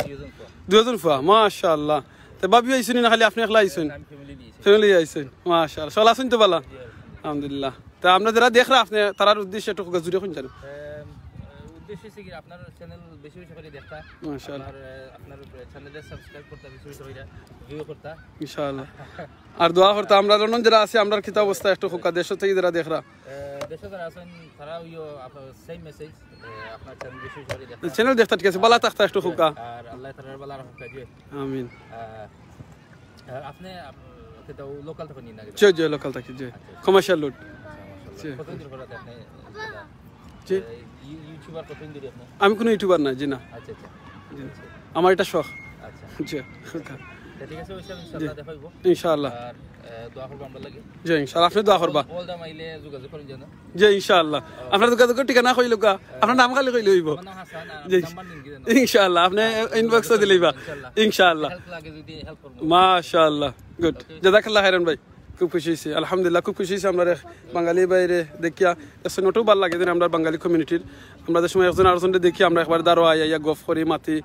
দুইজন ফুয়া মাশাআল্লাহ তে বাবি আইছেন না খালি আপনি একলা আইছেন ফ্যামিলি আইছেন মাশাআল্লাহ সলা শুনতে পালা আলহামদুলিল্লাহ তা আমরা যারা দেখ রা আপনি তারার উদ্দেশ্যে একটু জুড়ে কোন জানো উদ্দেশ্য হচ্ছে কি আপনার চ্যানেল বেশি বেশি করে দেখা মাশাআল্লাহ আপনার চ্যানেলে সাবস্ক্রাইব করতে বেশি বেশি করে ভিউ করতে ইনশাআল্লাহ আর দোয়া করতে আমরা লন্ডন যারা আছে আমরা কিতা অবস্থা একটু খোকা দেশ থেকে যারা দেখ রা দেশ যারা আছেন তারা ওইও আপনার সেম মেসেজ আপনার চ্যানেল বেশি বেশি করে দেখা চ্যানেল দেখতে ঠিক আছে বালা থাকতা একটু খোকা আর আল্লাহ তাআলার বালা রাখা দিয়ে আমিন আপনি তো লোকাল থেকে নিন না জি লোকাল থেকে জি কমার্শিয়াল লুট জি কত দিন পরে আপনি জি ইউটিউবার কত দিন আপনি আমি কোনো ইউটিউবার না জি না আচ্ছা আচ্ছা আমার এটা শখ আচ্ছা জি ঠিক আছে ওইসব ইনশাআল্লাহ দেখাইব ইনশাআল্লাহ আর দোয়া করব আমরা লাগি জি ইনশাআল্লাহ আপনি দোয়া করবা বলদা মাইলে যোগাযোগ করেন জানো জি ইনশাআল্লাহ আপনার যোগাযোগ ঠিকানা কইলো কা আপনার নাম খালি কইলে হইব জি ইনশাআল্লাহ আপনি ইনবক্স দিলেইবা ইনশাআল্লাহ হেল্প লাগে যদি হেল্প করব মাশাআল্লাহ গুড জাযাকাল্লাহ খাইরান ভাই খুব খুশি হয়েছি আলহামদুলিল্লাহ খুব খুশি হয়েছি আমরা বাঙালি বাইরে দেখিয়া এসে নটও ভালো লাগে যেন আমরা বাঙালি কমিউনিটির আমরা যে সময় একজন আরেকজনকে দেখি আমরা একবার দাঁড়ো আইয়া গফ করি মাতি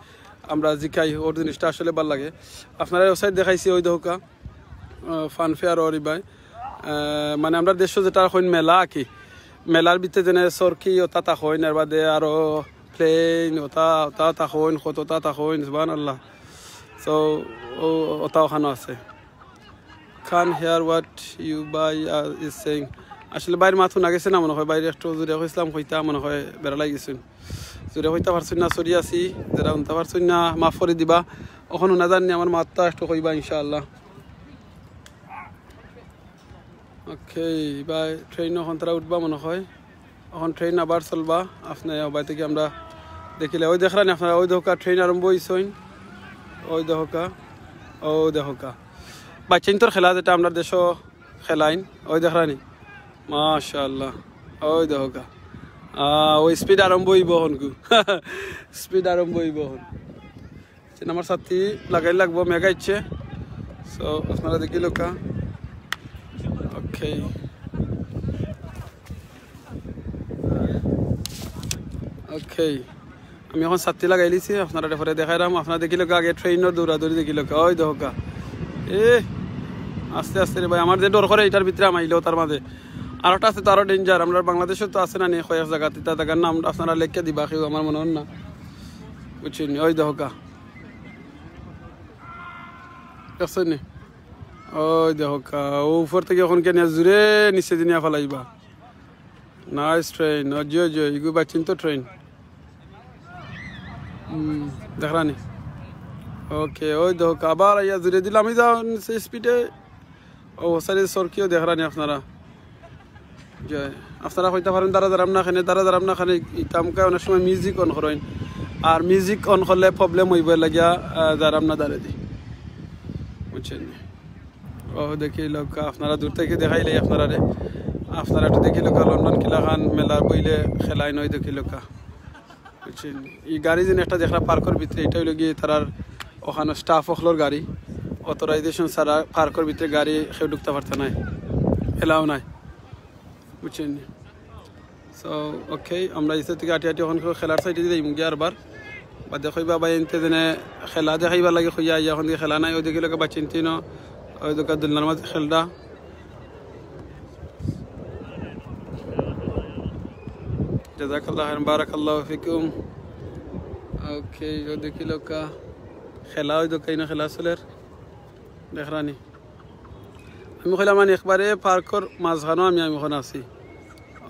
আমরা জিকাই ওর জিনিসটা আসলে ভালো লাগে আপনারা ওয়েবসাইট দেখাইছি ওই দোকা ফান ফেয়ার ওর ভাই মানে আমরা দেশ যেটা হইন মেলা কি মেলার ভিতরে যেন সরকি ওটা তা হইন এর বাদে আরো প্লেন ওটা ওটা তা হইন কত ওটা তা হইন সুবহানাল্লাহ সো ওটা ওখানে আছে can't hear what you buy is saying আসলে বাইরে মাথু না গেছে না মনে হয় বাইরে একটু জুড়ে ইসলাম কইতা মনে হয় বেড়া লাগিয়েছেন জুড়ে কইতা পারছেন না সরি আছি যারা উনতে পারছেন না মাফ করে দিবা ওখানে না জানি আমার মাতটা একটু কইবা ইনশাআল্লাহ ওকে বাই ট্রেন ওখান তারা উঠবা মনে হয় এখন ট্রেন আবার চলবা আপনার বাই থেকে আমরা দেখিলে ওই দেখলেন আপনারা ওই দহকা ট্রেন আরম্ভ হয়েছেন ওই দহকা বাচ্চাইন তোর খেলা যেটা আমরা দেশ খেলাইন ওই দেখরানি মাশাআল্লাহ ওই দহকা ওই স্পিড আরম্ভ হইব হনকু স্পিড আরম্ভ হইব হন আমার সাথী লাগাই লাগবো মেগা ইচ্ছে সো আপনারা দেখিল কা ওকে ওকে আমি এখন সাথী লাগাই লিছি আপনারা পরে দেখাইলাম আপনারা দেখিল আগে ট্রেনের দৌড়াদৌড়ি দেখিল ওই দহকা আস্তে আস্তে রে ভাই আমার যে ডর করে এটার ভিতরে আমাইলেও তার মাঝে আর একটা আছে তো আরো ডেঞ্জার আমরা বাংলাদেশে তো আছে না নি কয়েক জায়গা তিতা জায়গার নাম আপনারা লেখকে দিবা কেউ আমার মনে হন না বুঝছেন ওই দহকা দেখছেন নি ওই দহকা ও উপর থেকে এখন কেন জুড়ে নিচে দিনিয়া ফেলাইবা নাইস ট্রেন জয় জয় ইগু বাচ্চিন তো ট্রেন দেখরানি ওকে ওই দহকা আবার ইয়া জুড়ে দিলাম আমি যাও স্পিডে ও সারি সরকিও দেখরানি আপনারা জয় আপনারা হইতে পারেন দাঁড়া দাঁড়াম না খানে ইতামকা অনেক সময় মিউজিক অন করেন আর মিউজিক অন করলে প্রবলেম হইব লাগিয়া দাঁড়াম না দাঁড়ে দিই বুঝছেন ও দেখি লোক আপনারা দূর থেকে দেখাইলে আপনারা একটু দেখি লোক লন্ডন কিলা খান মেলার বইলে খেলাই নয় দেখি লোকা বুঝছেন এই গাড়ি যেন একটা দেখলা পার্কের ভিতরে এটা হইল গিয়ে তারার ওখানে স্টাফ হকলোর গাড়ি অথরাইজেশন ছাড়া পার্কের ভিতরে গাড়ি কেউ ঢুকতে পারতে নাই এলাও নাই বুঝছেন সো ওকে আমরা ইসে থেকে আটি ওখান খেলার সাইডে দিয়ে মুগিয়া আরবার বা দেখইবা বা এনতে যেনে খেলা দেখাইবা লাগে খুঁজা ইয়া এখন খেলা নাই ওই দেখি লোক বা চিন্তি ন ওই দোকান দুলনার মাঝে খেলটা জাযাকাল্লাহ খাইরান বারাকাল্লাহু ফিকুম ওকে ও দেখি লোক খেলা ওই দোকান খেলা চলের দেখরানি আমি কইলাম মানে একবারে পার্কর মাঝখানো আমি এখন আছি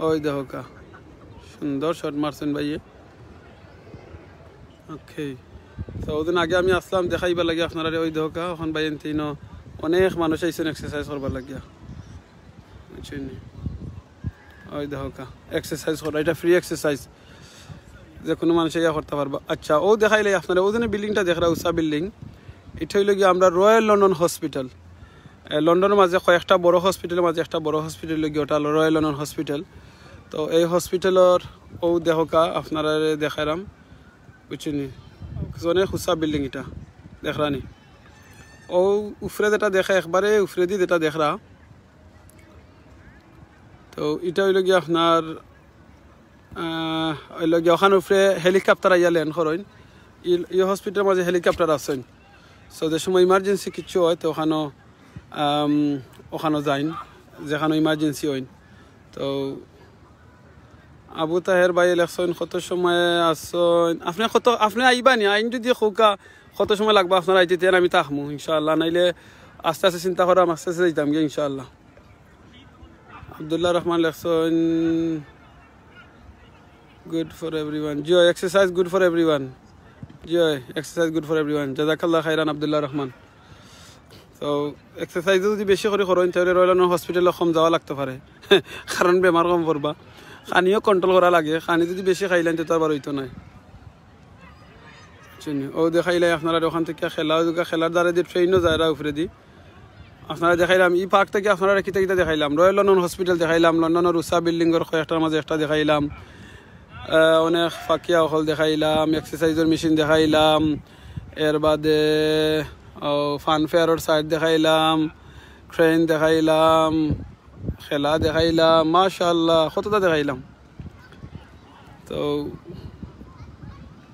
ওই দহকা সুন্দর শট মারছেন ভাইয়ে ওকে তো ওদিন আগে আমি আসলাম দেখাইবার লাগে আপনারা ওই দহকা এখন ভাই তিন অনেক মানুষ আইসেন এক্সারসাইজ করবার লাগিয়া বুঝছেন ওই দহকা এক্সারসাইজ করা এটা ফ্রি এক্সারসাইজ যে কোনো মানুষ ইয়া করতে পারবা আচ্ছা ও দেখাইলে আপনারা ওদিনে বিল্ডিংটা দেখরা উষা বিল্ডিং এটা হইল গিয়ে আমরা রয়্যাল লন্ডন হসপিটাল লন্ডনের মাঝে কয়েকটা বড় হসপিটালের মাঝে একটা বড় হসপিটাল গিয়ে ওটা রয়্যাল লন্ডন হসপিটাল তো এই হসপিটালের ও দেখকা আপনারা দেখাইলাম বুঝছেন অনেক উষা বিল্ডিং এটা দেখরানি ও উফরে যেটা দেখা একবারে উফরে দিয়ে যেটা দেখরা তো এটা হইল গিয়ে আপনার হইল গিয়ে ওখানে উফরে হেলিকপ্টার আইয়া ল্যান্ড করেন এই হসপিটালের মাঝে হেলিকপ্টার আছেন সো যে সময় ইমার্জেন্সি কিছু হয় তো ওখানেও যাইন যেখানে ইমার্জেন্সি হইন তো আবু তাহের ভাই ইলেকশন কত সময় আসছেন আপনি আইবা নি আইন যদি খোকা কত সময় লাগবে আপনারা আইতে তেন আমি থাকমু ইনশাআল্লাহ নাইলে আস্তে আস্তে চিন্তা করাম আস্তে আস্তে যাইতাম গিয়ে ইনশাআল্লাহ Abdullah Rahman election good for everyone joy exercise good for everyone joy exercise good for everyone jazakallah khairan Abdullah Rahman so exercise যদি বেশি করে করেন তাহলে রয়্যাল হসপিটালে কম যাওয়া লাগতে পারে কারণ বেমার কম পড়বা খানিও কন্ট্রোল করা লাগে খানি যদি বেশি খাইলেন তো আর হইতো না শুনি ও দেখাইলে আপনারা ওখান থেকে খেলার দ্বারা দিয়ে ট্রেনও যায় উপরে দি আপনারা দেখাইলাম ই পার্ক থেকে আপনারা কিতা কিতা দেখাইলাম রয়্যাল লন্ডন হসপিটাল দেখাইলাম লন্ডনের উষা বিল্ডিংয়ের কয়েকটার মাঝে একটা দেখাইলাম অনেক ফাঁকিয়া হল দেখাইলাম এক্সারসাইজের মেশিন দেখাইলাম এর বাদে ফানফেয়ারের সাইড দেখাইলাম ট্রেন দেখাইলাম খেলা দেখাইলাম মাশাআল্লাহ কতটা দেখাইলাম তো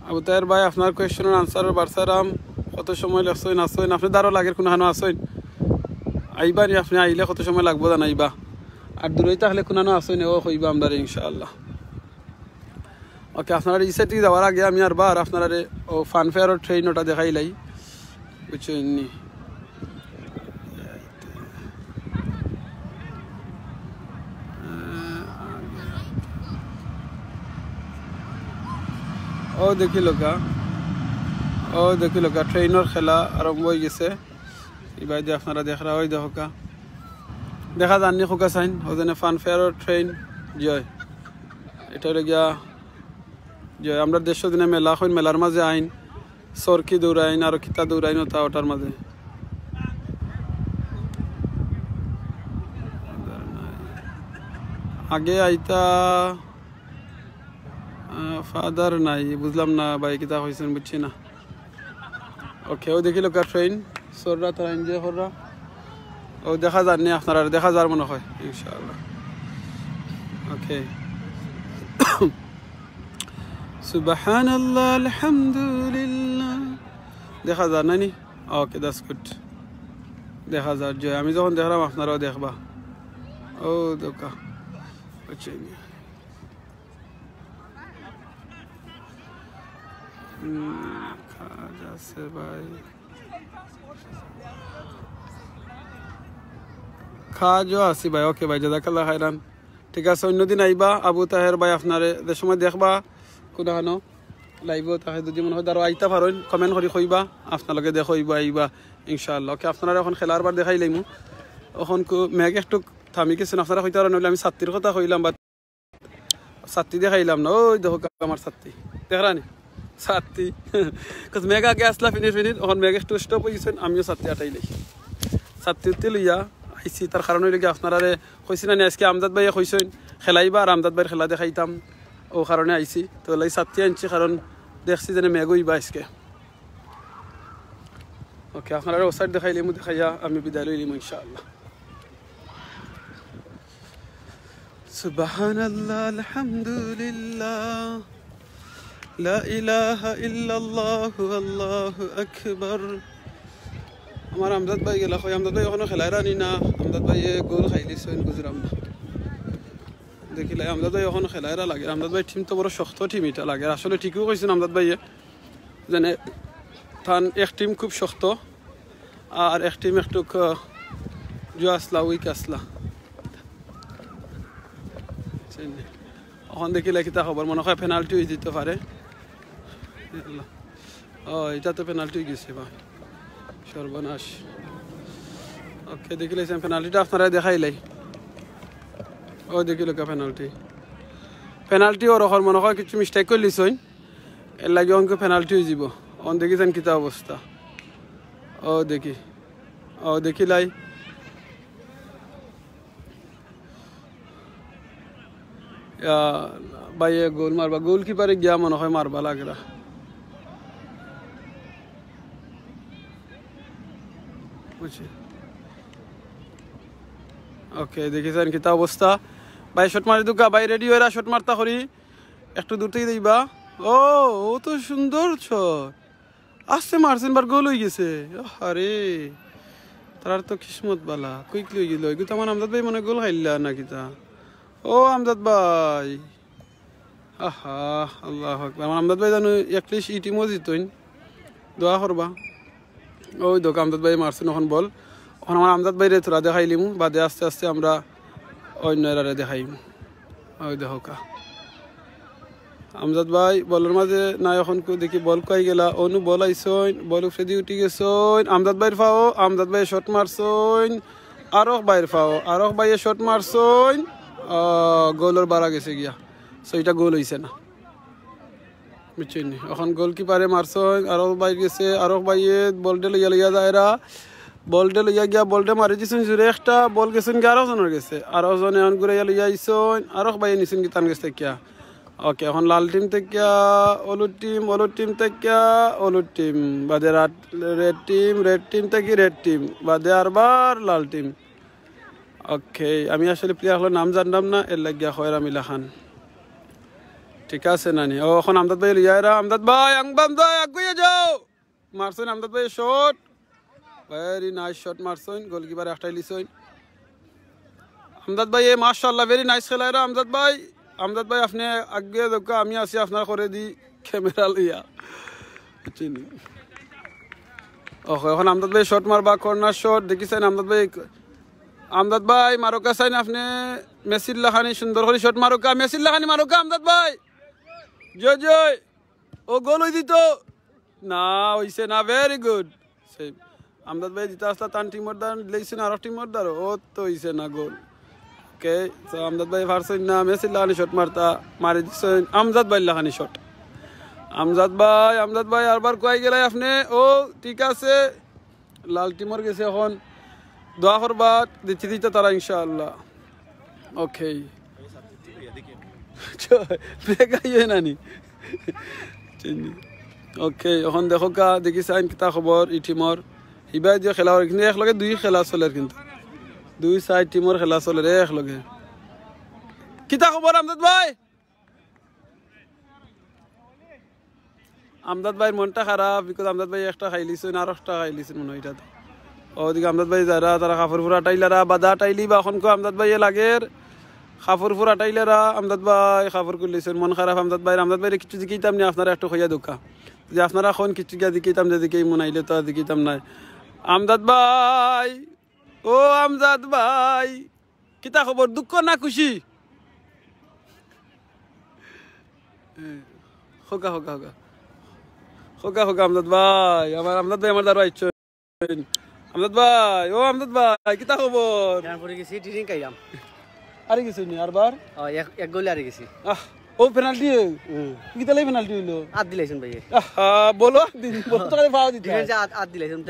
আবু তাহের ভাই আপনার কোয়েশ্চনের আনসারের বার্সারাম কত সময় লাগছেন আসছেন আপনি দ্বারও লাগের কোনখানে আসছেন আইবা নি আপনি আইলে কত সময় লাগবো জানাইবা আর দূরে তাহলে কোনখানে আসছেন ও হইবা আমরা ইনশাআল্লাহ ওকে আপনারা এই সাইড থেকে যাওয়ার আগে আমি আর বার আপনারা ও ফানফেয়ার ট্রেন ওটা দেখাইলাই বুঝছেন নি ও দেখিল কা ট্রেনের খেলা আরম্ভ হয়ে গেছে এবার যে আপনারা দেখা ওই দেখা দেখা যাননি খোকা চাইন ওজনে ফানফেয়ার ট্রেন জয় এটা হলে গিয়া যে আমরা দেশ দিনে মেলা হইন মেলার মাঝে আইন সরকি দৌড়াইন আর কিতা দৌড়াইন তা ওটার মাঝে আগে আইতা ফাদার নাই বুঝলাম না ভাই কিতা হয়েছেন বুঝছি না ওকে ও দেখিল কার ট্রেন সররা তারা এনজয় কররা ও দেখা যাননি আপনারা দেখা যার মনে হয় ইনশাআল্লাহ ওকে সুবহানাল্লাহ আলহামদুলিল্লাহ দেখা যায় নানি ওকে দ্যাটস গুড দেখা যায় জয় আমি যখন দেখলাম আপনারাও দেখবা ও দোকা বুঝছি আছে ভাই খাজো আসি ভাই ওকে ভাই জাযাকাল্লাহ খাইরান ঠিক আছে অন্যদিন আইবা আবু তাহের ভাই আপনারে যে সময় দেখবা কোনখানো লাইভ তাহে যদি মনে হয় আরো আইতা পারেন কমেন্ট করে কইবা আপনালোকে দেখইবা আইবা ইনশাআল্লাহ ওকে আপনারা এখন খেলার বার দেখাই লাইমু এখন মেঘ একটু থামি গেছেন আপনারা কইতে পারেন নইলে আমি ছাত্রীর কথা কইলাম বা ছাত্রী দেখাইলাম না ওই দেখো আমার ছাত্রী দেখরানি ছাত্রী মেঘ আগে আসলা ফিনিট এখন মেঘ একটু স্টপ হয়ে গেছেন আমিও ছাত্রী আটাইলাই ছাত্রীতে লইয়া আইসি তার কারণ হইলে কি আপনারা কইছেন না আজকে আমজাদ ভাইয়া কইছেন খেলাইবা আর আমজাদ ভাইয়ের খেলা দেখাইতাম ও কারণে আইসি তো লাই ছাত্রী আনছি কারণ দেখছি যেন মেঘ হইবা আজকে ওকে আপনারা ও সাইড দেখাইলিমু দেখাইয়া আমি বিদায় লইলিমু ইনশাআল্লাহ সুবহানাল্লাহ আলহামদুলিল্লাহ লা ইলাহা ইল্লাল্লাহ আল্লাহু আকবার আমার আমজাদ ভাই গেলা কই আমজাদ ভাই এখনো খেলাই রানি না আমজাদ ভাই গোল খাইলিছেন গুজরাম না দেখিলে আমজাদ ভাই এখন খেলাইরা লাগে আমজাদ ভাই টিম তো বড় শক্ত টিম এটা লাগে আসলে ঠিকই কইছেন আমজাদ ভাই জানে থান এক টিম খুব শক্ত আর এক টিম একটু জো আসলা উইক আসলা এখন দেখিলে কিতা খবর মনে হয় পেনাল্টি হয়ে দিতে পারে ও এটা তো পেনাল্টি হয়ে গেছে বা সর্বনাশ ওকে দেখিলে পেনাল্টিটা আপনারা দেখাইলাই ও দেখিল পেনাল্টি ওর ওখানে মনে হয় কিছু মিস্টেক করলিছইন এর লাগে অঙ্ক পেনাল্টি হয়ে যাব অন দেখিছেন কিতা অবস্থা ও দেখিলাই বাইয়ে গোল মারবা গোল কিপারে গিয়া মনে হয় মারবা লাগরা বুঝছি ওকে দেখিছেন কিতা অবস্থা ভাই শট মারি দুকা ভাই রেডি হয়ে শট মারতা করি একটু দূর থেকে দিবা ও তো সুন্দর শট আসছে মারছেন বার গোল হয়ে গেছে আরে তার তো কিসমত বালা কুইকলি হয়ে গেল এগুলো আমার আমজাদ ভাই মনে গোল খাইলা না কিতা ও ও আমজাদ ভাই আহা আল্লাহু আকবার আমার আমজাদ ভাই জানো একলিশ ইটিমও জিতইন দোয়া করবা ওই দোকা আমজাদ ভাই মারছেন এখন বল এখন আমার আমজাদ ভাই রে তোরা দেখাইলিমু বাদে আস্তে আস্তে আমরা অন্যরা দেখাইমু ওই দেখা আমজাদ ভাই বলের মাঝে না এখন দেখি বল কই গেলা অনু বল আইসইন বল ফ্রেদি উঠি গেছইন আমজাদ ভাইয়ের ফাও আমজাদ ভাই শট মারছইন আরক ভাইয়ের ফাও আরক ভাইয়ে শট মারছইন গোলের বাড়া গেছে গিয়া সো এটা গোল হইছে না বুঝছেন এখন গোলকিপারে মারছইন আরক ভাই গেছে আরক ভাইয়ে বলটা লইয়া যায়রা বলটা লইয়া গিয়া বলটা মারি দিছেন জুরে একটা বল গেছেন 11 জনের গেছে 11 জন এখন ঘুরে লইয়া আইছইন আরক ভাইয়ে নিছেন কি তান গেছে কিয়া ওকে এখন লাল টিম থেকে হলুদ টিম থেকে হলুদ টিম বাদে রেড টিম থেকে রেড টিম বাদে আরবার লাল টিম ওকে আমি আসলে প্লেয়ার নাম জানতাম না এর লাগিয়া খয়রা মিলা খান ঠিক আছে নানি ও এখন আমদাদ ভাই লিয়ারা আমদাদ ভাই আগুয়ে যাও মারছেন আমদাদ ভাই শট ভেরি নাইস শট মারছেন গোলকিপার একটাই লিছইন আমদাদ ভাই মাশাআল্লাহ ভেরি নাইস খেলায়রা আমদাদ ভাই আপনি আগে দেখো আমি আছি আপনার করে দি ক্যামেরা লইয়া চিনি ওকে এখন আমদাদ ভাই শট মারবা কর্নার শট দেখিছেন আমদাদ ভাই মারোকা চাইন আপনি মেসির লাখানি সুন্দর করে শট মারোকা মেসির লাখানি মারোকা আমদাদ ভাই জয় ও গোল হই দিত না হইছে না ভেরি গুড সেম আমদাদ ভাই দিতে আসলা তান টিমর দান লেইছেন আর টিমর দার ও তো হইছে না গোল ওকে তো আমদাদ ভাই ফারছেন না মেসির লাখানি শট মারতা মারি দিছেন আমজাদ ভাই লাখানি শট আমজাদ ভাই আরবার কই গেলাই আপনি ও ঠিক আছে লাল টিমর গেছে এখন দোয়া করবা দিতে তারা ইনশাআল্লাহ ওকে বেগাইয়ে নানি ওকে এখন দেখো কা দেখিছেন কিতা খবর ই টিমর ইবাই যে খেলা কিন্তু একলগে দুই খেলা চলে কিন্তু দুই সাইড টিমর খেলা চলে রে একলগে কিতা খবর আমজাদ ভাই মনটা খারাপ বিকজ আমজাদ ভাই একটা খাইলিছেন আর একটা খাইলিছেন মনে হয় এটা ওদিকে আমদাদ ভাই যারা তারা কাপড় ফুরা টাইলারা বাদা টাইলি বা এখন আমদাদ ভাই লাগের কাপড় ফুরা টাইলারা আমদাদ ভাই কাপড় করলেছেন মন খারাপ আমদাদ ভাই কিছু দিকেইতাম না আপনারা একটু হইয়া দোকা যে আপনারা এখন কিছু গিয়া দিকেইতাম যে দিকেই মন আইলে তো দিকেইতাম নাই আমদাদ ভাই ও আমজাদ ভাই কিতা খবর দুঃখ না খুশি হোকা আমদাদ ভাই আমার দ্বারা ইচ্ছ আমদাদ ভাই ও আমদাদ ভাই কিতা খবর পরে গেছি ট্রেনিং কাইলাম আরে গেছি নি আরবার এক গোলে আরে গেছি ও পেনাল্টি কিতা লাই পেনাল্টি হইলো আট দিলাইছেন ভাই বলো দিন বলো তো পাওয়া দিতে আট দিলাইছেন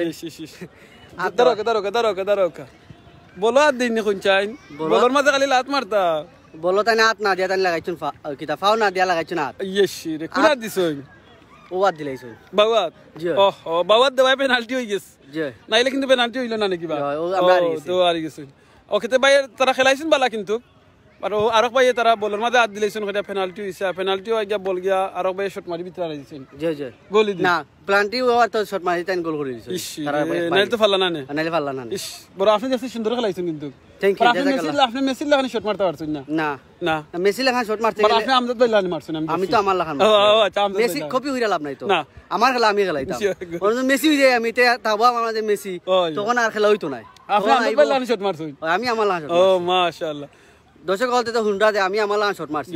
দারোকা বলো আট দিন কোন চাইন বলোর মাঝে খালি লাত মারতা বলো তাই না আট না দিয়া তাই লাগাইছুন কিতা ফাও না দিয়া লাগাইছুন আট ইয়েশি রে কোন আট দিছইন ও আট দিলাইছুন বাওয়াত বাওয়াত দেওয়াই পেনাল্টি হই গেছে নাইলে কিন্তু পেনাল্টি হইল না নাকি বা তো আরি গেছে ওকে তে ভাই তারা খেলাইছেন বালা কিন্তু আর আরক ভাই তারা বলের মাঝে হাত দিলাইছেন কটা পেনাল্টি হইছে পেনাল্টি হই গিয়া বল গিয়া আরক ভাই শট মারি ভিতরে আইছেন জি গোল দি না পেনাল্টি ওর তো শট মারি তাই গোল করে দিছে তারা নাইলে তো ফাল্লা না নাইলে ফাল্লা না ইস বড় আপনি দেখতে সুন্দর খেলাইছেন কিন্তু থ্যাঙ্ক ইউ আপনি মেসি লাগানি শট মারতে পারছেন না না মেসি লাগানি শট মারতে গেলে আপনি আমজাদ ভাই লাগানি মারছেন আমি তো আমার লাগানি ও আচ্ছা মেসি কপি হইরা লাভ নাই তো না আমার খেলা আমি খেলাইতাম কোন মেসি হই যায় আমি তে তাবা আমার যে মেসি তখন আর খেলা হইতো না আপনি আমজাদ ভাই লাগানি শট মারছেন আমি আমার লাগানি শট ও মাশাআল্লাহ দর্শক বলতে তো হুন্ডা দে আমি আমার লাগানি শট মারছি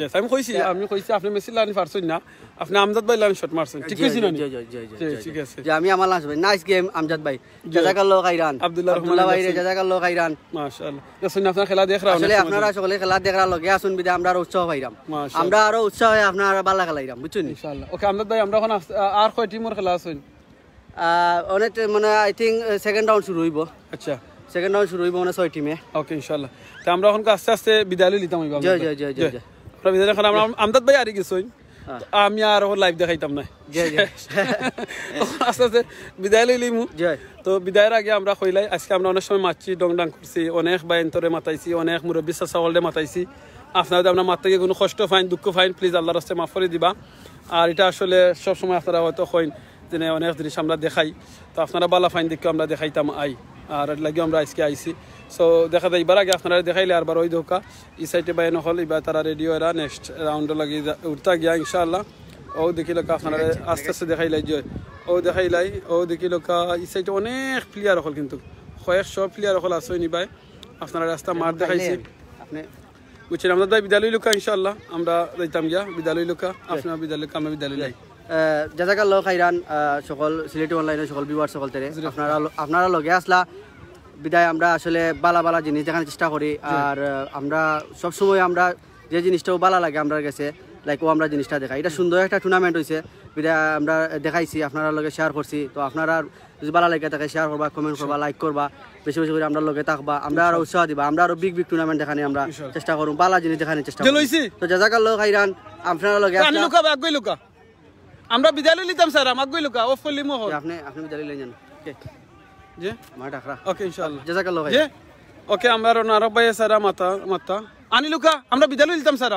আমি কইছি আপনি মেসি লাগানি পারছেন না আপনি আমজাদ ভাই লাগানি শট মারছেন ঠিক কইছি না জি ঠিক আছে যে আমি আমার লাগানি নাইস গেম আমজাদ ভাই জাযাকাল্লাহু খাইরান আব্দুল্লাহ ভাই জাযাকাল্লাহু খাইরান মাশাআল্লাহ শুন আপনারা খেলা দেখ রাও আসলে আপনারা সকলে খেলা দেখ রাও লগে আসুন বিদে আমরা উৎসাহ পাইরাম আমরা আরো উৎসাহ হয়ে আপনারা ভালো খেলাইরাম বুঝছেন ইনশাআল্লাহ ওকে আমজাদ ভাই আমরা এখন আর কয় টিমের খেলা আছেন অনেক মানে আই থিং সেকেন্ড রাউন্ড শুরু হইব আচ্ছা সেকেন্ড রাউন্ড শুরু হইব মানে 6 টিমে ওকে ইনশাআল্লাহ তো আমরা এখন আস্তে আস্তে বিদায় লইতাম হইব জি আমরা বিদায় এখন আমরা আমজাদ ভাই আরি গেছই আমি আর লাইভ দেখাইতাম না জি আস্তে আস্তে বিদায় লইলিমু তো বিদায়ের আগে আমরা কইলাই আজকে আমরা অনেক সময় মাতছি ডংডাং করছি অনেক বাইন্তরে মাতাইছি অনেক মুরব্বী সাসাওয়ালরে মাতাইছি আপনাদের আমরা মারতে গিয়ে কোনো কষ্ট ফাইন দুঃখ ফাইন প্লিজ আল্লাহর রাস্তায় মাফ করে দিবা আর এটা আসলে সবসময় আপনারা হয়তো কইন যে অনেক জিনিস আমরা দেখাই তো আপনারা বালা ফাইন দেখে আমরা দেখাইতাম আর লাগে আমরা আজকে আইছি সো দেখা যায় এবার আগে আপনারা দেখাইলে আর বার ওই ধোকা এই সাইডে বাইন হল এবার তারা রেডিও এরা নেক্সট রাউন্ড লাগি উঠতা গিয়া ইনশাআল্লাহ ও দেখি লোক আপনারা আস্তে আস্তে দেখাইলাই যে ও দেখাইলাই ও দেখি লোক এই সাইডে অনেক প্লেয়ার হল কিন্তু কয়েকশো প্লেয়ার হল আসো নিবাই আপনারা রাস্তা মার দেখাইছি আপনি বুঝছেন আমরা তাই বিদ্যালয় লোকা ইনশাআল্লাহ আমরা যাইতাম গিয়া বিদ্যালয় লোকা আপনার বিদ্যালয় কামে বিদ্যালয় লাই জাজাকাল্লাহ খাইরান সকল সিলেটি অনলাইনে সকল ভিউয়ার সকল তেরে আপনারা লগে আসলা বিদায় আমরা আসলে বালা বালা জিনিস দেখানোর চেষ্টা করি আর আমরা সবসময় আমরা যে জিনিসটাও বালা লাগে আমরা কাছে লাইক ও আমরা জিনিসটা দেখাই এটা সুন্দর একটা টুর্নামেন্ট হয়েছে বিদায় আমরা দেখাইছি আপনারা লগে শেয়ার করছি তো আপনারা যদি বালা লাগে তাকে শেয়ার করবা কমেন্ট করবা লাইক করবা বেশি বেশি করে আমরা লগে থাকবা আমরা আরো উৎসাহ দিবা আমরা আরো বিগ বিগ টুর্নামেন্ট দেখানি আমরা চেষ্টা করুন বালা জিনিস দেখানোর চেষ্টা করি তো জাজাকাল্লাহ খাইরান আপনারা লগে আসলা আমরা বিদ্যালয় লিতাম স্যার আমাক গই লোকা অফ করলি মো আপনি বিদ্যালয় লই যান ওকে জি মা ডাকরা ওকে ইনশাআল্লাহ জাযাকাল্লাহ ভাই জি ওকে আমরা নারব ভাই স্যার মাতা আনি লোকা আমরা বিদ্যালয় লিতাম স্যার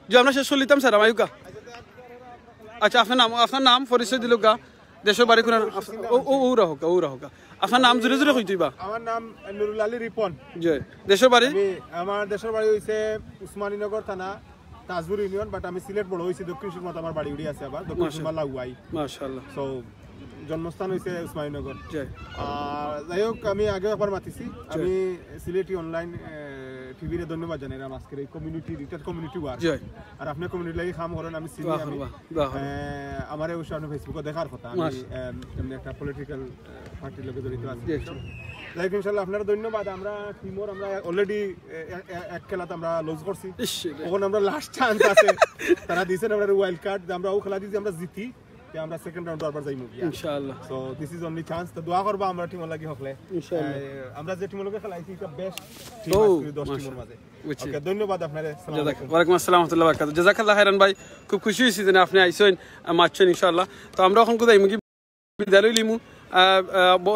জি আমরা শেষ লিতাম স্যার আয়ুকা আচ্ছা আপনার নাম পরিচয় দিলুকা দেশের বাড়ি কোন ও রাহুকা আপনার নাম জুড়ে জুড়ে কইতিবা আমার নাম নুরুল আলী রিপন জি দেশের বাড়ি আমার দেশের বাড়ি হইছে উসমানীনগর থানা তাজপুর ইউনিয়ন বাট আমি সিলেট বড় হইছি দক্ষিণ সীমান্ত আমার বাড়ি উড়ি আছে আবার দক্ষিণ সীমা লাউয়াই মাশাআল্লাহ সো জন্মস্থান হইছে উসমানীনগর যাই হোক আমি আগে একবার মাতিছি আমি সিলেটি অনলাইন টিভিরে ধন্যবাদ জানাই আজকের এই কমিউনিটি রিটার কমিউনিটি ওয়ার্ক আর আপনি কমিউনিটি লাগি কাম করেন আমি চিনি আমি আমারে ওই সামনে ফেসবুকে দেখার কথা আমি এমনি একটা পলিটিক্যাল পার্টির লগে জড়িত আছি লাইক ইনশাআল্লাহ আপনারা ধন্যবাদ আমরা টিমর আমরা অলরেডি এক খেলাতে আমরা লস করছি এখন আমরা লাস্ট চান্স আছে তারা দিয়েছেন আমরা ওয়াইল্ড কার্ড আমরা ও খেলা দিয়েছি আমরা জিতি আমরা সেকেন্ড রাউন্ড আবার যাইমু ইনশাআল্লাহ so this is only chance তো দোয়া করবা আমরা টিম লাগি হকলে ইনশাআল্লাহ আমরা যে টিম লগে খেলাইছি এটা বেস্ট টিম আছে 10 টিমের মাঝে ওকে ধন্যবাদ আপনারে ওয়ালাইকুম আসসালাম ওয়া রাহমাতুল্লাহি ওয়া বারাকাতুহু জাযাকাল্লাহ খাইরান ভাই খুব খুশি হইছি যে আপনি আইছেন মারছেন ইনশাআল্লাহ তো আমরা এখন কোথায় মুগি বিদ্যালয় লিমু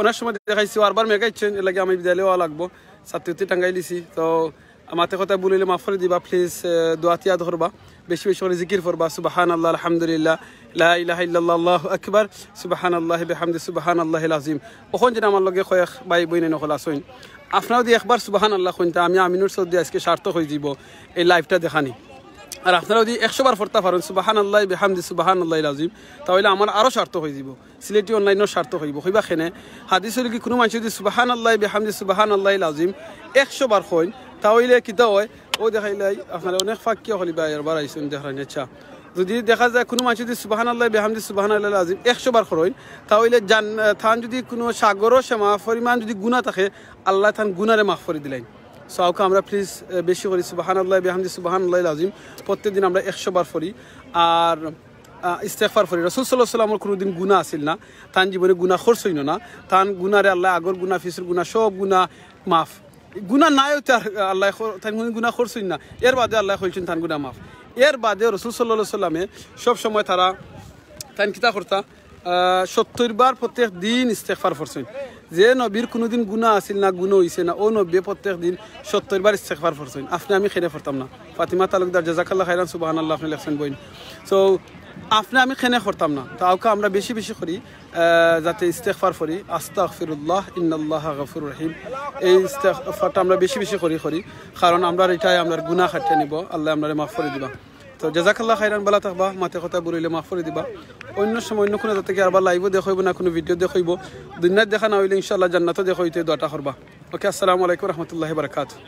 অনেক সময় দেখাইছি বারবার মেগাইছেন এর লাগে আমি বিদ্যালয় হওয়া লাগবো ছাত্রী টাঙ্গাই লিছি তো আমাতে কথা বলিলে মাফ করে দিবা প্লিজ দোয়াত ইয়াদ করবা বেশি বেশি করে জিকির করবা সুবহানাল্লাহ আলহামদুলিল্লাহ লা ইলাহা ইল্লাল্লাহ আল্লাহু আকবার সুবহানাল্লাহি বিহামদি সুবহানাল্লাহিল আযীম ওখন যেন আমার লগে কয়েক ভাই বইনে নকল আসুন আপনারাও দিয়ে একবার সুবহানাল্লাহ কইতা আমি আমিনুর সৌদি আজকে সার্থক হয়ে যাব এই লাইভটা দেখানি আর আপনারাও যদি 100 বার পড়তে পারেন সুবহানাল্লাহি বিহামদি সুবহানাল্লাহিল আযীম তাহলে আমার আরো সার্থক হয়ে যাব সিলেটি অনলাইনও সার্থক হইব কইবা খেনে হাদিসের কি কোনো মানুষ যদি সুবহানাল্লাহি বিহামদি সুবহানাল্লাহিল আযীম 100 বার কইন তাহলে কিতা হয় ও দেখাইলাই আপনারা অনেক ফাঁকিয়া হলি বা এবার আইসুন দেখান আচ্ছা যদি দেখা যায় কোনো মানুষ যদি সুবহানাল্লাহ বিহামদি সুবহানাল্লাহিল আযীম 100 বার করেন তাহলে থান যদি কোনো সাগরও সীমা পরিমাণ যদি গুনাহ থাকে আল্লাহ থান গুনারে মাফ করে দিলেন সওকা আমরা প্লিজ বেশি করি সুবহানাল্লাহ বিহামদি সুবহানাল্লাহিল আযীম প্রত্যেকদিন আমরা 100 বার করি আর ইস্তেগফার করি রাসূল সাল্লাল্লাহু আলাইহি ওয়াসাল্লামের কোনোদিন গুনাহ আছিল না তান জীবনে গুনাহ করছ হইনো না তান গুনারে আল্লাহ আগর গুনাহ ফিসুর গুনাহ সব গুনাহ মাফ গুনাহ নাই তার আল্লাহ তান গুনাহ করছই না এর বাদে আল্লাহ কইছেন তান গুনাহ মাফ এর বাদে রাসূল সাল্লাল্লাহু আলাইহি ওয়াসাল্লামে সব সময় তারা তান কিতা করতা 70 বার প্রত্যেক দিন ইস্তেগফার করছেন যে নবীর কোনোদিন গুনাহ আছিল না গুনাহ হইছে না ও নবী প্রত্যেক দিন 70 বার ইস্তেগফার করছেন আপনি আমি খেনে করতাম না ফাতিমা তালুকদার জাযাকাল্লাহ খাইরান সুবহানাল্লাহ আপনি লেখছেন বইন সো আপনি আমি খেনে করতাম না তাওকে আমরা বেশি বেশি করি যাতে ইস্তেগফার করি আস্তাগফিরুল্লাহ ইন্নাল্লাহা গফুরুর রহিম এই ইস্তেগফারটা আমরা বেশি বেশি করি কারণ আমরা এটাই আমরা গুনাহ কাটিয়ে নিব আল্লাহ আমারে মাফ করে দিবা তো জাযাকাল্লাহ খাইরান বালা থাকবা মাতে কথা বলিলে মাফ করে দিবা অন্য সময় অন্য কোনো যাতে আবার লাইভও দেখাইব না কোনো ভিডিও দেখাইব দুনিয়াত দেখা না হইলে ইনশাআল্লাহ জান্নাতও দেখাইতে দোয়াটা করবা ওকে আসসালামু আলাইকুম ওয়া রাহমাতুল্লাহি ওয়া বারাকাতুহু